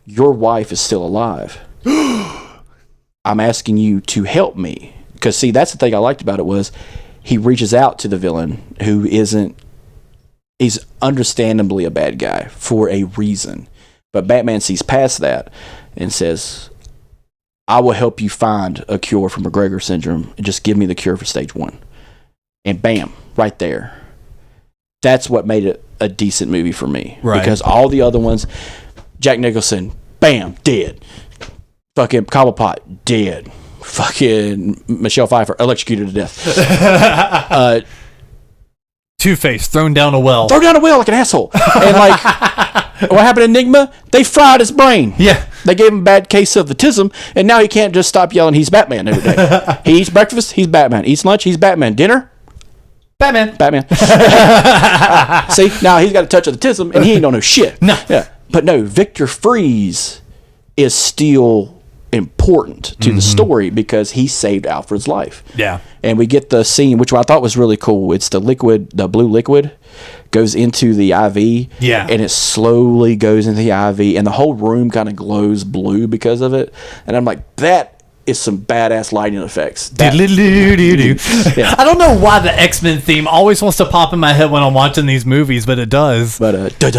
Speaker 3: your wife is still alive. I'm asking you to help me. Because see, that's the thing I liked about it, was he reaches out to the villain who he's understandably a bad guy for a reason. But Batman sees past that and says, I will help you find a cure for McGregor syndrome. Just give me the cure for stage 1. And bam, right there. That's what made it a decent movie for me. Right. Because all the other ones, Jack Nicholson, bam, dead. Fucking Cobblepot, dead. Fucking Michelle Pfeiffer, electrocuted to death.
Speaker 2: Two-Face, thrown down a well.
Speaker 3: Thrown down a well like an asshole. And like, what happened in Enigma? They fried his brain. Yeah. They gave him a bad case of autism, and now he can't just stop yelling, he's Batman every day. He eats breakfast, he's Batman. Eats lunch, he's Batman. Dinner? Batman. See, now he's got a touch of autism, and he ain't no shit. No. Yeah. But no, Victor Freeze is still important to the story because he saved Alfred's life. Yeah. And we get the scene, which I thought was really cool. It's the blue liquid goes into the IV. Yeah. And it slowly goes into the IV, and the whole room kind of glows blue because of it. And I'm like, that is some badass lighting effects. Yeah.
Speaker 2: I don't know why the X-Men theme always wants to pop in my head when I'm watching these movies, but it does.
Speaker 3: But that's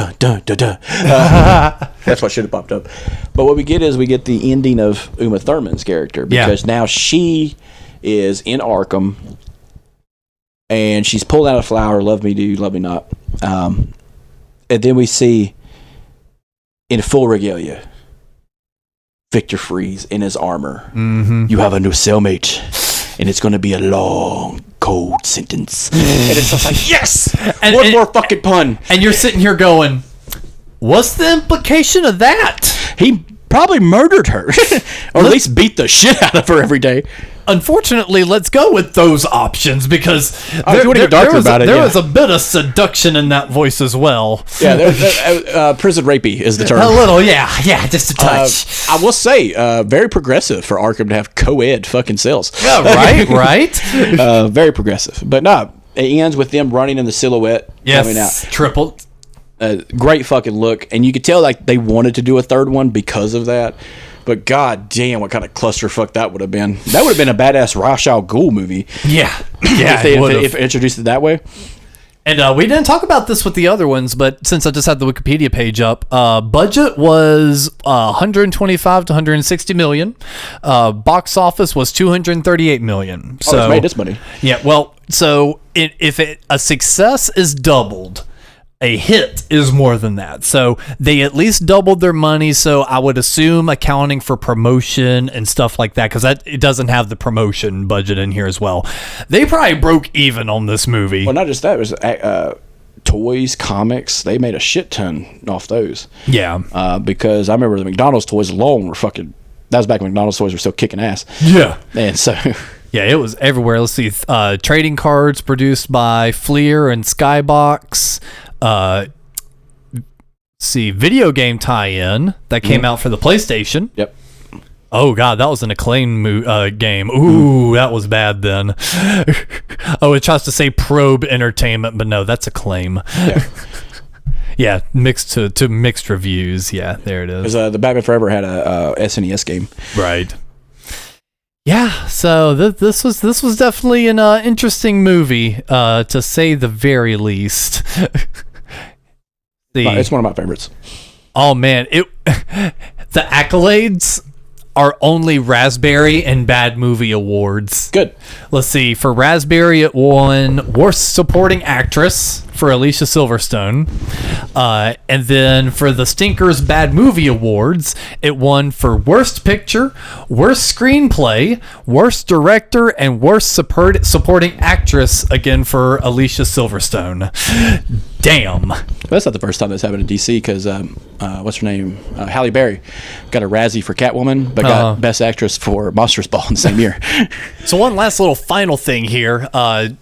Speaker 3: what should have popped up. But what we get is the ending of Uma Thurman's character, because now she is in Arkham and she's pulled out a flower, love me do, love me not. And then we see in full regalia Victor Freeze in his armor. You have a new cellmate, and it's going to be a long, cold sentence. And it's just like, yes! One more fucking pun.
Speaker 2: And you're sitting here going, what's the implication of that?
Speaker 3: He probably murdered her. Or at least beat the shit out of her every day.
Speaker 2: Unfortunately, let's go with those options, because
Speaker 3: there
Speaker 2: was a bit of seduction in that voice as well.
Speaker 3: Yeah, prison rapey is the term.
Speaker 2: A little, yeah, just a touch.
Speaker 3: I will say, very progressive for Arkham to have co-ed fucking cells.
Speaker 2: Yeah, right.
Speaker 3: Very progressive. But no, it ends with them running in the silhouette coming out.
Speaker 2: Triple.
Speaker 3: Great fucking look. And you could tell like they wanted to do a third one because of that. But god damn, what kind of clusterfuck that would have been. That would have been a badass Ra's al Ghul movie.
Speaker 2: Yeah.
Speaker 3: if they introduced it that way.
Speaker 2: And we didn't talk about this with the other ones, but since I just had the Wikipedia page up, budget was 125 to 160 million. Box office was 238 million. So
Speaker 3: it's made this money.
Speaker 2: Yeah, well, so if a success is doubled, a hit is more than that. So they at least doubled their money. So I would assume accounting for promotion and stuff like that, because it doesn't have the promotion budget in here as well. They probably broke even on this movie.
Speaker 3: Well, not just that. It was toys, comics. They made a shit ton off those.
Speaker 2: Yeah.
Speaker 3: Because I remember the McDonald's toys alone were fucking... That was back when McDonald's toys were still kicking ass.
Speaker 2: Yeah.
Speaker 3: And so...
Speaker 2: Yeah, it was everywhere. Let's see. Trading cards produced by Fleer and Skybox. See, video game tie-in that came out for the PlayStation.
Speaker 3: Yep.
Speaker 2: Oh god, that was an Acclaim game. Ooh, that was bad then. Oh, it tries to say Probe Entertainment, but no, that's Acclaim.
Speaker 3: Yeah.
Speaker 2: Yeah, mixed to mixed reviews. Yeah, there it is.
Speaker 3: Because the Batman Forever had a SNES game.
Speaker 2: Right. Yeah, so this was definitely an interesting movie, to say the very least.
Speaker 3: It's one of my favorites.
Speaker 2: Oh man, the accolades are only Raspberry and Bad Movie Awards.
Speaker 3: Good.
Speaker 2: Let's see. For Raspberry, it won Worst Supporting Actress for Alicia Silverstone. And then for the Stinkers Bad Movie Awards, it won for Worst Picture, Worst Screenplay, Worst Director, and Worst Supporting Actress, again for Alicia Silverstone. Damn.
Speaker 3: That's not the first time that's happened in DC, because what's her name? Halle Berry got a Razzie for Catwoman, but got Best Actress for Monsters Ball in the same year.
Speaker 2: So one last little final thing here.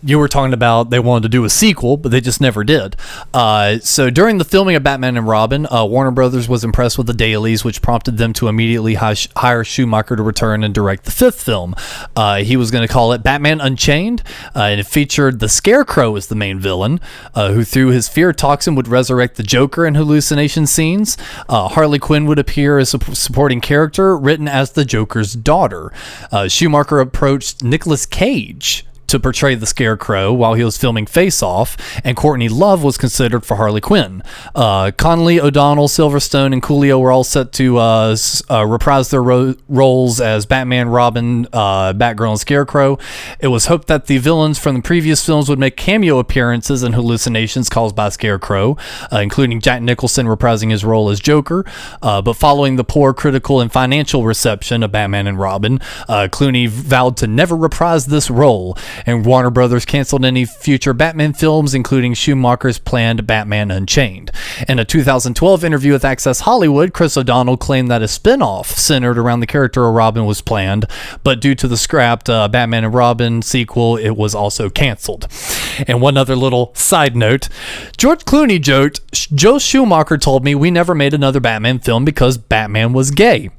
Speaker 2: You were talking about they wanted to do a sequel, but they just never did. So during the filming of Batman and Robin, Warner Brothers was impressed with the dailies, which prompted them to immediately hire Schumacher to return and direct the fifth film. He was going to call it Batman Unchained, and it featured the Scarecrow as the main villain, who through his fear toxin would resurrect the Joker in hallucination scenes. Harley Quinn would appear as a supporting character, written as the Joker's daughter. Schumacher approached Nicolas Cage to portray the Scarecrow while he was filming Face Off, and Courtney Love was considered for Harley Quinn. Connolly, O'Donnell, Silverstone, and Coolio were all set to reprise their roles as Batman, Robin, Batgirl, and Scarecrow. It was hoped that the villains from the previous films would make cameo appearances in hallucinations caused by Scarecrow, including Jack Nicholson reprising his role as Joker. But following the poor critical and financial reception of Batman and Robin, Clooney vowed to never reprise this role, and Warner Brothers canceled any future Batman films, including Schumacher's planned Batman Unchained. In a 2012 interview with Access Hollywood, Chris O'Donnell claimed that a spin-off centered around the character of Robin was planned, but due to the scrapped Batman and Robin sequel, it was also canceled. And one other little side note, George Clooney joked, "Joe Schumacher told me we never made another Batman film because Batman was gay."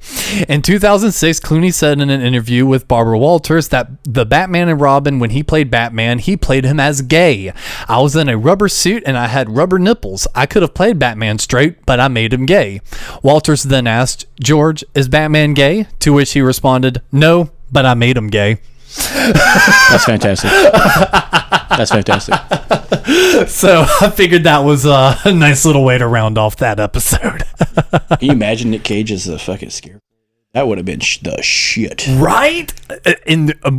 Speaker 2: In 2006, Clooney said in an interview with Barbara Walters that the Batman and Robin, when he played Batman, he played him as gay. "I was in a rubber suit and I had rubber nipples. I could have played Batman straight, but I made him gay." Walters then asked, "George, is Batman gay?" To which he responded, "No, but I made him gay."
Speaker 3: That's fantastic. That's fantastic.
Speaker 2: So I figured that was a nice little way to round off that episode.
Speaker 3: Can you imagine Nick Cage as the fucking Scarecrow? That would have been the shit.
Speaker 2: Right?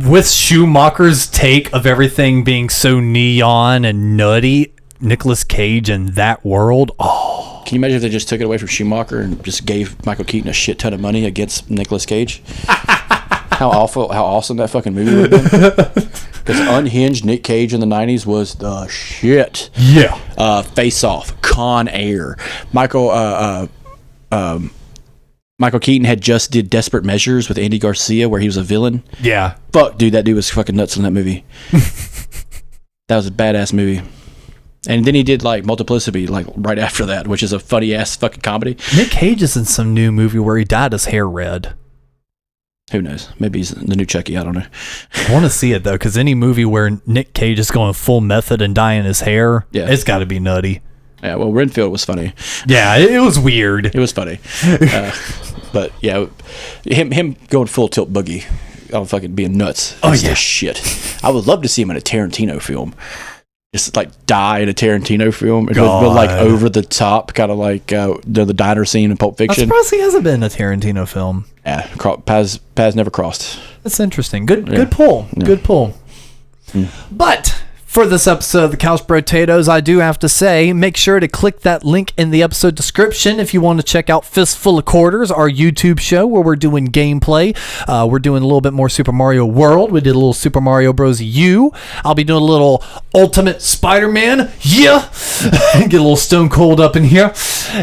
Speaker 2: With Schumacher's take of everything being so neon and nutty, Nicolas Cage in that world, oh.
Speaker 3: Can you imagine if they just took it away from Schumacher and just gave Michael Keaton a shit ton of money against Nicolas Cage? How awesome that fucking movie would have been. Because unhinged Nick Cage in the 90s was the shit.
Speaker 2: Yeah.
Speaker 3: Face Off, Con Air. Michael Keaton had just did Desperate Measures with Andy Garcia, where he was a villain.
Speaker 2: Yeah.
Speaker 3: Fuck, dude, that dude was fucking nuts in that movie. That was a badass movie. And then he did like Multiplicity, like right after that, which is a funny ass fucking comedy.
Speaker 2: Nick Cage is in some new movie where he dyed his hair red.
Speaker 3: Who knows? Maybe he's the new Chucky. I don't know.
Speaker 2: I want to see it though, because any movie where Nick Cage is going full method and dyeing his hair, it's got to be nutty.
Speaker 3: Yeah, well, Renfield was funny.
Speaker 2: Yeah, it was weird.
Speaker 3: It was funny. But yeah, him going full tilt boogie, fucking being nuts.
Speaker 2: Oh yeah,
Speaker 3: shit. I would love to see him in a Tarantino film. just like die in a Tarantino film, but like over the top, kind of like the diner scene in Pulp Fiction.
Speaker 2: I'm surprised he hasn't been in a Tarantino film.
Speaker 3: Yeah, paths never crossed.
Speaker 2: That's interesting. Good pull. Yeah. Good pull. But for this episode of the Couch Potatoes, I do have to say, make sure to click that link in the episode description if you want to check out Fistful of Quarters, our YouTube show where we're doing gameplay. We're doing a little bit more Super Mario World. We did a little Super Mario Bros. U. I'll be doing a little Ultimate Spider-Man. Yeah! Get a little stone cold up in here.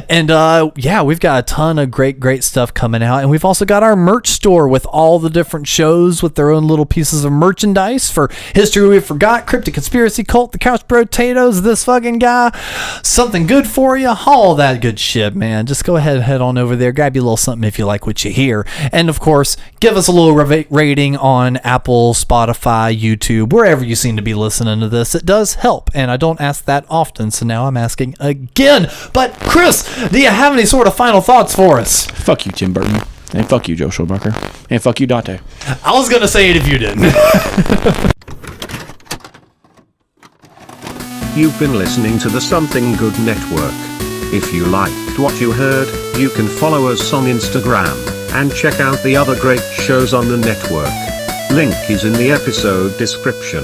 Speaker 2: And yeah, we've got a ton of great stuff coming out. And we've also got our merch store with all the different shows with their own little pieces of merchandise for History We Forgot, Cryptic Conspiracy Cult, the Couch Potatoes, this fucking guy, something good for you, all that good shit, man. Just go ahead and head on over there, grab you a little something if you like what you hear, and of course give us a little rating on Apple, Spotify, YouTube, wherever you seem to be listening to this. It does help, and I don't ask that often, so now I'm asking again. But Chris, do you have any sort of final thoughts for us?
Speaker 3: Fuck you, Tim Burton. And fuck you, Joe Schumacher. And fuck you, Dante.
Speaker 2: I was gonna say it if you didn't.
Speaker 1: You've been listening to the Something Good Network. If you liked what you heard, you can follow us on Instagram, and check out the other great shows on the network. Link is in the episode description.